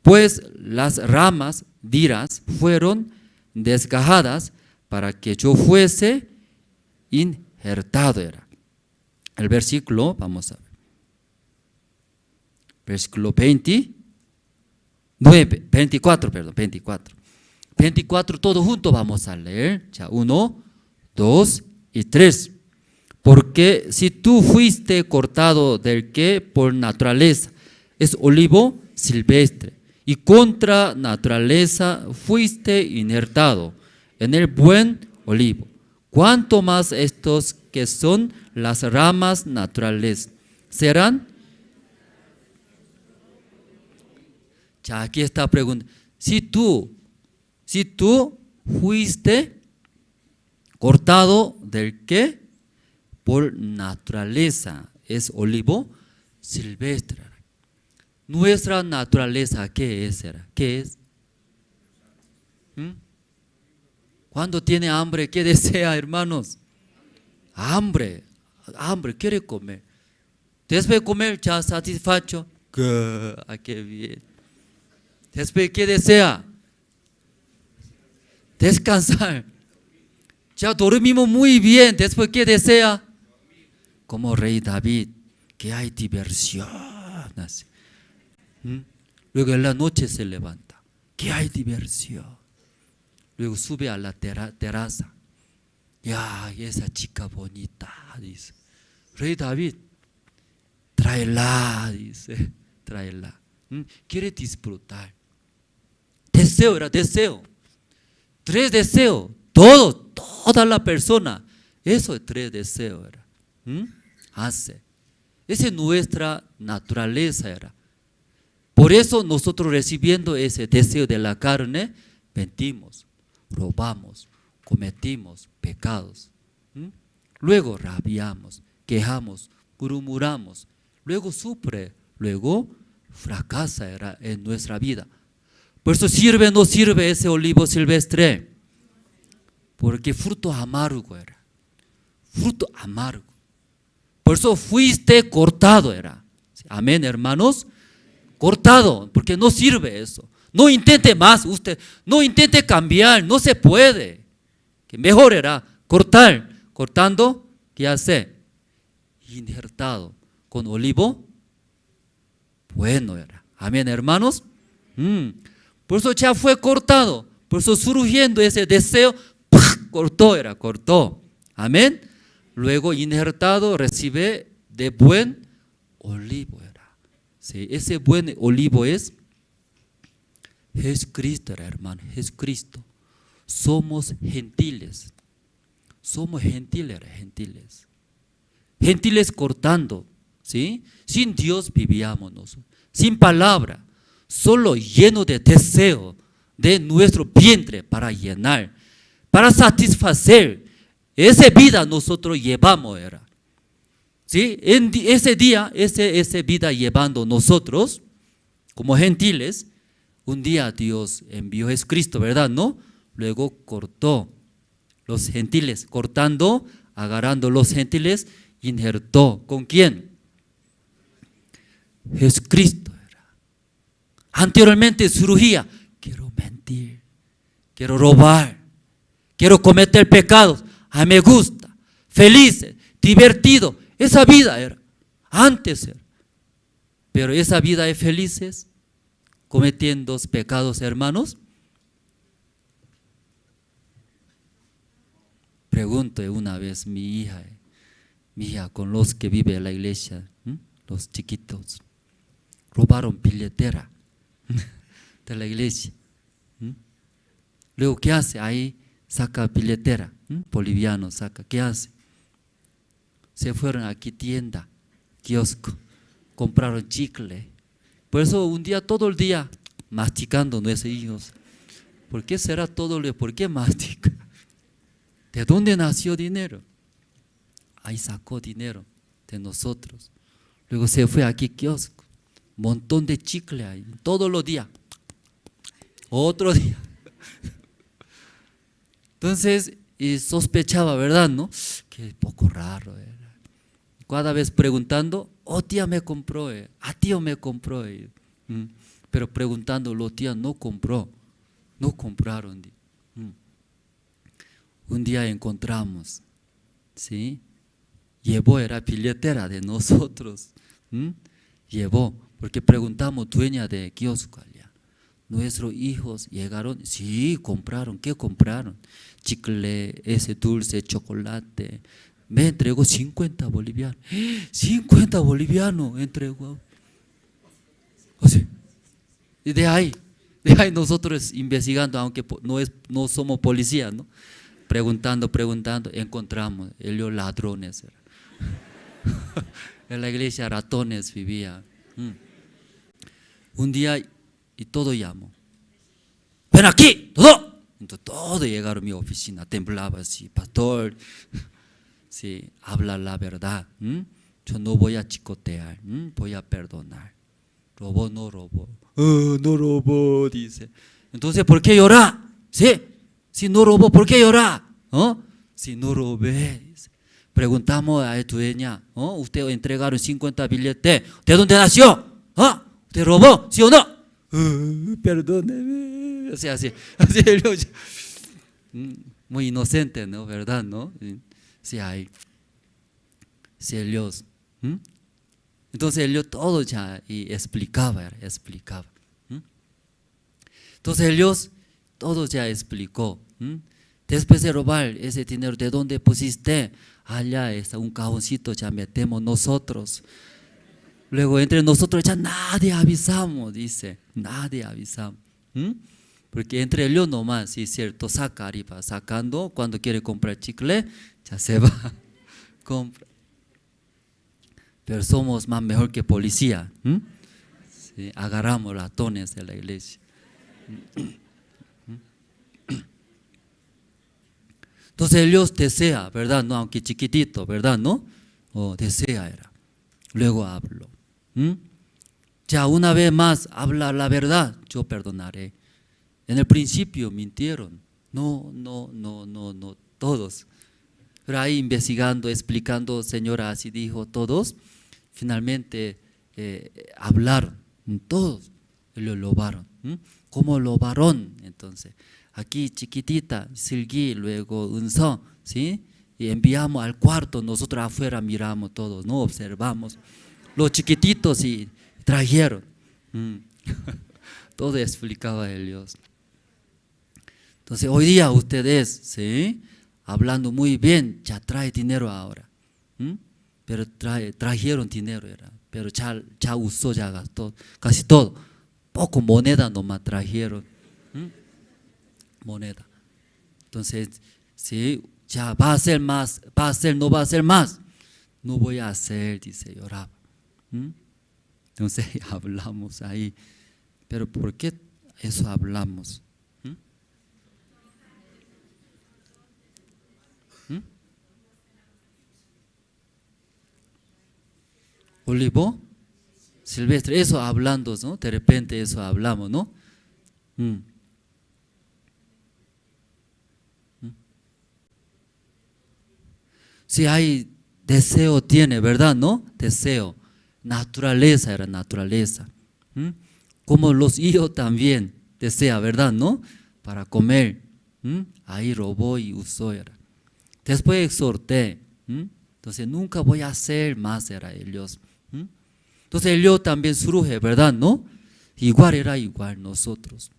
Pues las ramas, dirás, fueron desgajadas para que yo fuese injertado era. El versículo, vamos a ver. Versículo 24. 24, todo junto vamos a leer. Ya, 1, 2 y 3. Porque si tú fuiste cortado del que por naturaleza es olivo silvestre, y contra naturaleza fuiste injertado en el buen olivo, cuánto más estos que son las ramas naturales serán. Ya, aquí está la pregunta. Si tú fuiste cortado del que por naturaleza es olivo silvestre, nuestra naturaleza, ¿qué es? ¿Qué es? Cuando tiene hambre, ¿qué desea, hermanos? Hambre, quiere comer. Después de comer, ya satisfecho. ¡Qué bien! Después, ¿qué desea? Descansar. Ya dormimos muy bien. Después, ¿qué desea? Como rey David, que hay diversión. Luego en la noche se levanta, que hay diversión. Luego sube a la terraza. Ya, esa chica bonita, dice. Rey David, tráela, dice, tráela. Quiere disfrutar. Deseo era deseo. 3 deseos, toda la persona. Eso es 3 deseos era. Hace. Esa es nuestra naturaleza era. Por eso nosotros recibiendo ese deseo de la carne, mentimos, robamos, cometimos pecados. Luego rabiamos, quejamos, murmuramos, luego sufre, luego fracasa era en nuestra vida. Por eso sirve o no sirve ese olivo silvestre, porque fruto amargo era, fruto amargo. Por eso fuiste cortado era. Amén, hermanos. Cortado, porque no sirve eso. No intente más usted, no intente cambiar, no se puede. Que mejor era cortando, ¿qué hace? Injertado con olivo, bueno era. Amén, hermanos. Por eso ya fue cortado, por eso surgiendo ese deseo, cortó. Amén. Luego injertado recibe de buen olivo era. Sí, ese buen olivo es Jesucristo, hermano, Jesucristo. Somos gentiles. Gentiles cortando, ¿sí? Sin Dios vivíamos nosotros, sin palabra, solo lleno de deseo de nuestro vientre para llenar, para satisfacer. Esa vida nosotros llevamos era. ¿Sí? En ese día, esa vida llevando nosotros, como gentiles, un día Dios envió a Jesucristo, ¿verdad? ¿No? Luego cortó los gentiles, cortando, agarrando los gentiles, injertó. ¿Con quién? Jesucristo era. Anteriormente surgía, quiero mentir, quiero robar, quiero cometer pecados. A mí me gusta, feliz, divertido. Esa vida era, antes era. Pero esa vida de felices, cometiendo pecados, hermanos. Pregunto una vez mi hija con los que vive en la iglesia, los chiquitos, robaron billetera de la iglesia. Luego, ¿qué hace? Ahí saca billetera, boliviano saca, ¿qué hace? Se fueron aquí tienda, kiosco, compraron chicle. Por eso un día, todo el día, masticando nuestros hijos. ¿Por qué será todo el día? ¿Por qué mastica? ¿De dónde nació dinero? Ahí sacó dinero de nosotros. Luego se fue aquí kiosco, montón de chicle ahí, todos los días. Otro día. Entonces, y sospechaba, ¿verdad? ¿No? Que poco raro era. Cada vez preguntando, tía me compró, tío me compró. Pero preguntando, tía no compró, no compraron. Un día encontramos, ¿sí? Llevó, era billetera de nosotros. Llevó, porque preguntamos, dueña de kiosco allá. Nuestros hijos llegaron, sí, compraron. ¿Qué compraron? Chicle, ese dulce, chocolate. Me entregó 50 bolivianos. 50 bolivianos entregó. O sea, y de ahí nosotros investigando, aunque no somos policías, ¿no? Preguntando, encontramos, ellos ladrones. En la iglesia ratones vivía. Un día y todo llamó. ¡Ven aquí! ¡Todo! Entonces todo llegaron a mi oficina, temblaba así, pastor. Sí, habla la verdad. Yo no voy a chicotear, voy a perdonar. Robó, no robó. No robó, dice. Entonces, ¿por qué llorar? ¿Sí? Si no robó, ¿por qué llorar? Si no robé, dice. Preguntamos a la dueña, usted entregaron 50 billetes, ¿de dónde nació? ¿Usted robó? ¿Sí o no? Perdóneme. O sea, así muy inocente, ¿no? ¿Verdad? ¿No? Sí, hay. Sí, ellos. Entonces ellos todo ya y explicaba. Entonces ellos todo ya explicó. Después de robar ese dinero, ¿de dónde pusiste? Allá está un cajoncito, ya metemos nosotros. Luego entre nosotros ya nadie avisamos, dice, nadie avisamos. Porque entre ellos nomás, sí es cierto, saca arriba, sacando, cuando quiere comprar chicle, ya se va, compra. Pero somos más mejor que policía. Sí, agarramos ratones de la iglesia. Entonces ellos desea, ¿verdad? No, aunque chiquitito, ¿verdad? ¿No? Desea era. Luego hablo. Ya una vez más habla la verdad, yo perdonaré. En el principio mintieron. No, todos. Pero ahí investigando, explicando, señora, así dijo, todos, finalmente hablaron, todos lo lobaron. ¿Cómo lobaron? Entonces, aquí chiquitita, Silgi, luego Unso, ¿sí? Y enviamos al cuarto, nosotros afuera miramos todos, no observamos. Los chiquititos y trajeron. Todo explicaba ellos. Entonces, hoy día ustedes, ¿sí? Hablando muy bien, ya trae dinero ahora. Pero trajeron dinero, pero ya usó, ya gastó, casi todo. Poco moneda nomás trajeron. Moneda. Entonces, sí, ya va a hacer más, va a hacer, no va a hacer más. No voy a hacer, dice, lloraba. Entonces hablamos ahí. Pero ¿por qué eso hablamos? Olivo silvestre, eso hablando, ¿no? De repente eso hablamos, ¿no? Si hay deseo tiene, ¿verdad? ¿No? Deseo. Naturaleza era naturaleza. Como los hijos también desea, ¿verdad? ¿No? Para comer. Ahí robó y usó. Era. Después exhorté. Entonces nunca voy a hacer más, era ellos. Entonces ellos también surge, ¿verdad? ¿No? Igual era igual nosotros.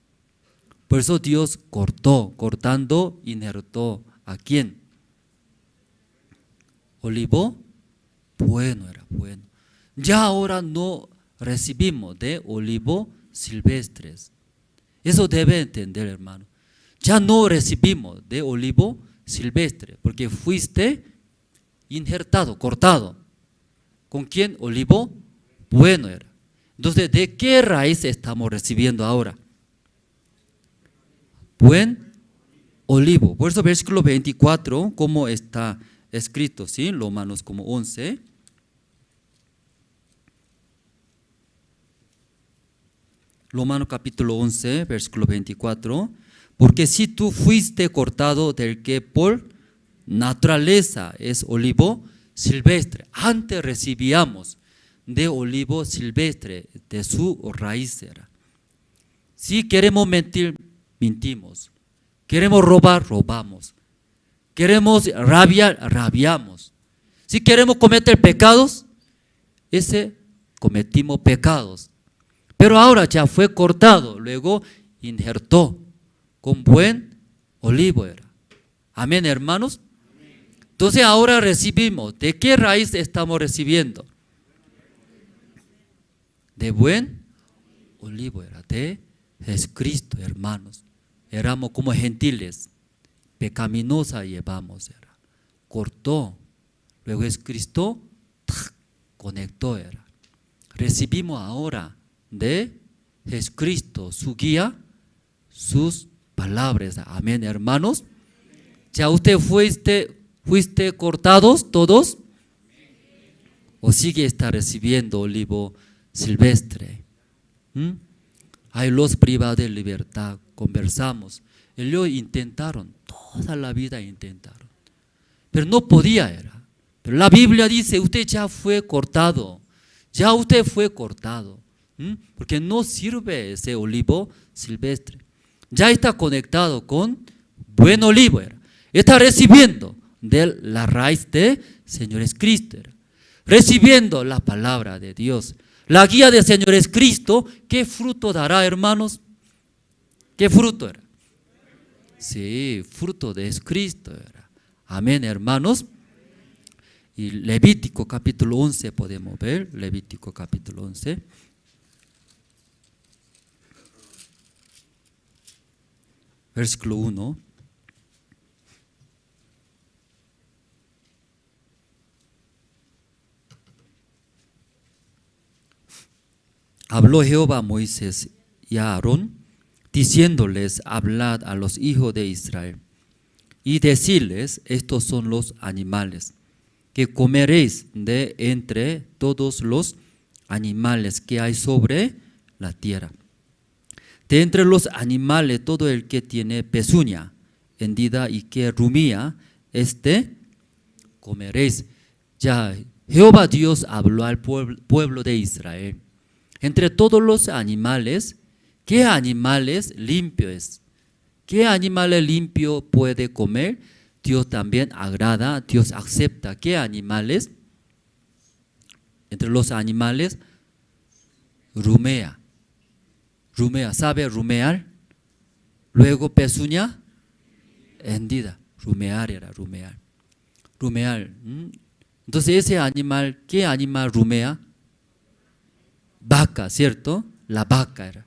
Por eso Dios cortando, injertó. ¿A quién? Olivo, bueno era bueno. Ya ahora no recibimos de olivo silvestres. Eso debe entender, hermano. Ya no recibimos de olivo silvestre, porque fuiste injertado, cortado. ¿Con quién? Olivo bueno era. Entonces, ¿de qué raíz estamos recibiendo ahora? Buen olivo. Por eso versículo 24, como está escrito, ¿sí? Romanos como 11. Romanos capítulo 11, versículo 24. Porque si tú fuiste cortado del que por naturaleza es olivo silvestre, antes recibíamos de olivo silvestre, de su raíz era. Si queremos mentir, mentimos. Queremos robar, robamos. Queremos rabiar, rabiamos. Si queremos cometer pecados, cometimos pecados. Pero ahora ya fue cortado, luego injertó con buen olivo era. Amén, hermanos. Entonces ahora recibimos. ¿De qué raíz estamos recibiendo? De buen olivo era, de Jesucristo, hermanos. Éramos como gentiles, pecaminosa llevamos, era. Cortó, luego Jesucristo conectó, era. Recibimos ahora de Jesucristo, su guía, sus palabras. Amén, hermanos. ¿Ya usted fuiste cortados todos? ¿O sigue está recibiendo olivo silvestre? Hay los privados de libertad, conversamos. Ellos intentaron, toda la vida intentaron, pero no podía era. Pero la Biblia dice, usted ya fue cortado, ya usted fue cortado, porque no sirve ese olivo silvestre. Ya está conectado con buen olivo, era. Está recibiendo de la raíz de Señor Jesucristo, era. Recibiendo la palabra de Dios. La guía del Señor Jesucristo, ¿qué fruto dará, hermanos? ¿Qué fruto era? Sí, fruto de Jesucristo era. Amén, hermanos. Y Levítico capítulo 11 podemos ver, Levítico capítulo 11. Versículo 1. Habló Jehová a Moisés y a Aarón, diciéndoles, hablad a los hijos de Israel y decirles, estos son los animales que comeréis de entre todos los animales que hay sobre la tierra. De entre los animales, todo el que tiene pezuña hendida y que rumía, comeréis. Ya Jehová Dios habló al pueblo de Israel. Entre todos los animales, ¿qué animales limpios? ¿Qué animales limpio puede comer? Dios también agrada, Dios acepta. ¿Qué animales? Entre los animales, rumea. Rumea, ¿sabe rumear? Luego pezuña hendida. Rumear era rumear. Rumear. Entonces ese animal, ¿qué animal rumea? Vaca, ¿cierto? La vaca era.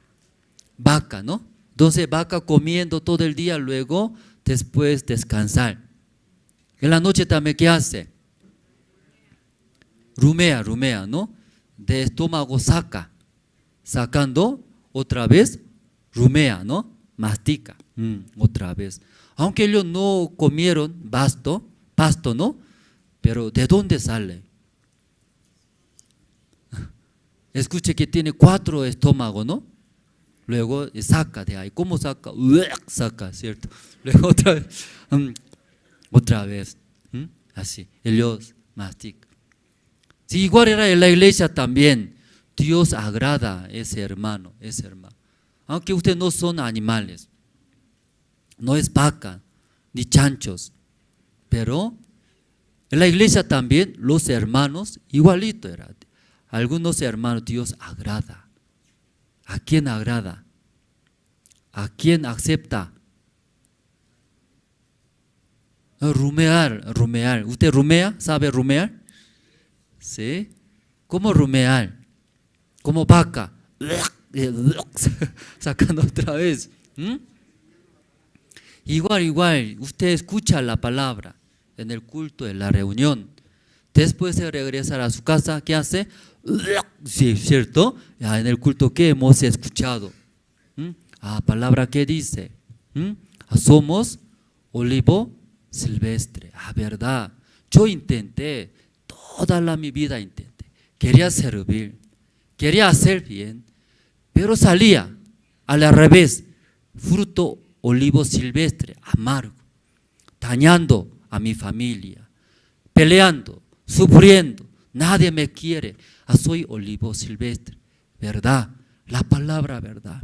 Vaca, ¿no? Entonces vaca comiendo todo el día, luego después descansar. En la noche también, ¿qué hace? Rumea, ¿no? De estómago sacando, otra vez rumea, ¿no? Mastica, otra vez. Aunque ellos no comieron pasto, ¿no? Pero ¿de dónde sale? Escuche que tiene 4 estómagos, ¿no? Luego saca de ahí. ¿Cómo saca? Saca, ¿cierto? Luego otra vez. Así, ellos mastican. Sí, igual era en la iglesia también. Dios agrada a ese hermano, ese hermano. Aunque ustedes no son animales, no es vaca, ni chanchos, pero en la iglesia también los hermanos, igualito era. Algunos hermanos Dios agrada. ¿A quién agrada? ¿A quién acepta? Rumear. ¿Usted rumea? ¿Sabe rumear? ¿Sí? ¿Cómo rumear? Como vaca. Sacando otra vez. Igual, usted escucha la palabra en el culto, en la reunión. Después de regresar a su casa, ¿qué hace? Sí, ¿cierto? En el culto, ¿qué hemos escuchado? Palabra que dice, somos olivo silvestre. Verdad. Yo intenté, mi vida intenté. Quería servir, quería hacer bien, pero salía al revés, fruto olivo silvestre, amargo, dañando a mi familia, peleando, sufriendo, nadie me quiere. Soy olivo silvestre, ¿verdad? La palabra verdad.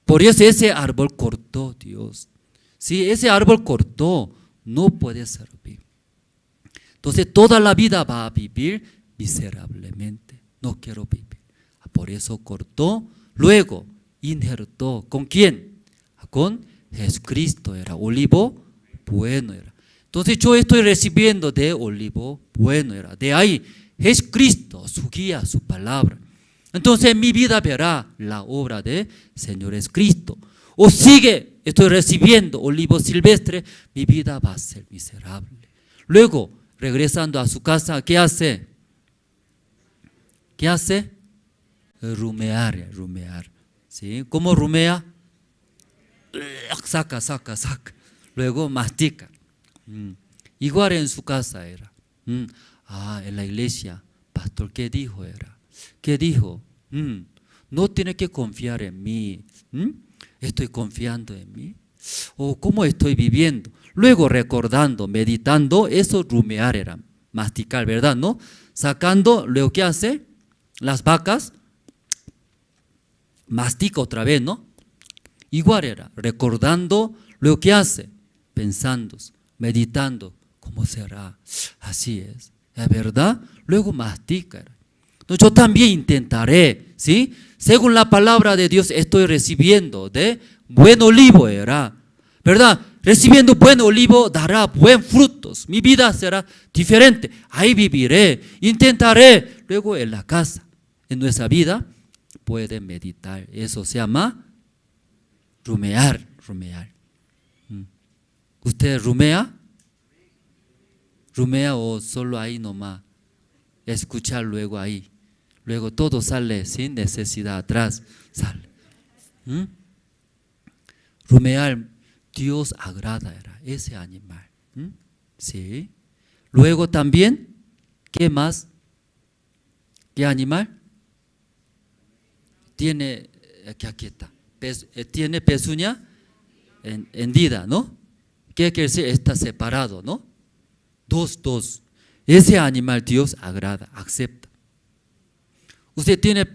Por eso ese árbol cortó Dios. Si ese árbol cortó, no puede servir. Entonces toda la vida va a vivir miserablemente. No quiero vivir. Por eso cortó, luego injertó. ¿Con quién? Con Jesucristo era olivo bueno era. Entonces yo estoy recibiendo de olivo bueno era. De ahí Jesucristo, su guía, su palabra. Entonces mi vida verá la obra de Señor Jesucristo. O sigue, estoy recibiendo olivo silvestre, mi vida va a ser miserable. Luego, regresando a su casa, ¿qué hace? ¿Qué hace? Rumear. ¿Sí? ¿Cómo rumea? Saca. Luego mastica. Igual en su casa era. En la iglesia, pastor, ¿qué dijo era? ¿Qué dijo? No tiene que confiar en mí. Estoy confiando en mí. O cómo estoy viviendo. Luego recordando, meditando, eso rumear era. Masticar, ¿verdad? ¿No? Sacando, luego ¿qué hace? Las vacas mastica otra vez, ¿no? Igual era, recordando, luego ¿qué hace? Pensando, meditando, ¿cómo será? Así es verdad? Luego mastica. Yo también intentaré, ¿sí? Según la palabra de Dios estoy recibiendo de buen olivo era, ¿verdad? Recibiendo buen olivo dará buen frutos, mi vida será diferente, ahí viviré, intentaré. Luego en la casa, en nuestra vida, puede meditar, eso se llama rumear. ¿Usted rumea? ¿Rumea o solo ahí nomás? Escuchar luego ahí. Luego todo sale sin necesidad atrás. Sale. Rumear, Dios agrada era ese animal. Sí. Luego también, ¿qué más? ¿Qué animal? Tiene, aquí está, tiene pezuña hendida, ¿no? ¿Qué quiere decir? Está separado, ¿no? Dos. Ese animal Dios agrada, acepta. ¿Usted tiene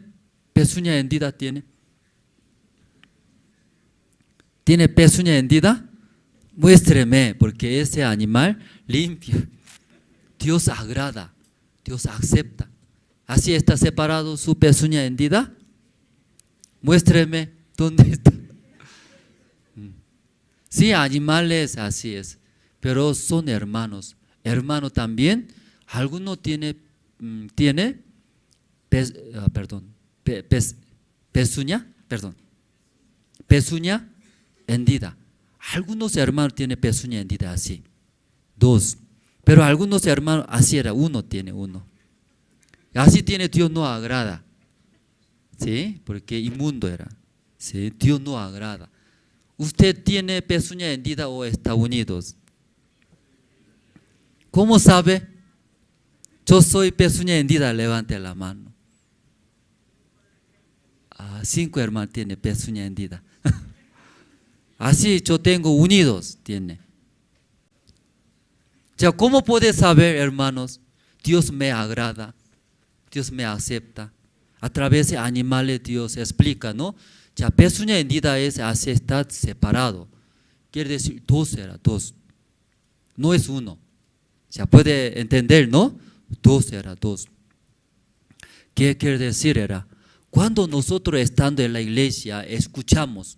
pezuña hendida? ¿Tiene pezuña hendida? Muéstreme, porque ese animal limpia. Dios agrada, Dios acepta. ¿Así está separado su pezuña hendida? Muéstreme, ¿dónde está? Sí, animales así es, pero son hermanos. Hermano también, alguno tiene pezuña hendida. Algunos hermanos tienen pezuña hendida así, 2. Pero algunos hermanos así era, uno tiene uno. Así tiene, Dios no agrada. ¿Sí? Porque inmundo era. ¿Sí? Dios no agrada. ¿Usted tiene pezuña hendida o está unidos? ¿Cómo sabe? Yo soy pezuña hendida, levante la mano. 5 hermanos tienen pezuña hendida. Así yo tengo unidos, tiene. Ya, ¿cómo puede saber, hermanos? Dios me agrada, Dios me acepta. A través de animales Dios explica, ¿no? Ya, pezuña hendida es así, está separado. Quiere decir dos era, dos. No es uno. Ya puede entender, ¿no? Dos era, dos. ¿Qué quiere decir era? Cuando nosotros estando en la iglesia escuchamos,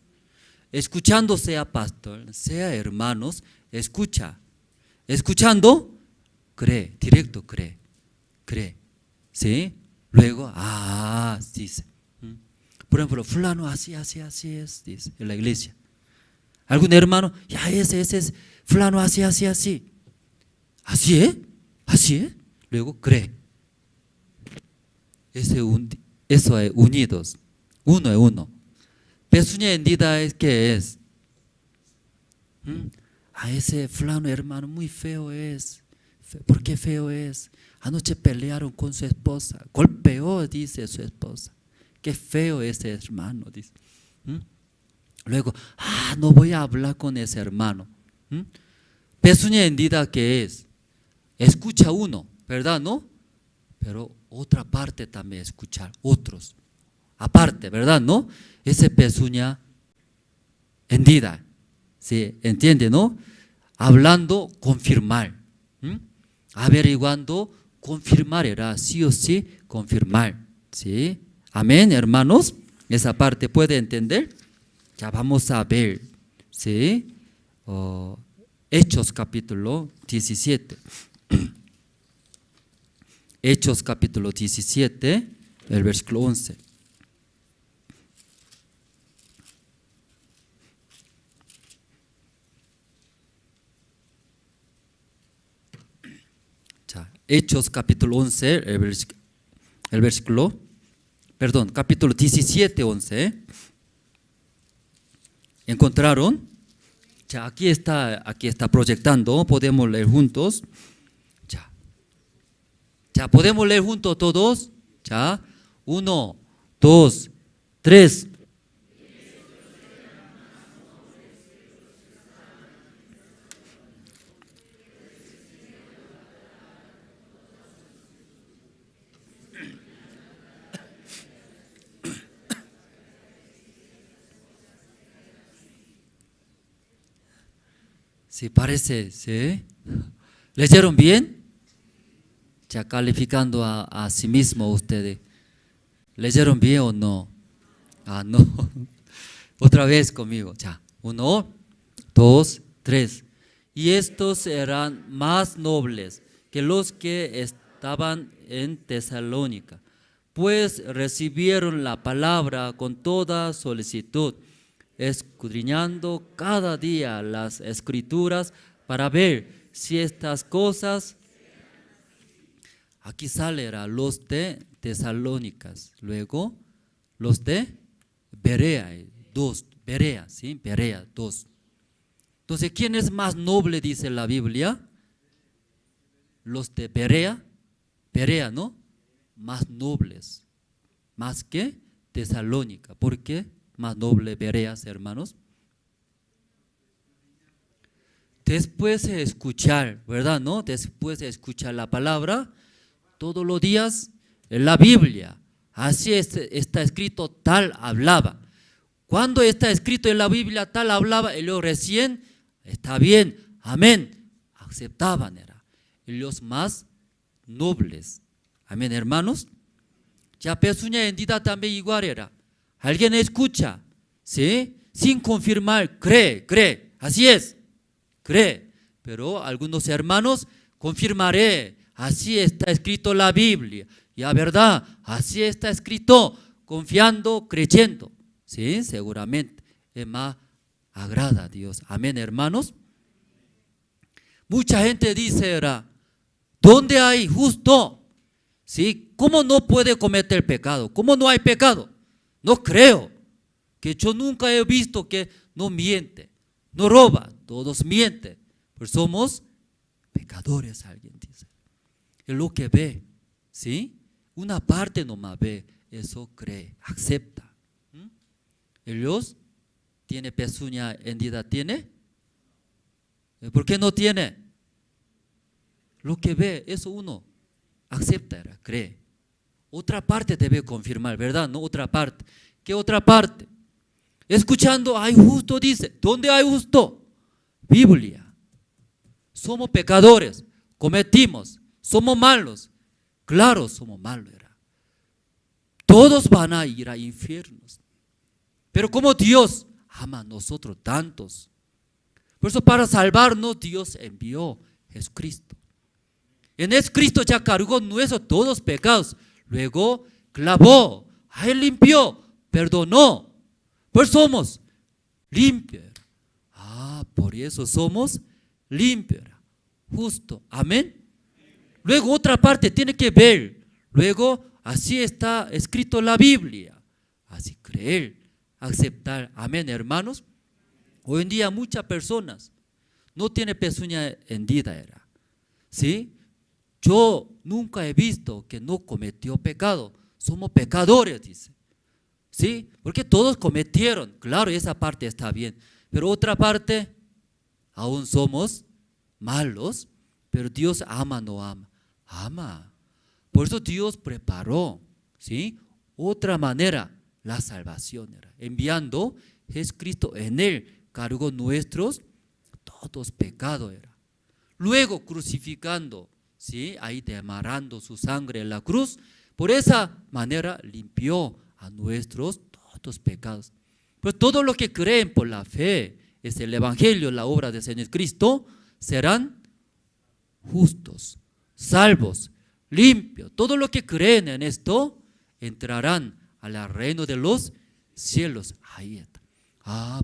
escuchando sea pastor, sea hermanos, escucha. Escuchando, cree, directo cree, cree. ¿Sí? Luego, dice. Por ejemplo, fulano así es, dice, en la iglesia. Algún hermano, ya ese es, fulano así. Así es. Luego cree. Eso es unidos. Uno es uno. Pezuña hendida es que es. Ese fulano hermano muy feo es. ¿Por qué feo es? Anoche pelearon con su esposa. Golpeó, dice su esposa. Qué feo ese hermano, dice. Luego, no voy a hablar con ese hermano. Pezuña hendida que es. Escucha uno, ¿verdad? ¿No? Pero otra parte también escuchar, otros. Aparte, ¿verdad? ¿No? Ese pezuña hendida. ¿Sí? ¿Entiende? ¿No? Hablando, confirmar. Averiguando, confirmar era sí o sí, confirmar. ¿Sí? Amén, hermanos. Esa parte puede entender. Ya vamos a ver. ¿Sí? Hechos capítulo 17. Hechos capítulo 17, el versículo 11. Hechos capítulo 11, el versículo, perdón, capítulo 17, 11. ¿Encontraron? Ya, aquí está proyectando, podemos leer juntos. Ya, podemos leer juntos todos. Ya, 1, 2, 3. Sí, parece, ¿sí? ¿Leyeron bien? Ya calificando a sí mismo ustedes. ¿Leyeron bien o no? No. Otra vez conmigo. Ya. 1, 2, 3. Y estos eran más nobles que los que estaban en Tesalónica, pues recibieron la palabra con toda solicitud, escudriñando cada día las escrituras para ver si estas cosas, aquí sale los de Tesalónicas, luego los de Berea, ¿sí? Berea, 2. Entonces, ¿quién es más noble, dice la Biblia? Los de Berea, ¿no? Más nobles, más que Tesalónica. ¿Por qué más noble Bereas, hermanos? Después de escuchar, ¿verdad? ¿No? Después de escuchar la palabra, todos los días en la Biblia, así está escrito, tal hablaba. Cuando está escrito en la Biblia, tal hablaba, ellos recién, está bien, amén, aceptaban, era. Ellos más nobles. Amén, hermanos. Ya pezuña hendida también igual era. Alguien escucha, ¿sí? Sin confirmar, cree, así es, cree. Pero algunos hermanos, confirmaré, así está escrito la Biblia. Ya, ¿verdad? Así está escrito, confiando, creyendo. Sí, seguramente es más agrada a Dios. Amén, hermanos. Mucha gente dice, ¿dónde hay justo? ¿Sí? ¿Cómo no puede cometer pecado? ¿Cómo no hay pecado? No creo, que yo nunca he visto que no miente, no roba, todos mienten. Pero somos pecadores, alguien dice. Es lo que ve, ¿sí? Una parte nomás ve, eso cree, acepta. Ellos tiene pezuña hendida, ¿tiene? ¿Por qué no tiene? Lo que ve, eso uno. acepta, era, cree. Otra parte debe confirmar, ¿verdad? No otra parte. ¿Qué otra parte? Escuchando, hay justo, dice. ¿Dónde hay justo? Biblia. Somos pecadores, cometimos, somos malos. Claro, somos malos. Era. Todos van a ir a infiernos. Pero como Dios ama a nosotros tantos, por eso para salvarnos Dios envió a Jesucristo. En Jesucristo ya cargó nuestros todos pecados. Luego clavó, Él limpió, perdonó. Pues somos limpios. Por eso somos limpios. Justo. Amén. Luego otra parte tiene que ver. Luego así está escrito en la Biblia. Así creer, aceptar. Amén, hermanos. Hoy en día muchas personas no tienen pezuña hendida. Era. ¿Sí? Yo nunca he visto que no cometió pecado. Somos pecadores, dice. ¿Sí? Porque todos cometieron. Claro, esa parte está bien. Pero otra parte, aún somos malos. Pero Dios ama, no ama. Ama. Por eso Dios preparó, ¿sí?, otra manera, la salvación. Era. Enviando a Jesucristo, en Él cargó nuestros todos pecados. Era. Luego crucificando, ¿sí?, ahí derramando su sangre en la cruz. Por esa manera limpió a nuestros todos pecados. Pues todo lo que creen por la fe, es el Evangelio, la obra de Señor Cristo, serán justos, salvos, limpios. Todo lo que creen en esto entrarán al reino de los cielos. Ahí está.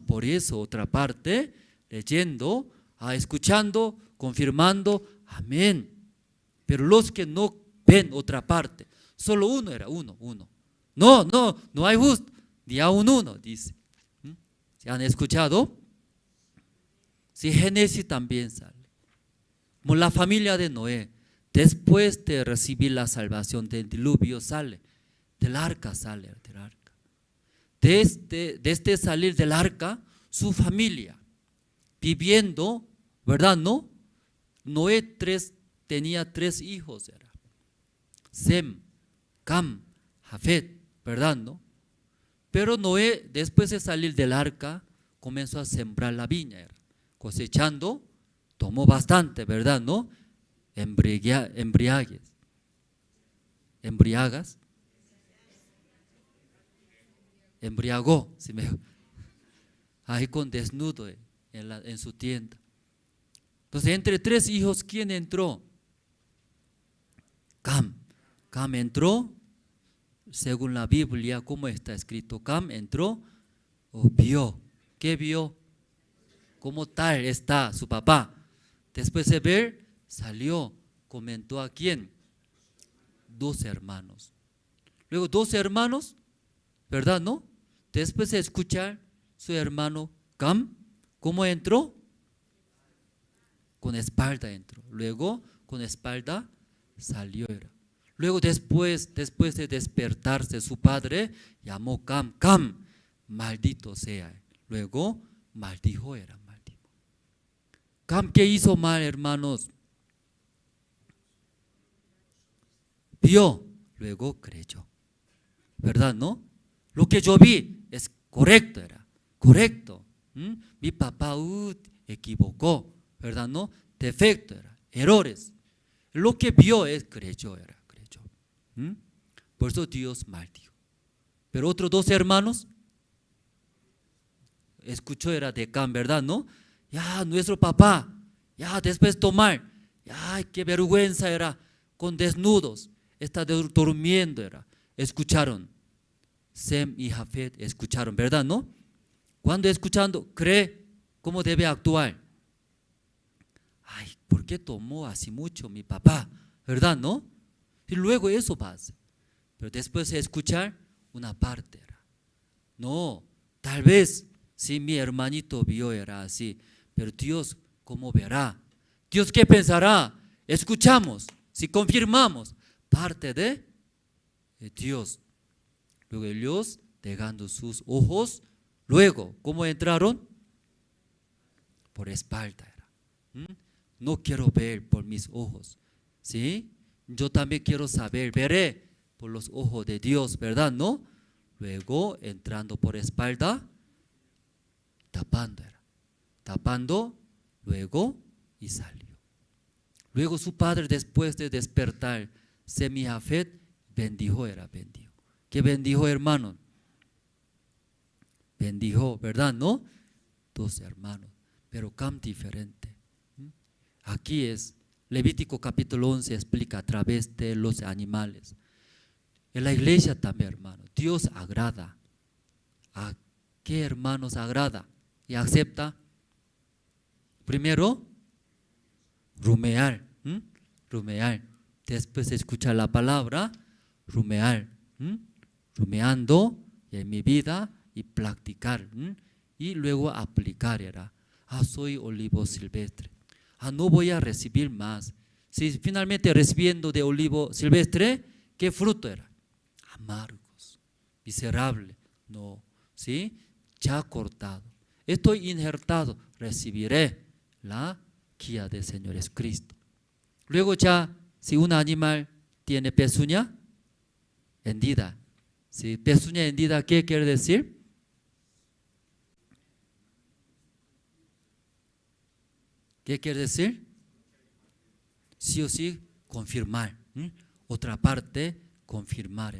Por eso otra parte, leyendo, escuchando, confirmando, amén. Pero los que no ven otra parte, solo uno era, uno. No hay justo, ni aún uno, dice. ¿Se han escuchado? Si Génesis también sale. Como la familia de Noé, después de recibir la salvación del diluvio, sale, del arca sale, del arca. Desde salir del arca, su familia, viviendo, ¿verdad? No, Noé tenía 3 hijos, era Sem, Cam, Jafet, ¿verdad? No? Pero Noé, después de salir del arca, comenzó a sembrar la viña, era, cosechando, tomó bastante, ¿verdad? ¿No? Embriagas. Embriagó. Ahí con desnudo en su tienda. Entonces, entre 3 hijos, ¿quién entró? Cam. Cam entró, según la Biblia, ¿cómo está escrito? Cam entró, vio. ¿Qué vio? ¿Cómo tal está su papá? Después de ver, salió, comentó a quién, 2 hermanos. Luego 2 hermanos, ¿verdad? ¿No? Después de escuchar su hermano Cam, ¿cómo entró? Con espalda entró. Luego con espalda salió. Luego después de despertarse su padre, llamó Cam, maldito sea. Luego maldijo era. Cam, ¿qué hizo mal, hermanos? Vio, luego creyó. ¿Verdad, no? Lo que yo vi es correcto, era correcto. Mi papá equivocó, ¿verdad, no? Defecto era, errores. Lo que vio es creyó, era creyó. Por eso Dios maldijo. Pero otros 2 hermanos escuchó, era de Cam, ¿verdad, no? Ya, nuestro papá, ya después tomar, ya, qué vergüenza era, con desnudos, está durmiendo era. Escucharon, Sem y Jafet escucharon, ¿verdad, no? Cuando escuchando, cree cómo debe actuar. ¿Por qué tomó así mucho mi papá? ¿Verdad, no? Y luego eso pasa. Pero después de escuchar, una parte era. No, tal vez, si mi hermanito vio era así. Pero Dios, ¿cómo verá? Dios, ¿qué pensará? Escuchamos, si confirmamos, parte de Dios. Luego ellos, dejando sus ojos, luego, ¿cómo entraron? Por espalda era. No quiero ver por mis ojos, ¿sí? yo también quiero saber, veré por los ojos de Dios, ¿verdad? ¿No? Luego entrando por espalda, tapando, luego y salió. Luego su padre, después de despertar, Semijafet bendijo. ¿Qué bendijo, hermano? Bendijo, ¿verdad? ¿No? Dos hermanos, pero cam diferente. Aquí es Levítico capítulo 11, explica a través de los animales. En la iglesia también, hermano, Dios agrada. ¿A qué hermanos agrada y acepta? Primero, rumear. Después escuchar la palabra, rumear. Rumeando en mi vida y practicar. Y luego aplicar era. Soy olivo silvestre. No voy a recibir más. Si finalmente recibiendo de olivo silvestre, ¿qué fruto era? Amargos, miserable. No, ¿sí? Ya cortado. Estoy injertado, recibiré la guía del Señor Jesucristo. Luego ya, si un animal tiene pezuña hendida, ¿sí? Pezuña hendida, ¿qué quiere decir? ¿Qué quiere decir? Sí o sí, confirmar. Otra parte, confirmar.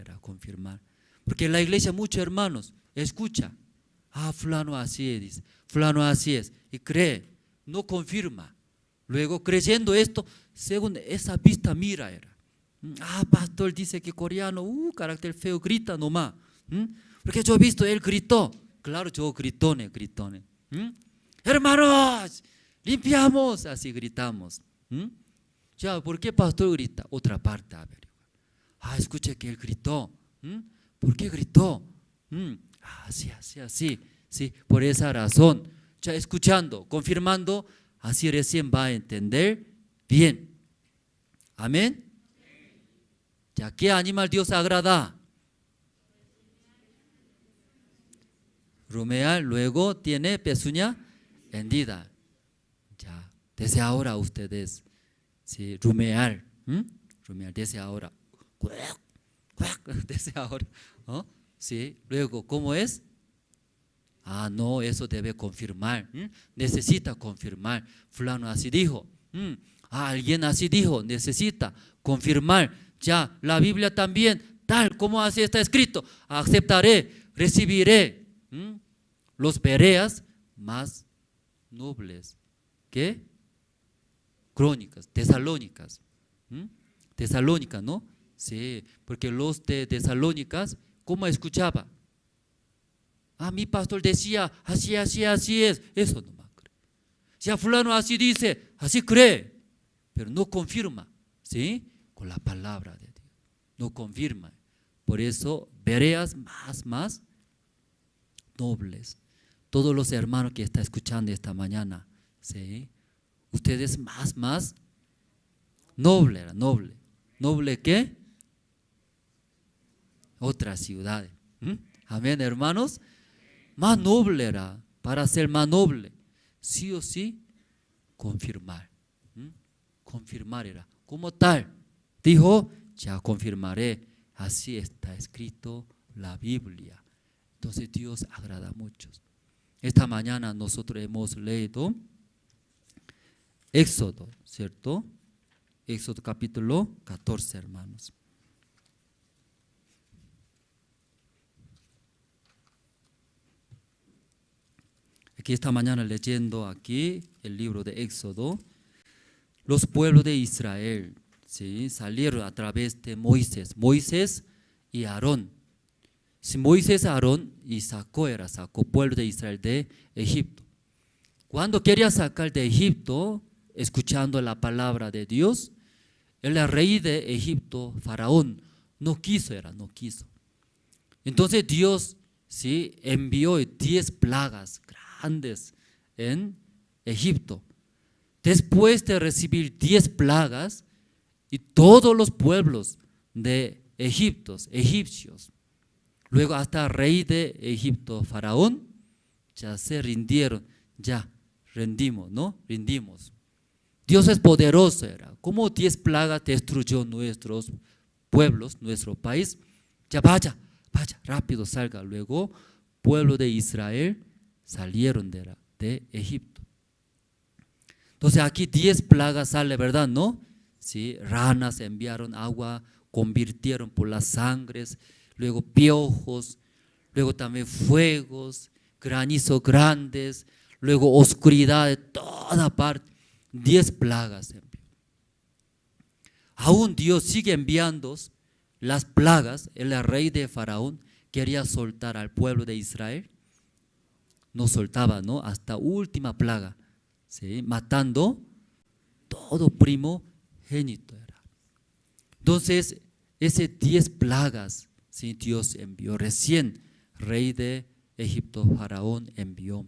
Porque en la iglesia muchos hermanos escuchan, fulano así es, dice, fulano así es, y cree, no confirma. Luego creyendo esto, según esa vista mira era. Pastor dice que coreano, carácter feo, grita nomás. Porque yo he visto, él gritó. Claro, yo gritone. Hermanos, limpiamos, así gritamos. Ya, ¿por qué pastor grita? Otra parte, a ver. Escuché que él gritó. ¿Por qué gritó? Así. Sí, por esa razón. Ya escuchando, confirmando, así recién va a entender bien. Amén. Ya, ¿qué animal Dios agrada? Rumear, luego tiene pezuña hendida. Ya, desde ahora ustedes, sí, rumear, desde ahora. Desde ahora, ¿no? Sí, luego, ¿cómo es? No, eso debe confirmar. Necesita confirmar. Fulano así dijo. Alguien así dijo. Necesita confirmar. Ya, la Biblia también, tal como así está escrito. Aceptaré, recibiré. Los bereas más nobles. ¿Qué? Crónicas, Tesalónicas. Tesalónicas, ¿no? Sí, porque los de Tesalónicas, ¿cómo escuchaba? Mi pastor decía, así es. Eso no me cree. Si fulano así dice, así cree, pero no confirma, ¿sí? Con la palabra de Dios, no confirma. Por eso, bereas más nobles. Todos los hermanos que están escuchando esta mañana, ¿sí? Ustedes más noble. ¿Noble qué? Otras ciudades. Amén, hermanos. Más noble era, para ser más noble, sí o sí, confirmar. Confirmar era. Como tal, dijo, ya confirmaré. Así está escrito la Biblia. Entonces Dios agrada a muchos. Esta mañana nosotros hemos leído Éxodo, ¿cierto? Éxodo capítulo 14, hermanos. Aquí esta mañana leyendo aquí el libro de Éxodo, los pueblos de Israel, ¿sí? Salieron a través de Moisés y Aarón. Si Moisés, Aarón y sacó pueblo de Israel de Egipto. Cuando quería sacar de Egipto, escuchando la palabra de Dios, el rey de Egipto, Faraón, no quiso. Entonces Dios, ¿sí?, envió 10 plagas grandes en Egipto. Después de recibir 10 plagas, y todos los pueblos de Egipto, egipcios, luego hasta el rey de Egipto, Faraón, ya se rindieron, ya rendimos, ¿no? Rindimos. Dios es poderoso, era. Como 10 plagas destruyó nuestros pueblos, nuestro país. Ya vaya, rápido salga. Luego, pueblo de Israel salieron de Egipto. Entonces aquí 10 plagas sale, ¿verdad? ¿No? Sí, ranas enviaron agua, convirtieron por las sangres, luego piojos, luego también fuegos, granizos grandes, luego oscuridad de toda parte. 10 plagas envió. Aún Dios sigue enviando las plagas. El rey de Faraón quería soltar al pueblo de Israel, no soltaba, ¿no? Hasta última plaga, ¿sí? Matando todo primogénito era. Entonces, ese 10 plagas, ¿sí? Dios envió. Recién rey de Egipto, Faraón, envió.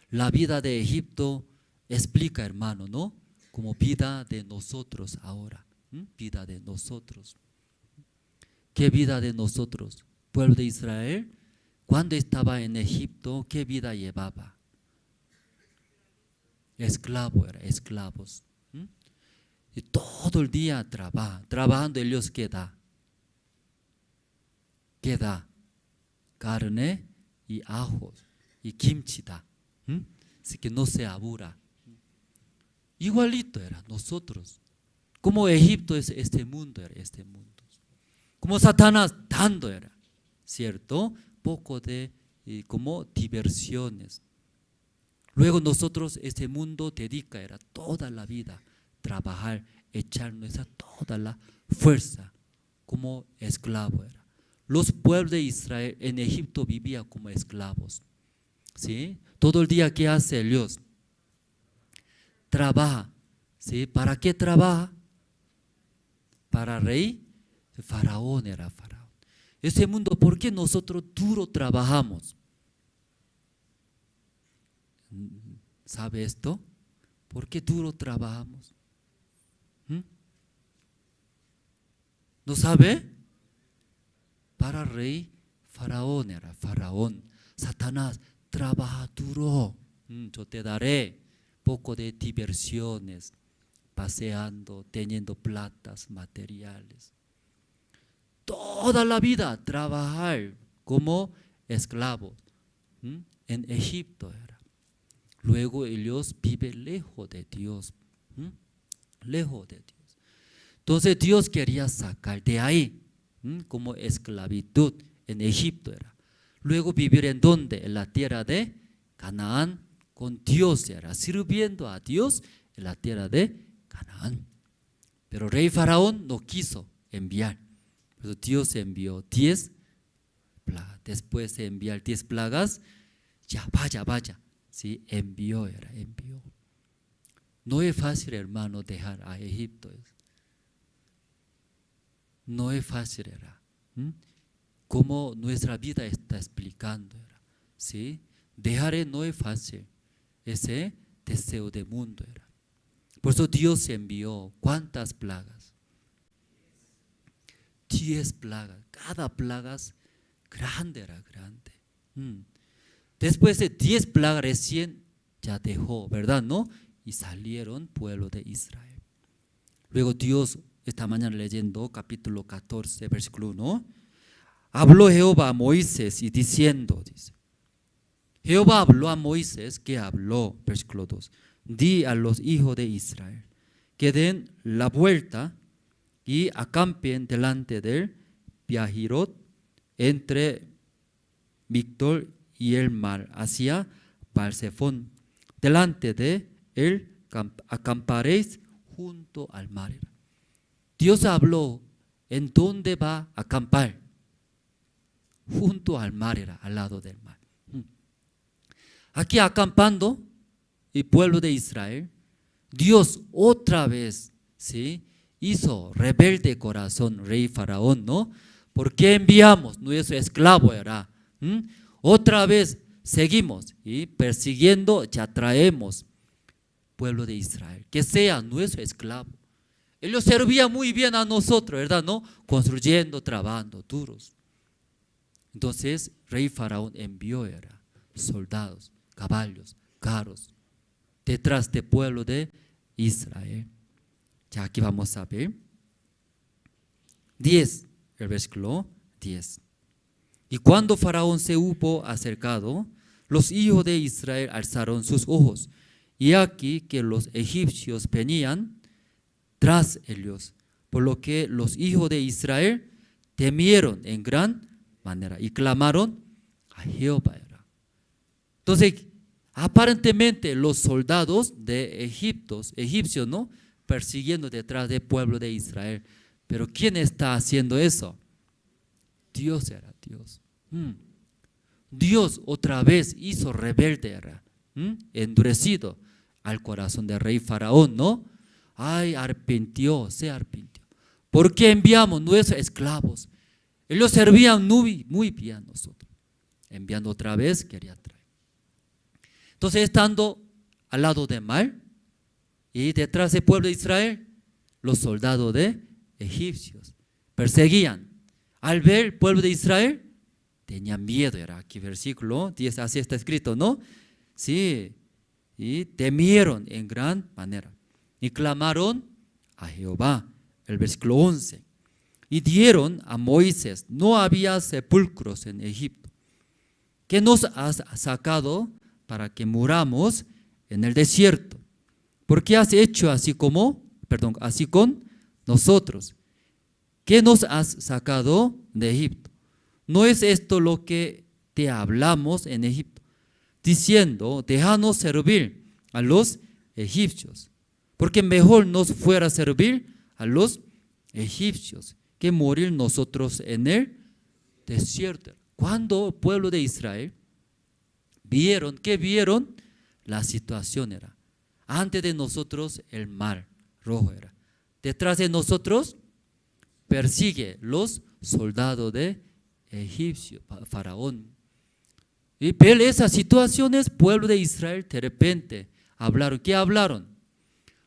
La vida de Egipto explica, hermano, ¿no? Como vida de nosotros ahora. Vida de nosotros. ¿Qué vida de nosotros? Pueblo de Israel, cuando estaba en Egipto, ¿qué vida llevaba? Esclavo era, esclavos. Y todo el día trabajando ellos, ¿qué da? ¿Qué da? Carne y ajos y kimchi da. Así que no se aburra. Igualito era nosotros. Como Egipto es este mundo, era este mundo. Como Satanás dando era, ¿cierto? Poco de como diversiones. Luego nosotros este mundo dedica era toda la vida trabajar, echar nuestra toda la fuerza como esclavo era. Los pueblos de Israel en Egipto vivían como esclavos, ¿sí? Todo el día ¿qué hace Dios? Trabaja, ¿sí? ¿Para qué trabaja? Para rey Faraón era Faraón. Ese mundo, ¿por qué nosotros duro trabajamos? ¿Sabe esto? ¿Por qué duro trabajamos? ¿No sabe? Para rey Faraón era Faraón. Satanás, trabaja duro. Yo te daré poco de diversiones, paseando, teniendo platas, materiales. Toda la vida trabajar como esclavo. En Egipto era. Luego ellos viven lejos de Dios. Lejos de Dios. Entonces Dios quería sacar de ahí, como esclavitud en Egipto era. Luego vivir en donde? En la tierra de Canaán con Dios era, sirviendo a Dios en la tierra de Canaán. Pero rey Faraón no quiso enviar. Pero Dios envió 10 plagas. Después de enviar 10 plagas, ya vaya. Sí, envió. No es fácil, hermano, dejar a Egipto. No es fácil, era. Como nuestra vida está explicando, era. ¿Sí? Dejar no es fácil. Ese deseo de mundo era. Por eso Dios envió ¿cuántas plagas? 10 plagas. Cada plaga grande era grande. Después de 10 plagas recién ya dejó, ¿verdad? ¿No? Y salieron pueblo de Israel. Luego Dios, esta mañana leyendo capítulo 14, versículo 1, habló Jehová a Moisés y diciendo, dice, Jehová habló a Moisés, que habló, versículo 2, di a los hijos de Israel que den la vuelta y acampen delante del Piahirot entre Migdol y el mar hacia Baal-Zephón. Delante de él acamparéis junto al mar. Dios habló en dónde va a acampar. Junto al mar era, al lado del mar. Aquí acampando el pueblo de Israel, Dios otra vez, ¿sí?, hizo rebelde corazón rey Faraón, ¿no? ¿Por qué enviamos? Nuestro esclavo era. Otra vez seguimos y persiguiendo, ya traemos pueblo de Israel, que sea nuestro esclavo. Ellos servían muy bien a nosotros, ¿verdad? ¿No? Construyendo, trabajando, duros. Entonces, rey Faraón envió era soldados, caballos, carros, detrás del pueblo de Israel. Ya aquí vamos a ver 10, el versículo 10. Y cuando Faraón se hubo acercado, los hijos de Israel alzaron sus ojos, y aquí que los egipcios venían tras ellos, por lo que los hijos de Israel temieron en gran manera y clamaron a Jehová. Entonces, aparentemente los soldados de egipcios, ¿no?, persiguiendo detrás del pueblo de Israel. Pero ¿quién está haciendo eso? Dios era Dios. Dios otra vez hizo rebelde, era endurecido al corazón del rey Faraón, ¿no? Ay, se arrepintió. ¿Por qué enviamos nuestros esclavos? Ellos servían muy bien a nosotros. Enviando otra vez, quería traer. Entonces, estando al lado del mar y detrás del pueblo de Israel, los soldados de egipcios perseguían. Al ver el pueblo de Israel, tenían miedo. Era aquí versículo 10, así está escrito, ¿no? Sí, y temieron en gran manera y clamaron a Jehová. El versículo 11. Y dieron a Moisés: no había sepulcros en Egipto. ¿Qué nos has sacado para que muramos en el desierto? ¿Por qué has hecho así con nosotros? ¿Qué nos has sacado de Egipto? ¿No es esto lo que te hablamos en Egipto, diciendo: déjanos servir a los egipcios? Porque mejor nos fuera servir a los egipcios que morir nosotros en el desierto. Cuando el pueblo de Israel vieron, la situación era: antes de nosotros el mar rojo era, detrás de nosotros persigue los soldados de Egipcio, Faraón. Y ver esas situaciones, pueblo de Israel de repente hablaron. ¿Qué hablaron?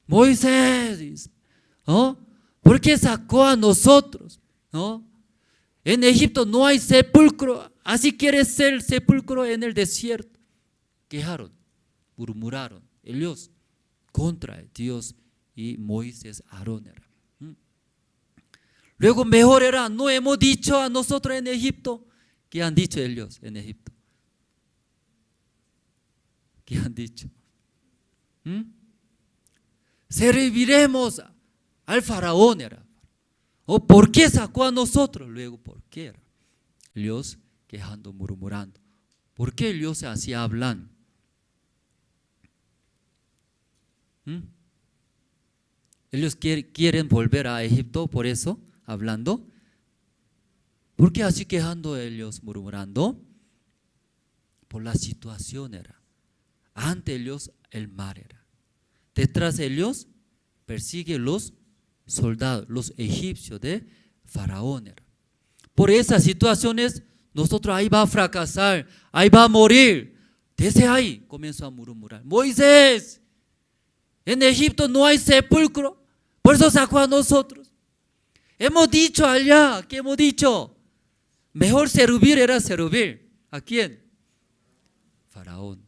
Moisés, ¿no?, ¿por qué sacó a nosotros? ¿No? En Egipto no hay sepulcro, así quiere ser el sepulcro en el desierto. Quejaron, murmuraron ellos contra Dios y Moisés, Aarón era. Luego mejor era: no hemos dicho a nosotros en Egipto. ¿Qué han dicho ellos en Egipto? ¿Qué han dicho? Serviremos al faraón era. ¿O por qué sacó a nosotros? Luego, ¿por qué era? Ellos quejando, murmurando. ¿Por qué ellos así hablan? Ellos quieren volver a Egipto, por eso hablando. ¿Por qué así quejando ellos, murmurando? Por la situación era. Ante ellos el mar era. Detrás de ellos persigue los soldados, los egipcios de Faraón era. Por esas situaciones, nosotros ahí va a fracasar, ahí va a morir. Desde ahí comenzó a murmurar: Moisés, en Egipto no hay sepulcro, por eso sacó a nosotros. Hemos dicho allá, ¿qué hemos dicho? Mejor servir era servir. ¿A quién? Faraón.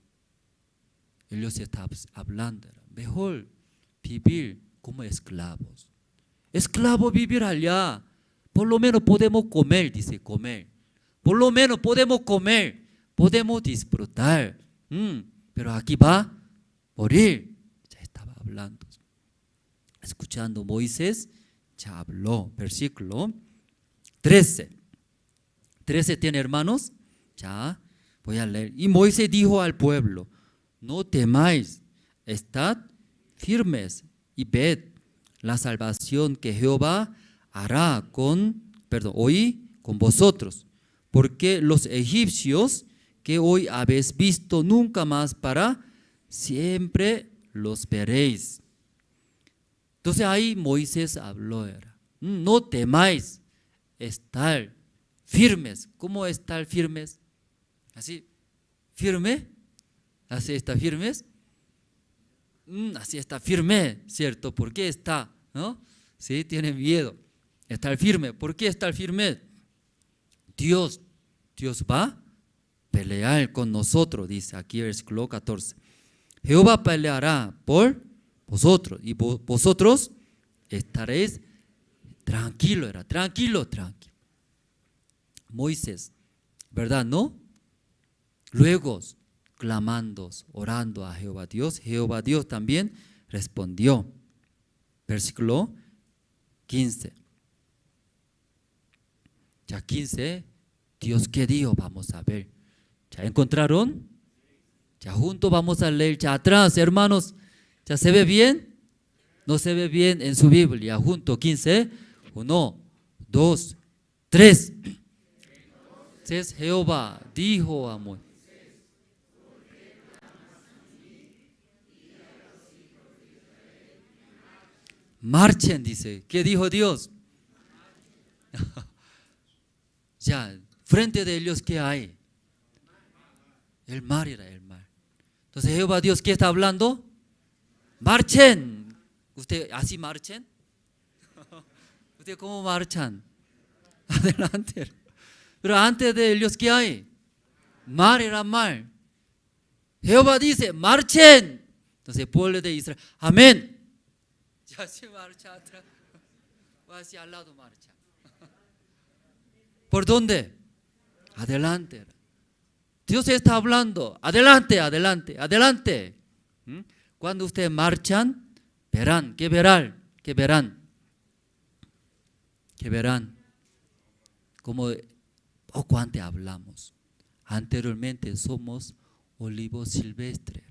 Ellos estaban hablando, mejor vivir como esclavos. Esclavo vivir allá, por lo menos podemos comer, dice comer. Por lo menos podemos comer, podemos disfrutar. Pero aquí va a morir. Ya estaba hablando. Escuchando Moisés, ya habló. Versículo 13. 13 tiene, hermanos. Ya voy a leer. Y Moisés dijo al pueblo: no temáis, estad firmes y ved la salvación que Jehová hará hoy con vosotros, porque los egipcios que hoy habéis visto, nunca más para siempre los veréis. Entonces ahí Moisés habló, no temáis, estar firmes. ¿Cómo estar firmes? Así, firme, así está firmes. Así está firme, ¿cierto? ¿Por qué está? ¿No? Sí, tiene miedo. Estar firme. ¿Por qué estar firme? Dios va a pelear con nosotros, dice aquí el versículo 14. Jehová peleará por vosotros y vosotros estaréis tranquilo, era tranquilo. Moisés, ¿verdad? ¿No? Luego, clamando, orando a Jehová Dios también respondió. Versículo 15. Ya 15, Dios qué dijo, vamos a ver. ¿Ya encontraron? Ya juntos vamos a leer, ya atrás, hermanos. ¿Ya se ve bien? No se ve bien en su Biblia. Junto 15, 1, 2, 3. Entonces Jehová dijo a Moisés: marchen, dice. ¿Qué dijo Dios? Ya, frente de ellos, ¿qué hay? El mar era el mar. Entonces Jehová Dios, ¿qué está hablando? Marchen. ¿Usted así marchen? ¿Usted cómo marchan? Adelante. Pero antes de ellos, ¿qué hay? Mar era mar. Jehová dice, marchen. Entonces el pueblo de Israel, amén. Ya se marcha atrás. Va hacia al lado, marcha. ¿Por dónde? Adelante. Dios está hablando, adelante. Cuando ustedes marchan, verán, ¿qué verán? Como poco antes hablamos. Anteriormente somos olivo silvestre.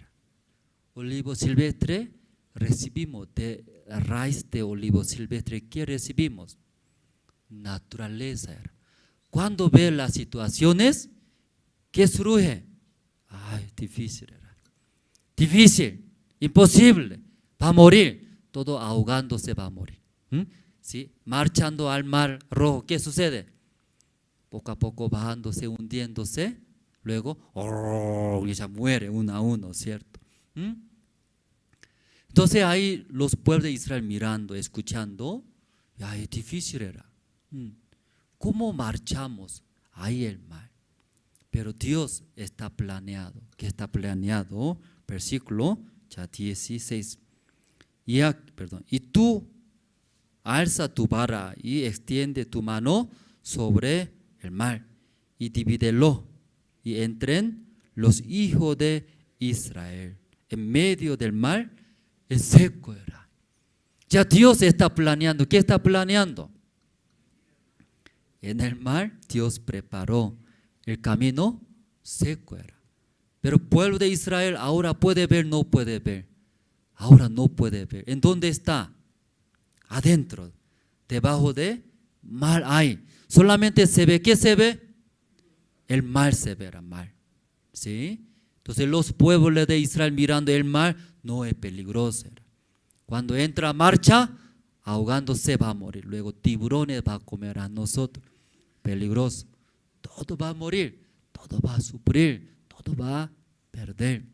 Olivo silvestre recibimos de la raíz de olivo silvestre. ¿Qué recibimos? Naturaleza. Cuando ve las situaciones, ¿qué surge? Ay, difícil, imposible, va a morir, todo ahogándose va a morir. ¿Sí? Marchando al mar rojo, ¿qué sucede? Poco a poco bajándose, hundiéndose, luego ya muere uno a uno, ¿cierto? Entonces ahí los pueblos de Israel mirando, escuchando, ay, difícil era. ¿Cómo marchamos? Ahí el mar. Pero Dios está planeado. ¿Qué está planeado? Versículo ya 16. Y tú alza tu vara y extiende tu mano sobre el mar y divídelo y entren los hijos de Israel. En medio del mar es seco era. Ya Dios está planeando. ¿Qué está planeando? En el mar Dios preparó el camino seco era. Pero el pueblo de Israel ahora puede ver, no puede ver. Ahora no puede ver. ¿En dónde está? Adentro. Debajo de mar hay. Solamente se ve. ¿Qué se ve? El mar se verá, mar. ¿Sí? Entonces los pueblos de Israel mirando el mar no es peligroso. Cuando entra a marcha, ahogándose va a morir. Luego tiburones va a comer a nosotros. Peligroso. Todo va a morir, todo va a sufrir, todo va a perder.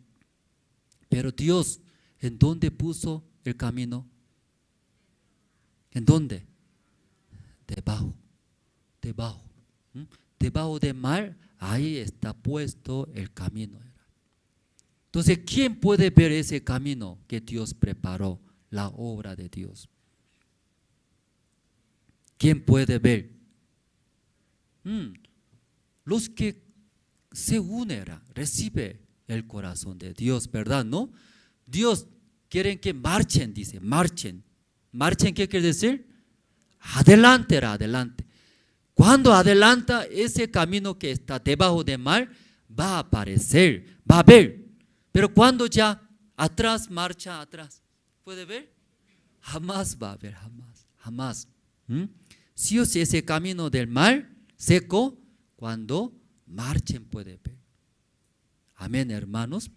Pero Dios, ¿en dónde puso el camino? ¿En dónde? Debajo. Debajo del mar, ahí está puesto el camino. Entonces, ¿quién puede ver ese camino que Dios preparó? La obra de Dios. ¿Quién puede ver? Los que se unen, recibe el corazón de Dios, ¿verdad? ¿No? Dios quiere que marchen, dice, marchen. ¿Marchen qué quiere decir? Adelante. Cuando adelanta, ese camino que está debajo del mar va a aparecer, va a ver. Pero cuando ya atrás, marcha atrás, ¿puede ver? Jamás va a ver, jamás. Si ese camino del mar seco, cuando marchen puede ver. Amén, hermanos.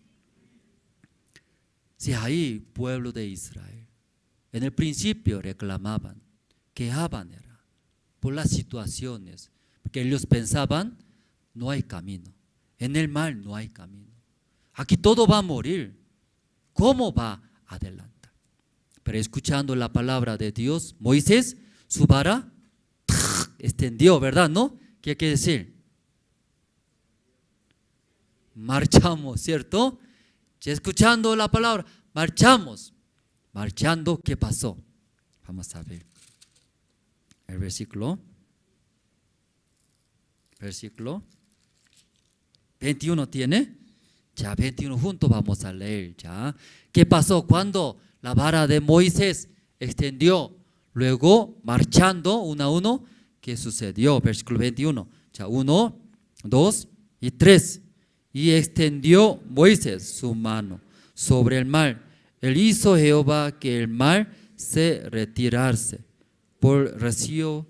Si ahí pueblo de Israel, en el principio reclamaban, quejaban por las situaciones, porque ellos pensaban, no hay camino. En el mar no hay camino. Aquí todo va a morir. ¿Cómo va adelante? Pero escuchando la palabra de Dios, Moisés, su vara extendió, ¿verdad? ¿No? ¿Qué quiere decir? Marchamos, ¿cierto? escuchando la palabra, marchamos. Marchando, ¿qué pasó? Vamos a ver. El versículo 21 tiene. Ya 21 juntos vamos a leer. Ya. ¿Qué pasó cuando la vara de Moisés extendió? Luego, marchando uno a uno, ¿qué sucedió? Versículo 21. Ya 1, 2 y 3. Y extendió Moisés su mano sobre el mar. Él hizo Jehová que el mar se retirase por rocío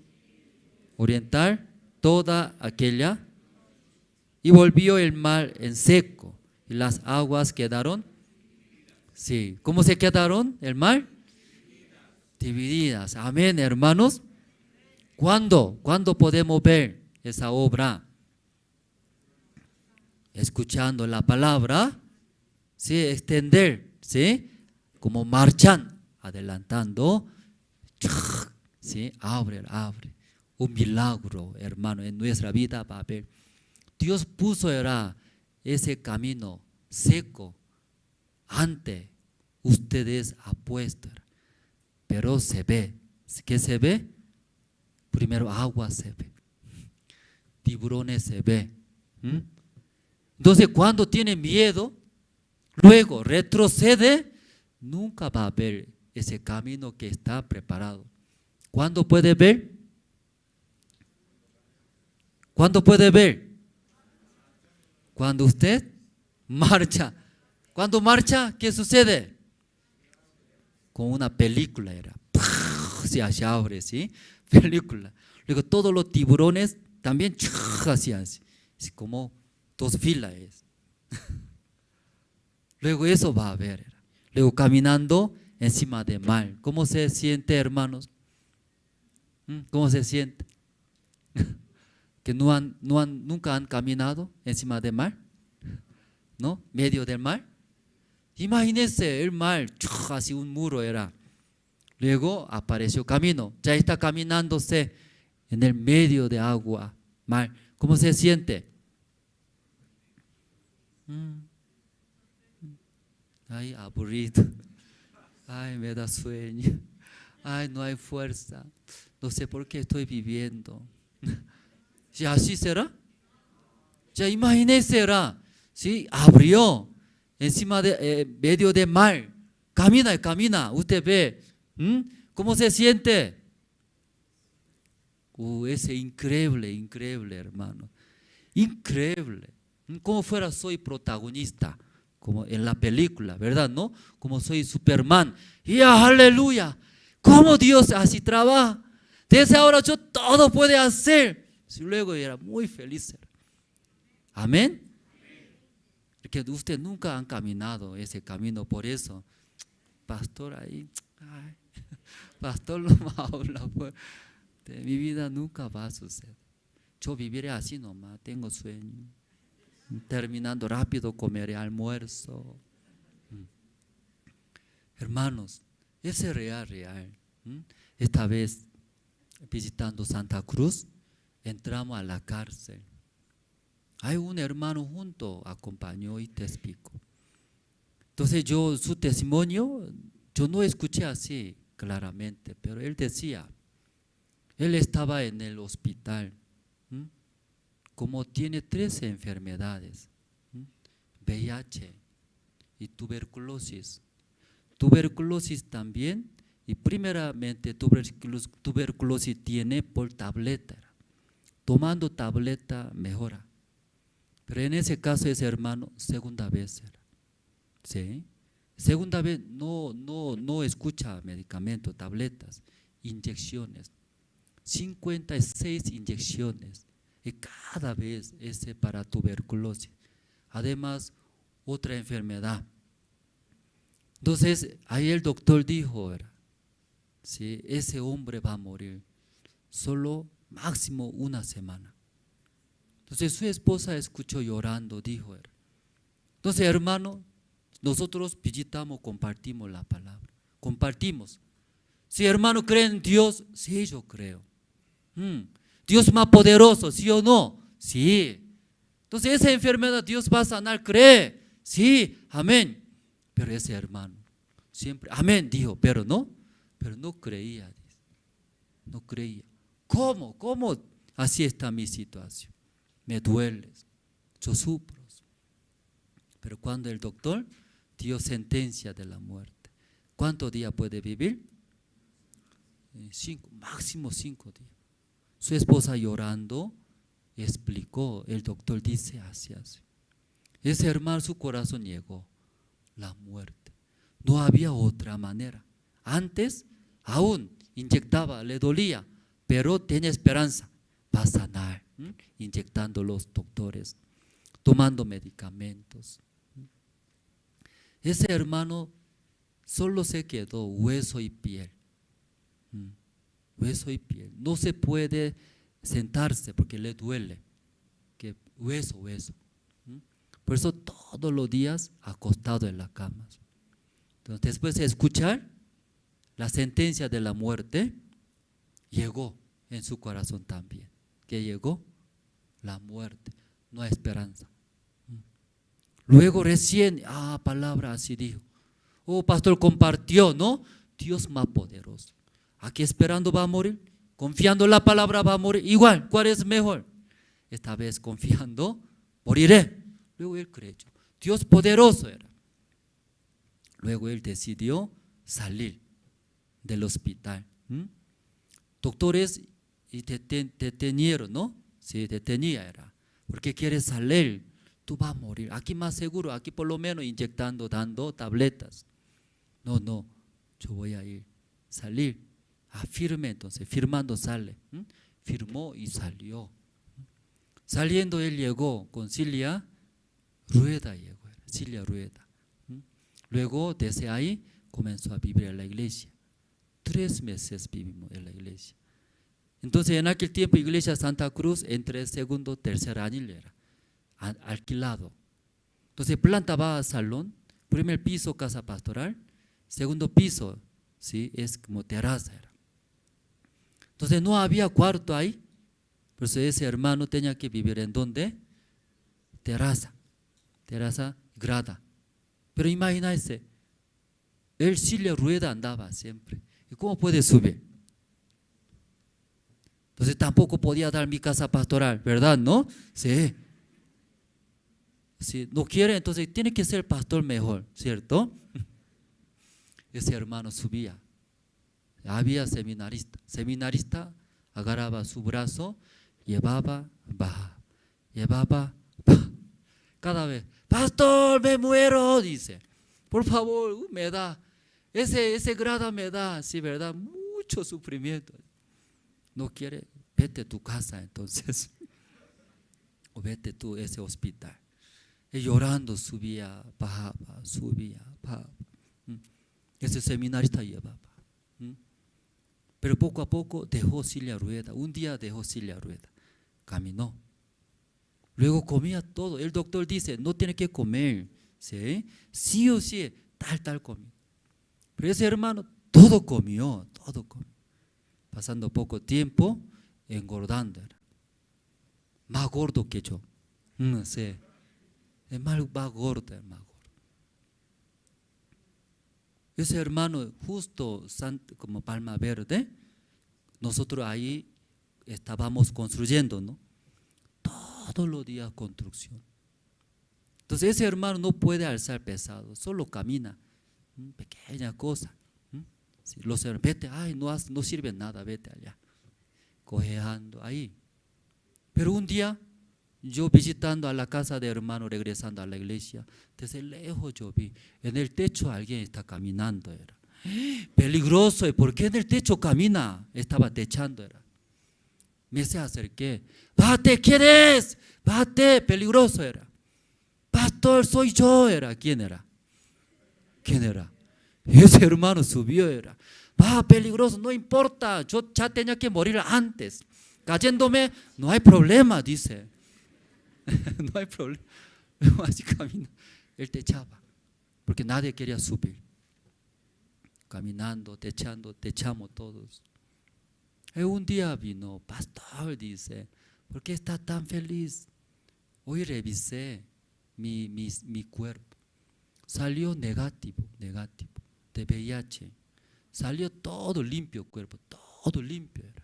oriental toda aquella, y volvió el mar en seco, y las aguas quedaron. Sí, ¿cómo se quedaron el mar? Divididas. Amén, hermanos. ¿Cuándo podemos ver esa obra? Escuchando la palabra, sí, extender, sí, como marchan, adelantando, sí, abre. Un milagro, hermano, en nuestra vida va a haber. Dios puso ese camino seco ante ustedes apuestos, pero se ve. ¿Qué se ve? Primero agua se ve, tiburones se ve. Entonces cuando tiene miedo, luego retrocede, nunca va a ver ese camino que está preparado. ¿Cuándo puede ver? ¿Cuándo puede ver? Cuando usted marcha. Cuando marcha, ¿qué sucede? Con una película era. Se abre, ¿sí? Película. Luego todos los tiburones también hacían así. Es como 2 filas. Luego eso va a ver. Luego caminando encima del mar. ¿Cómo se siente, hermanos? ¿Cómo se siente? Que nunca han caminado encima del mar, ¿no? Medio del mar. Imagínense el mar, así un muro era. Luego apareció camino, ya está caminándose en el medio de agua, mar. ¿Cómo se siente? Ay, aburrido. Ay, me da sueño. Ay, no hay fuerza. No sé por qué estoy viviendo. ¿Ya así será? Ya imagínese, ¿sí? Abrió encima de medio de mar. Camina. Usted ve. ¿Cómo se siente? Ese increíble, hermano. Increíble. Como fuera soy protagonista, como en la película, ¿verdad? ¿No? Como soy Superman. Y aleluya. ¿Cómo Dios así trabaja? Desde ahora yo todo puedo hacer. Luego era muy feliz. Amén. Porque usted nunca ha caminado ese camino, por eso, pastor, ahí, ay, pastor no me habla, pues, de mi vida nunca va a suceder. Yo viviré así nomás, tengo sueño. Terminando rápido comeré almuerzo. Hermanos, ese es real. Esta vez visitando Santa Cruz, entramos a la cárcel. Hay un hermano junto, acompañó y te explico. Entonces su testimonio, yo no escuché así claramente, pero él decía, él estaba en el hospital, como tiene 13 enfermedades, VIH y tuberculosis. Tuberculosis también, y primeramente tuberculosis tiene por tableta. Tomando tableta mejora. Pero en ese caso ese hermano, segunda vez era. ¿Sí? Segunda vez no escucha medicamentos, tabletas, inyecciones. 56 inyecciones. Y cada vez ese para tuberculosis. Además, otra enfermedad. Entonces, ahí el doctor dijo, ¿sí? Ese hombre va a morir. Solo máximo una semana. Entonces su esposa escuchó llorando, dijo. Entonces, hermano, nosotros visitamos, compartimos la palabra. Compartimos. Si hermano cree en Dios, sí, yo creo. Dios más poderoso, ¿sí o no? Sí. Entonces esa enfermedad Dios va a sanar, cree. Sí, amén. Pero ese hermano siempre, amén, dijo, pero no creía, dice. No creía. ¿Cómo? Así está mi situación. Me duele, yo sufro. Pero cuando el doctor dio sentencia de la muerte, ¿cuántos días puede vivir? 5, máximo 5 días. Su esposa llorando explicó, el doctor dice así. Ese hermano, su corazón llegó la muerte. No había otra manera. Antes aún inyectaba, le dolía, pero tenía esperanza, va a sanar, inyectando los doctores, tomando medicamentos. Ese hermano solo se quedó hueso y piel. Hueso y piel. No se puede sentarse porque le duele. Que hueso. Por eso todos los días acostado en la cama. Entonces, después de escuchar la sentencia de la muerte, llegó en su corazón también. ¿Qué llegó? La muerte. No hay esperanza. Luego recién, palabra así dijo. Pastor compartió, ¿no? Dios más poderoso. Aquí esperando va a morir, confiando en la palabra va a morir. Igual, ¿cuál es mejor? Esta vez confiando, moriré. Luego él creyó. Dios poderoso era. Luego él decidió salir del hospital. Doctores detenieron, ¿no? Sí, detenía era. Porque quiere salir. Tú vas a morir, aquí más seguro, aquí por lo menos inyectando, dando tabletas. No, yo voy a ir, salir. Firme entonces, firmando sale. Firmó y salió. Saliendo él llegó con Cilia Rueda, Cilia Rueda. Luego desde ahí comenzó a vivir en la iglesia. 3 meses vivimos en la iglesia. Entonces en aquel tiempo iglesia Santa Cruz entre segundo, tercer año era alquilado. Entonces plantaba salón, primer piso casa pastoral, segundo piso, ¿sí? Es como terraza. Entonces no había cuarto ahí, por eso ese hermano tenía que vivir en donde? Terraza grada. Pero imagínense, él Cilia Rueda andaba siempre. ¿Y cómo puede subir? Entonces tampoco podía dar mi casa pastoral, ¿verdad? ¿No? Sí. Si no quiere, entonces tiene que ser pastor mejor, ¿cierto? Ese hermano subía. Había seminarista agarraba su brazo, llevaba, baja, llevaba, baja. Cada vez, pastor, me muero, dice. Por favor, me da, ese grado me da, sí, ¿verdad? Mucho sufrimiento. No quiere, vete a tu casa entonces. O vete tú a ese hospital. Y llorando subía, bajaba, subía, bajaba. Ese seminarista llevaba. Pero poco a poco dejó Cilia Rueda. Un día dejó Cilia Rueda. Caminó. Luego comía todo. El doctor dice, no tiene que comer. ¿Sí? Sí o sí, tal comió. Pero ese hermano todo comió. Pasando poco tiempo, engordando. Más gordo que yo. Sí. Es más gordo. Ese hermano, justo como Palma Verde, nosotros ahí estábamos construyendo, ¿no? Todos los días construcción. Entonces ese hermano no puede alzar pesado, solo camina, pequeña cosa. Si los hermanos, vete, no sirve nada, vete allá, cojeando ahí. Pero un día, yo visitando a la casa de hermano, regresando a la iglesia, desde lejos yo vi, en el techo alguien está caminando, era peligroso. ¿Y por qué en el techo camina? Estaba techando, era. Me se acerqué, bájate, ¿quién es? Bájate, peligroso era. Pastor, soy yo, era. ¿Quién era? Ese hermano subió, era. Peligroso, no importa, yo ya tenía que morir antes. Cayéndome, no hay problema, dice. No hay problema. Así camina. Él techaba, porque nadie quería subir. Caminando, techamos todos. Y un día vino, pastor, dice, ¿por qué está tan feliz? Hoy revisé mi cuerpo. salió negativo de VIH. Salió todo limpio cuerpo, todo limpio era.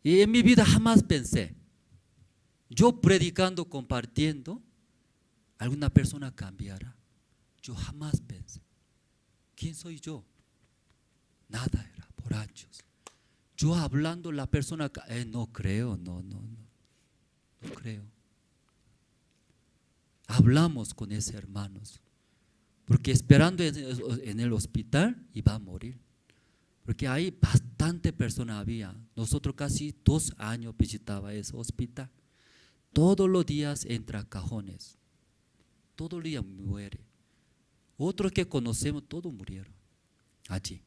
Y en mi vida jamás pensé, yo predicando, compartiendo, alguna persona cambiará. Yo jamás pensé. ¿Quién soy yo? Nada era, borrachos. Yo hablando, la persona, no creo, no creo. Hablamos con esos hermanos, porque esperando en el hospital iba a morir. Porque ahí bastante personas había. Nosotros casi 2 años visitaba ese hospital. Todos los días entra cajones. Todo el día muere. Otros que conocemos, todos murieron allí.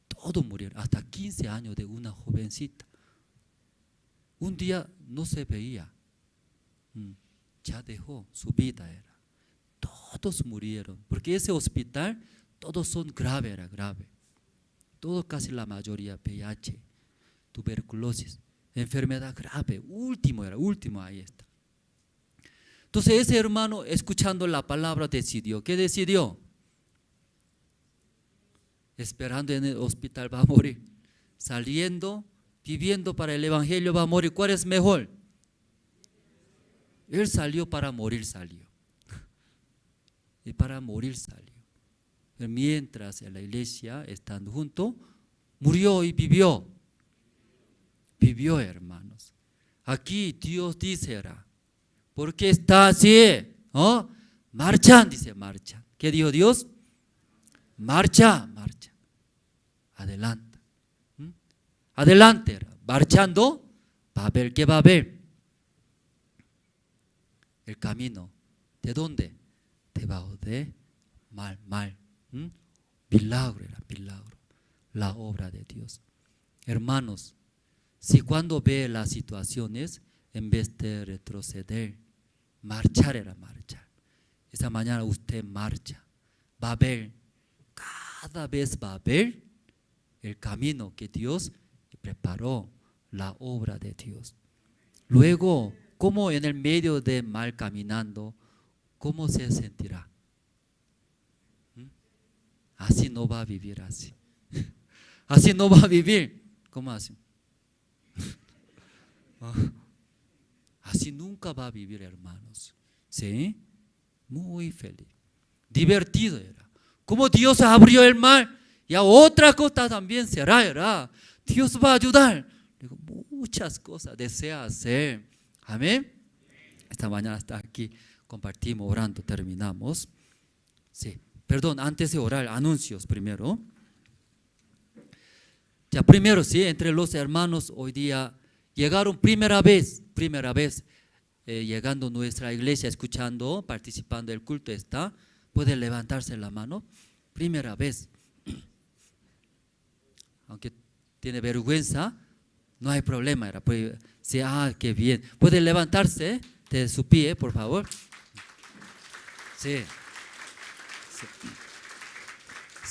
Todos murieron. Hasta 15 años de una jovencita. Un día no se veía. Ya dejó su vida era. Todos murieron. Porque ese hospital, todos son grave, era grave. Todos casi la mayoría VIH, tuberculosis, enfermedad grave, último ahí está. Entonces ese hermano escuchando la palabra decidió, ¿qué decidió? Esperando en el hospital va a morir, saliendo, viviendo para el evangelio va a morir, ¿cuál es mejor? Él salió para morir, salió. Y para morir salió. Mientras en la iglesia, estando juntos, murió y vivió. Vivió, hermanos. Aquí Dios dice, ¿por qué está así? Marchan, dice, marchan. ¿Qué dijo Dios? Marcha. Adelante. Adelante, marchando, va a haber, ¿qué va a haber? El camino. ¿De dónde? Debajo de mal. Milagro era milagro, la obra de Dios. Hermanos, si cuando ve las situaciones, en vez de retroceder, marchar era marchar. Esta mañana usted marcha, va a ver, cada vez va a ver el camino que Dios preparó, la obra de Dios. Luego, como en el medio de mal caminando, ¿cómo se sentirá? Así no va a vivir así. Así no va a vivir. ¿Cómo así? Así nunca va a vivir, hermanos. ¿Sí? Muy feliz. Divertido era. Como Dios abrió el mar, y a otra cosa también será. Dios va a ayudar. Digo, muchas cosas desea hacer. Amén. Esta mañana está aquí. Compartimos, orando, terminamos. Sí. Perdón, antes de orar, anuncios primero. Ya primero, sí, entre los hermanos hoy día llegaron primera vez, llegando a nuestra iglesia, escuchando, participando del culto está, puede levantarse la mano, primera vez. Aunque tiene vergüenza, no hay problema, puede, sí, qué bien. Puede levantarse de su pie, por favor. Sí. O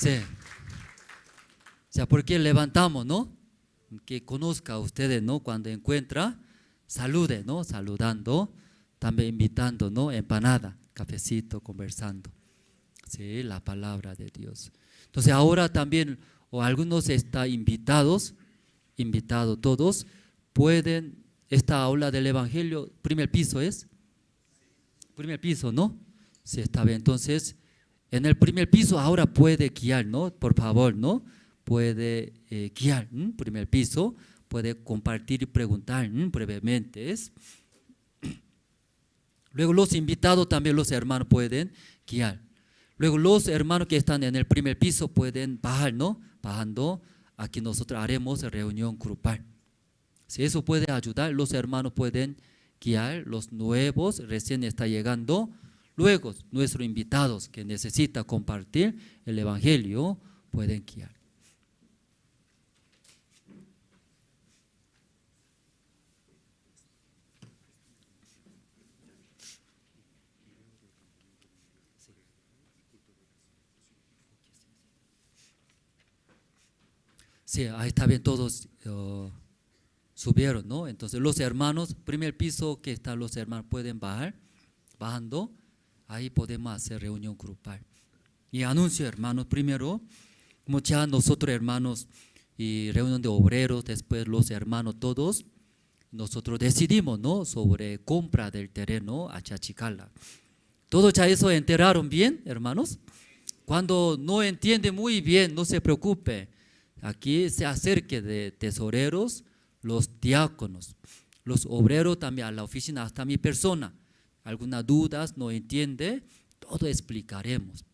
sea, porque levantamos, ¿no? Que conozca a ustedes, ¿no? Cuando encuentra, salude, ¿no? Saludando, también invitando, ¿no? Empanada, cafecito, conversando. Sí, la palabra de Dios. Entonces ahora también, o algunos están invitados todos, pueden, esta aula del evangelio, primer piso es, primer piso, ¿no? Sí, está bien, entonces, en el primer piso ahora puede guiar, ¿no? Por favor, ¿no? Puede guiar, primer piso, puede compartir y preguntar brevemente. Luego los invitados también, los hermanos pueden guiar. Luego los hermanos que están en el primer piso pueden bajar, ¿no? Bajando, aquí nosotros haremos reunión grupal. Si eso puede ayudar, los hermanos pueden guiar, los nuevos recién están llegando. Luego, nuestros invitados que necesitan compartir el evangelio pueden guiar. Sí, ahí está bien, todos subieron, ¿no? Entonces los hermanos, primer piso que están los hermanos pueden bajar, bajando. ahí podemos hacer reunión grupal. Y anuncio, hermanos, primero, como ya nosotros hermanos y reunión de obreros, después los hermanos todos, nosotros decidimos, ¿no?, sobre compra del terreno a Chachicala. ¿Todo ya eso enteraron bien, hermanos? Cuando no entiende muy bien, no se preocupe. Aquí se acerque de tesoreros, los diáconos, los obreros también a la oficina, hasta mi persona. Algunas dudas, no entiende, todo explicaremos.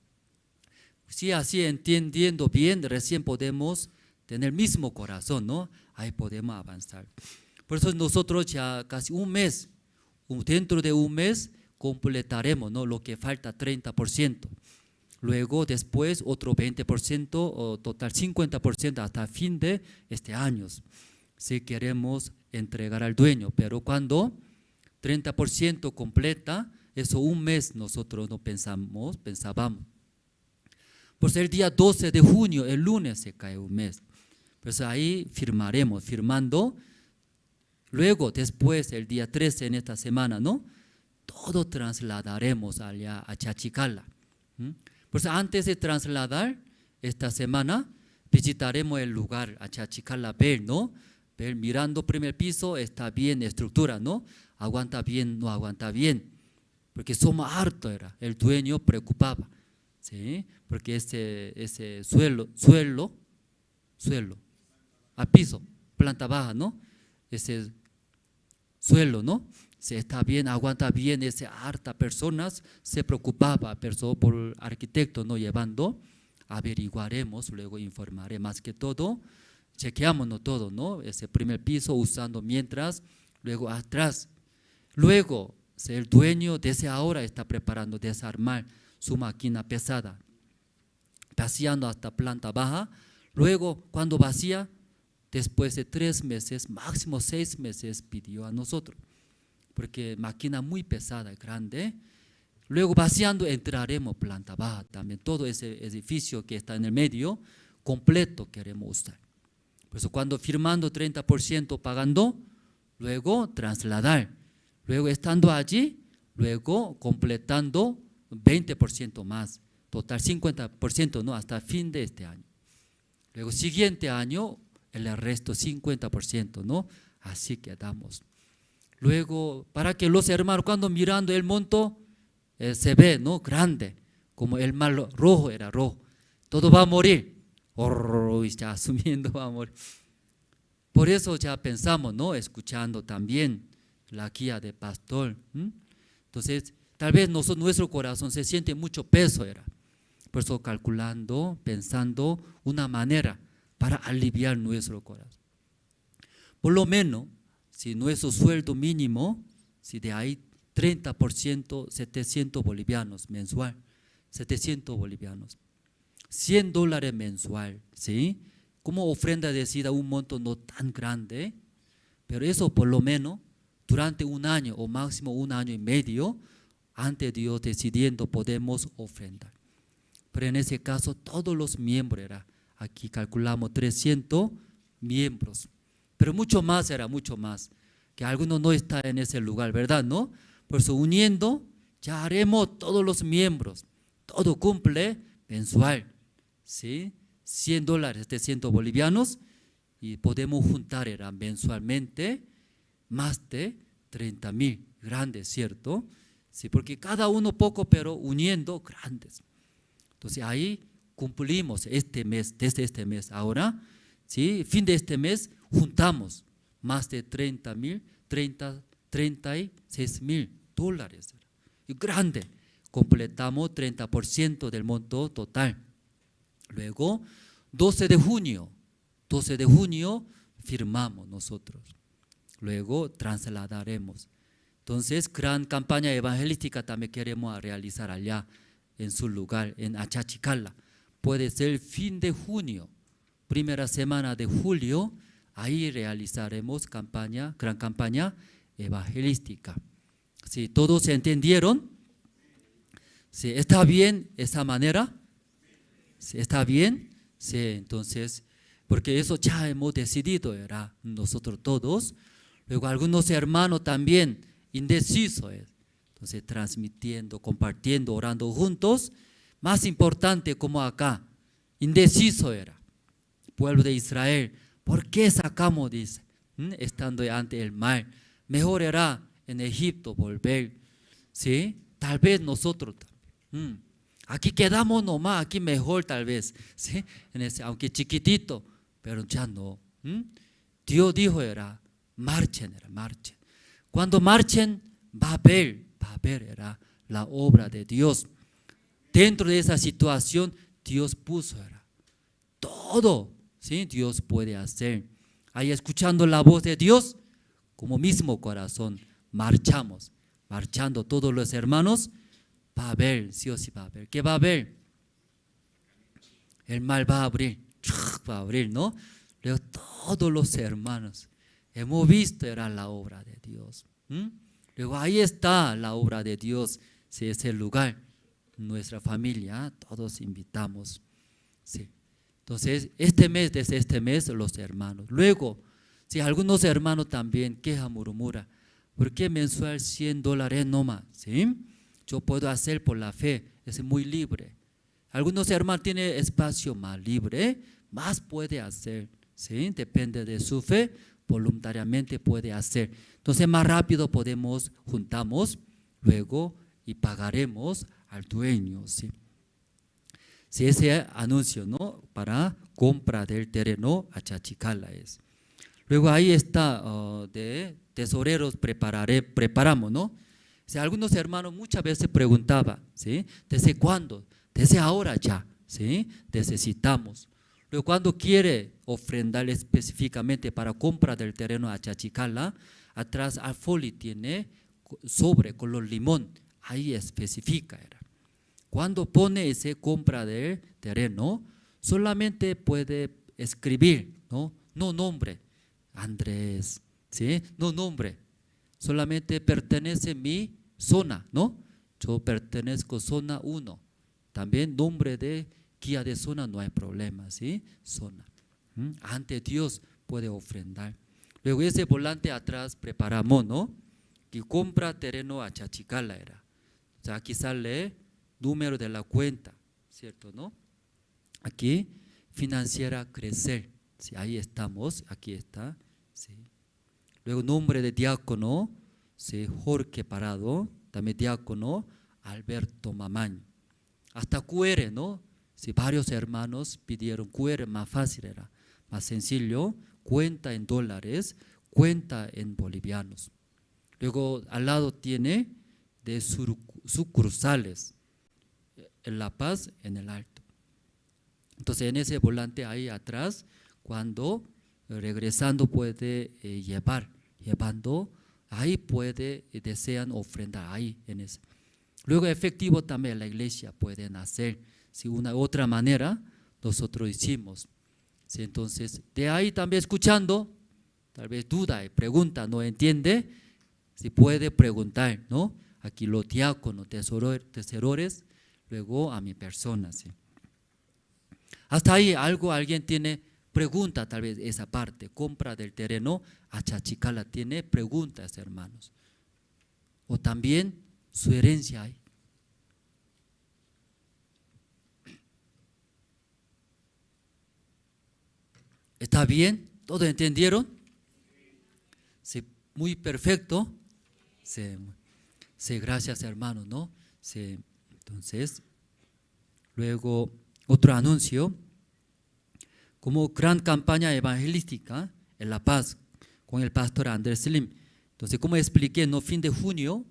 Si así entendiendo bien, recién podemos tener el mismo corazón, ¿no? Ahí podemos avanzar. Por eso nosotros ya casi un mes, dentro de un mes completaremos, ¿no?, lo que falta 30%. Luego después otro 20% o total 50% hasta fin de este año. Si queremos entregar al dueño, pero cuando 30% completa, eso un mes nosotros no pensábamos. Pues el día 12 de junio, el lunes se cae un mes. Pues ahí firmando. Luego, después, el día 13 en esta semana, ¿no?, todo trasladaremos allá a Chachicala. Pues antes de trasladar, esta semana, visitaremos el lugar a Chachicala, ver, ¿no? Ver, mirando primer piso, está bien estructura, ¿no? Aguanta bien, no aguanta bien. Porque somos hartos, era. El dueño preocupaba, ¿sí? Porque ese suelo, a piso, planta baja, ¿no? Ese suelo, ¿no? Si está bien, aguanta bien, ese harta personas se preocupaba, pero por el arquitecto no llevando, averiguaremos, luego informaré más que todo, chequeamos todo, ¿no? Ese primer piso usando mientras, luego atrás. Luego, si el dueño desde ahora está preparando desarmar su máquina pesada, vaciando hasta planta baja, luego cuando vacía, después de 3 meses, máximo 6 meses pidió a nosotros, porque máquina muy pesada, grande. Luego vaciando entraremos planta baja también, todo ese edificio que está en el medio, completo queremos usar. Por eso cuando firmando 30% pagando, luego trasladar, luego estando allí, luego completando 20% más, total 50%, ¿no?, hasta fin de este año. Luego siguiente año, el resto 50%, ¿no? Así quedamos. Luego, para que los hermanos cuando mirando el monto, se ve, ¿no?, grande, como el mar rojo era rojo, todo va a morir, ya asumiendo va a morir. Por eso ya pensamos, ¿no?, escuchando también la guía de pastor. Entonces, tal vez nuestro corazón se siente mucho peso, era. Por eso calculando, pensando una manera para aliviar nuestro corazón. Por lo menos, si nuestro sueldo mínimo, si de ahí 30%, 700 bolivianos mensual, 700 bolivianos, $100 mensual, ¿sí? Como ofrenda decida un monto no tan grande, pero eso por lo menos durante un año o máximo 1 año y medio, ante Dios decidiendo podemos ofrendar. Pero en ese caso todos los miembros, aquí calculamos 300 miembros, pero mucho más, que algunos no están en ese lugar, ¿verdad? ¿No? Por eso uniendo, ya haremos todos los miembros, todo cumple mensual, ¿sí? $100, 700 bolivianos, y podemos juntar mensualmente más de 30,000, grandes, ¿cierto? Sí, porque cada uno poco, pero uniendo grandes. Entonces ahí cumplimos este mes, desde este mes ahora, ¿sí? Fin de este mes juntamos más de 36,000 dólares. Y grande, completamos 30% del monto total. Luego, 12 de junio firmamos nosotros. Luego trasladaremos. Entonces, gran campaña evangelística también queremos realizar allá en su lugar, en Chachicala. Puede ser fin de junio, primera semana de julio, ahí realizaremos gran campaña evangelística. ¿Sí? ¿Todos entendieron? ¿Sí? ¿Está bien esa manera? ¿Sí? ¿Está bien? Sí, entonces, porque eso ya hemos decidido, nosotros todos. Luego algunos hermanos también indecisos, Entonces transmitiendo, compartiendo, orando juntos. Más importante como acá, indeciso era, pueblo de Israel, ¿por qué sacamos? Dice, estando ante el mar, mejor era en Egipto volver, ¿sí? Tal vez nosotros, aquí quedamos nomás, aquí mejor tal vez, ¿sí? Aunque chiquitito, pero ya no. Dios dijo era, marchen. Cuando marchen, va a ver era la obra de Dios. Dentro de esa situación, Dios puso era todo, ¿sí? Dios puede hacer. Ahí escuchando la voz de Dios, como mismo corazón, marchando todos los hermanos, va a haber, sí o sí va a haber. ¿Qué va a haber? El mar va a abrir, ¿no? Luego todos los hermanos, hemos visto era la obra de Dios. Luego ahí está la obra de Dios, sí, ese lugar, nuestra familia, todos invitamos. Sí. Entonces, desde este mes, los hermanos. Luego, si algunos hermanos también quejan, murmura, ¿por qué mensual $100 nomás? ¿Sí? Yo puedo hacer por la fe, es muy libre. Algunos hermanos tienen espacio más libre, más puede hacer, ¿sí? Depende de su fe, voluntariamente puede hacer. Entonces, más rápido juntamos, luego y pagaremos al dueño, ¿sí? Si ese anuncio, ¿no? Para compra del terreno a Chachicala es. Luego ahí está de tesoreros preparamos, ¿no? Si algunos hermanos muchas veces preguntaban, ¿sí? ¿Desde cuándo? Desde ahora ya, ¿sí? Necesitamos. Luego cuando quiere ofrendar específicamente para compra del terreno a Chachicala, atrás al folio tiene sobre color limón, ahí especifica era. Cuando pone ese compra del terreno, solamente puede escribir, ¿no? No nombre, Andrés, ¿sí? No nombre, solamente pertenece mi zona, ¿no? Yo pertenezco zona 1, también nombre de guía de zona no hay problema, ¿sí? Zona. Ante Dios puede ofrendar. Luego ese volante atrás preparamos, ¿no? Y compra terreno a Chachicala era. O sea, aquí sale número de la cuenta, ¿cierto? ¿No? Aquí, financiera crecer, ¿sí? Ahí estamos, aquí está, ¿sí? Luego nombre de diácono, ¿sí? Jorge Parado, también diácono, Alberto Mamaño. Hasta QR, ¿no? Si varios hermanos pidieron QR, más fácil era, más sencillo, cuenta en dólares, cuenta en bolivianos. Luego al lado tiene de sucursales, en La Paz, en el Alto. Entonces en ese volante ahí atrás, cuando regresando puede llevando, ahí puede, desean ofrendar, ahí en ese. Luego efectivo también la iglesia pueden hacer, si una otra manera nosotros hicimos. ¿Sí? Entonces de ahí también escuchando, tal vez duda y pregunta, no entiende, si puede preguntar, ¿no? Aquí los diáconos, tesorores, luego a mi persona, ¿sí? Hasta ahí alguien tiene pregunta, tal vez esa parte, compra del terreno a Chachicala, tiene preguntas, hermanos. O también su herencia hay. ¿Está bien? ¿Todos entendieron? Sí, muy perfecto. Sí, gracias hermanos, ¿no? Sí, entonces, luego otro anuncio, como gran campaña evangelística en La Paz con el pastor Andrés Slim. Entonces, como expliqué, no fin de junio,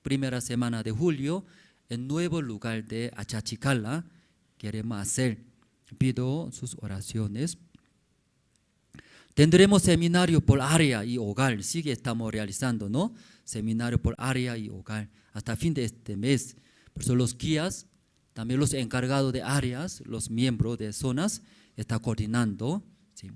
primera semana de julio, en nuevo lugar de Achachicala queremos hacer. Pido sus oraciones. Tendremos seminario por área y hogar, estamos realizando, ¿no? Seminario por área y hogar hasta fin de este mes. Por eso los guías, también los encargados de áreas, los miembros de zonas, están coordinando, ¿sí?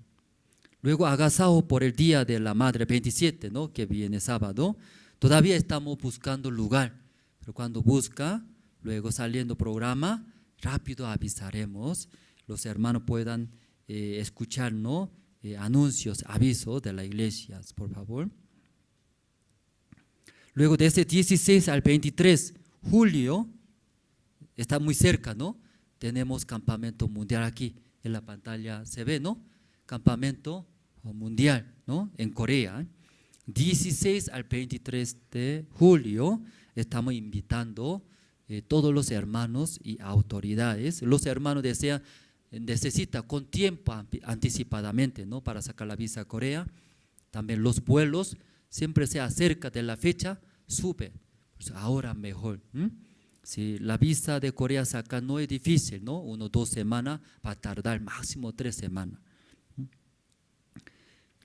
Luego agasajo por el Día de la Madre 27, ¿no? Que viene sábado. Todavía estamos buscando lugar, pero cuando busca, luego saliendo programa, rápido avisaremos. Los hermanos puedan escuchar, ¿no? Anuncios, avisos de la iglesia, por favor. Luego desde 16 al 23 julio, está muy cerca, ¿no? Tenemos campamento mundial aquí, en la pantalla se ve, ¿no? Campamento mundial, ¿no? En Corea. 16 al 23 de julio estamos invitando todos los hermanos y autoridades. Los hermanos necesitan con tiempo anticipadamente, ¿no? Para sacar la visa a Corea. También los vuelos siempre se acerca de la fecha, sube. Pues ahora mejor. Si la visa de Corea sacar no es difícil, ¿no? 1 o 2 semanas, va a tardar máximo 3 semanas.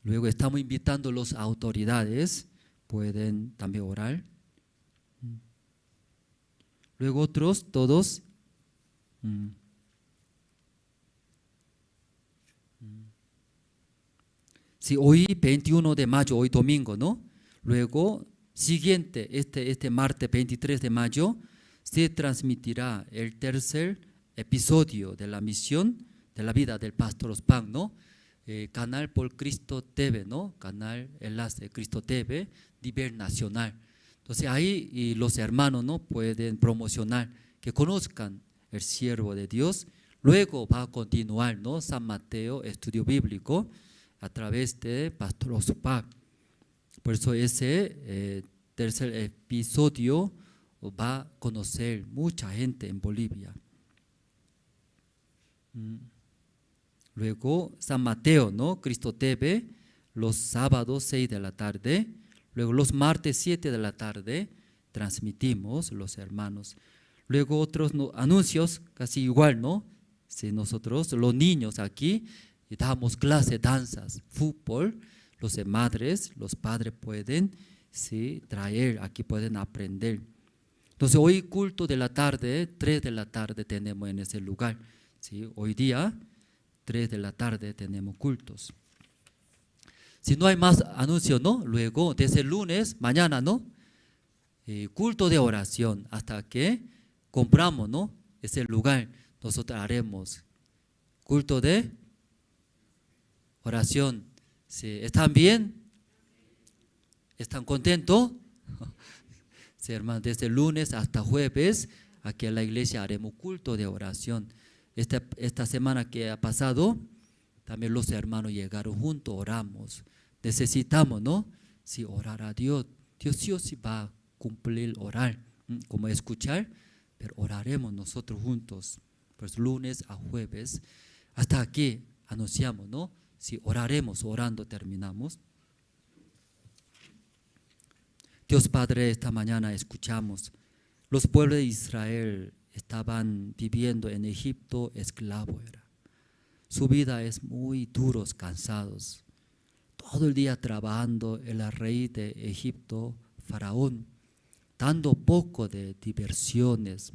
Luego estamos invitando a las autoridades, pueden también orar. Luego otros, todos. Sí, hoy 21 de mayo, hoy domingo, ¿no? Luego, siguiente, este martes 23 de mayo, se transmitirá el tercer episodio de la misión de la vida del pastor Ospan, ¿no? Canal por Cristo TV, ¿no? Canal enlace Cristo TV, nivel nacional. Entonces ahí los hermanos, ¿no? Pueden promocionar, que conozcan el siervo de Dios. Luego va a continuar, ¿no? San Mateo, estudio bíblico, a través de pastor Ospan. Por eso ese tercer episodio va a conocer mucha gente en Bolivia. Luego San Mateo, ¿no? Cristo TV, los sábados 6 de la tarde. Luego los martes 7 de la tarde transmitimos los hermanos. Luego otros anuncios, casi igual, ¿no? Si nosotros, los niños aquí, damos clases, danzas, fútbol, los madres, los padres pueden traer, aquí pueden aprender. Entonces hoy culto de la tarde, 3 de la tarde tenemos en ese lugar. ¿Sí? Hoy día, 3 de la tarde tenemos cultos. Si no hay más anuncios, ¿no? Luego, desde el lunes, mañana, ¿no? Culto de oración, hasta que compramos, ¿no? Ese lugar, nosotros haremos culto de oración. ¿Sí? ¿Están bien? ¿Están contentos? Sí, hermanos, desde el lunes hasta jueves, aquí en la iglesia haremos culto de oración. Esta semana que ha pasado, también los hermanos llegaron juntos, oramos. Necesitamos, ¿no? Sí, orar a Dios. Dios sí o sí va a cumplir orar, como escuchar, pero oraremos nosotros juntos. Pues lunes a jueves, hasta aquí anunciamos, ¿no? Sí, oraremos, orando terminamos. Dios Padre, esta mañana escuchamos, los pueblos de Israel estaban viviendo en Egipto, esclavo era. Su vida es muy duros, cansados. Todo el día trabajando, el rey de Egipto, Faraón, dando poco de diversiones,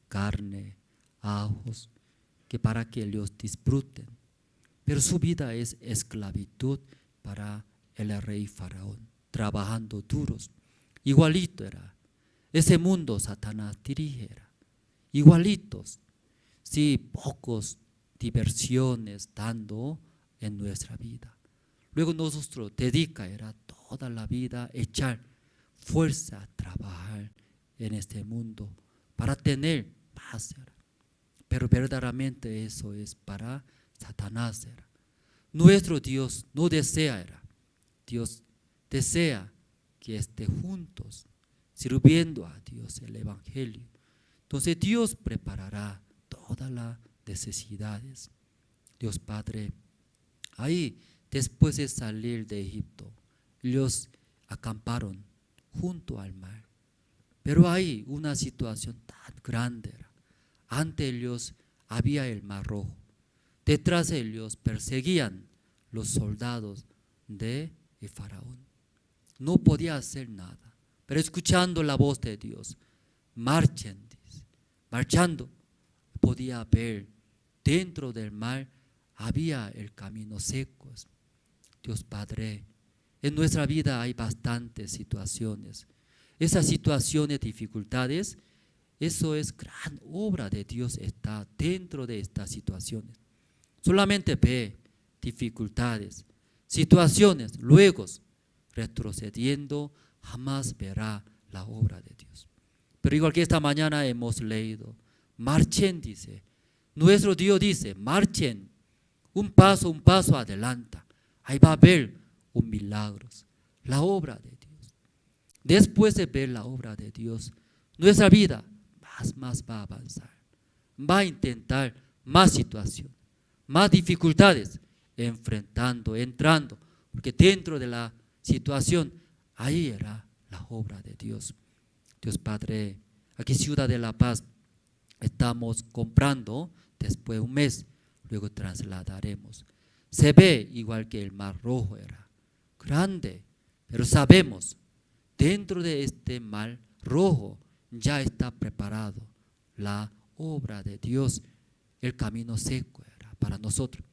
carne, ajos, que para que ellos disfruten. Pero su vida es esclavitud para el rey Faraón, trabajando duros. Igualito era. Ese mundo Satanás dirigera. Igualitos. Sí, pocos diversiones dando en nuestra vida. Luego nosotros dedica era toda la vida echar fuerza a trabajar en este mundo para tener paz. Pero verdaderamente eso es para Satanás. Nuestro Dios no desea. Dios desea que estén juntos, sirviendo a Dios el Evangelio. Entonces Dios preparará todas las necesidades. Dios Padre, ahí después de salir de Egipto, ellos acamparon junto al mar. Pero hay una situación tan grande. Ante ellos había el Mar Rojo. Detrás de ellos perseguían los soldados de Faraón. No podía hacer nada, pero escuchando la voz de Dios, marchando, podía ver dentro del mar había el camino seco. Dios Padre, en nuestra vida hay bastantes situaciones. Esas situaciones, dificultades, eso es gran obra de Dios, está dentro de estas situaciones. Solamente ve dificultades, situaciones, luego retrocediendo jamás verá la obra de Dios. Pero igual que esta mañana hemos leído, marchen, dice. Nuestro Dios dice, marchen, un paso adelanta. Ahí va a haber un milagro, la obra de Dios. Después de ver la obra de Dios, nuestra vida más va a avanzar. Va a intentar más situación, más dificultades, enfrentando, entrando, porque dentro de la situación, ahí era la obra de Dios. Dios Padre, aquí Ciudad de La Paz, estamos comprando después de un mes, luego trasladaremos. Se ve igual que el Mar Rojo era, grande, pero sabemos, dentro de este Mar Rojo ya está preparado la obra de Dios, el camino seco era para nosotros.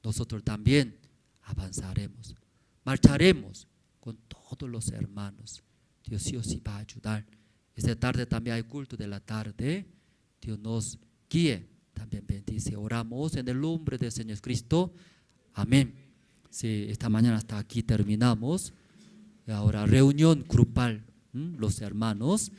Nosotros también avanzaremos, marcharemos con todos los hermanos. Dios sí os va a ayudar. Esta tarde también hay culto de la tarde. Dios nos guíe, también bendice. Oramos en el nombre del Señor Cristo. Amén. Sí, esta mañana hasta aquí terminamos. Ahora reunión grupal, los hermanos.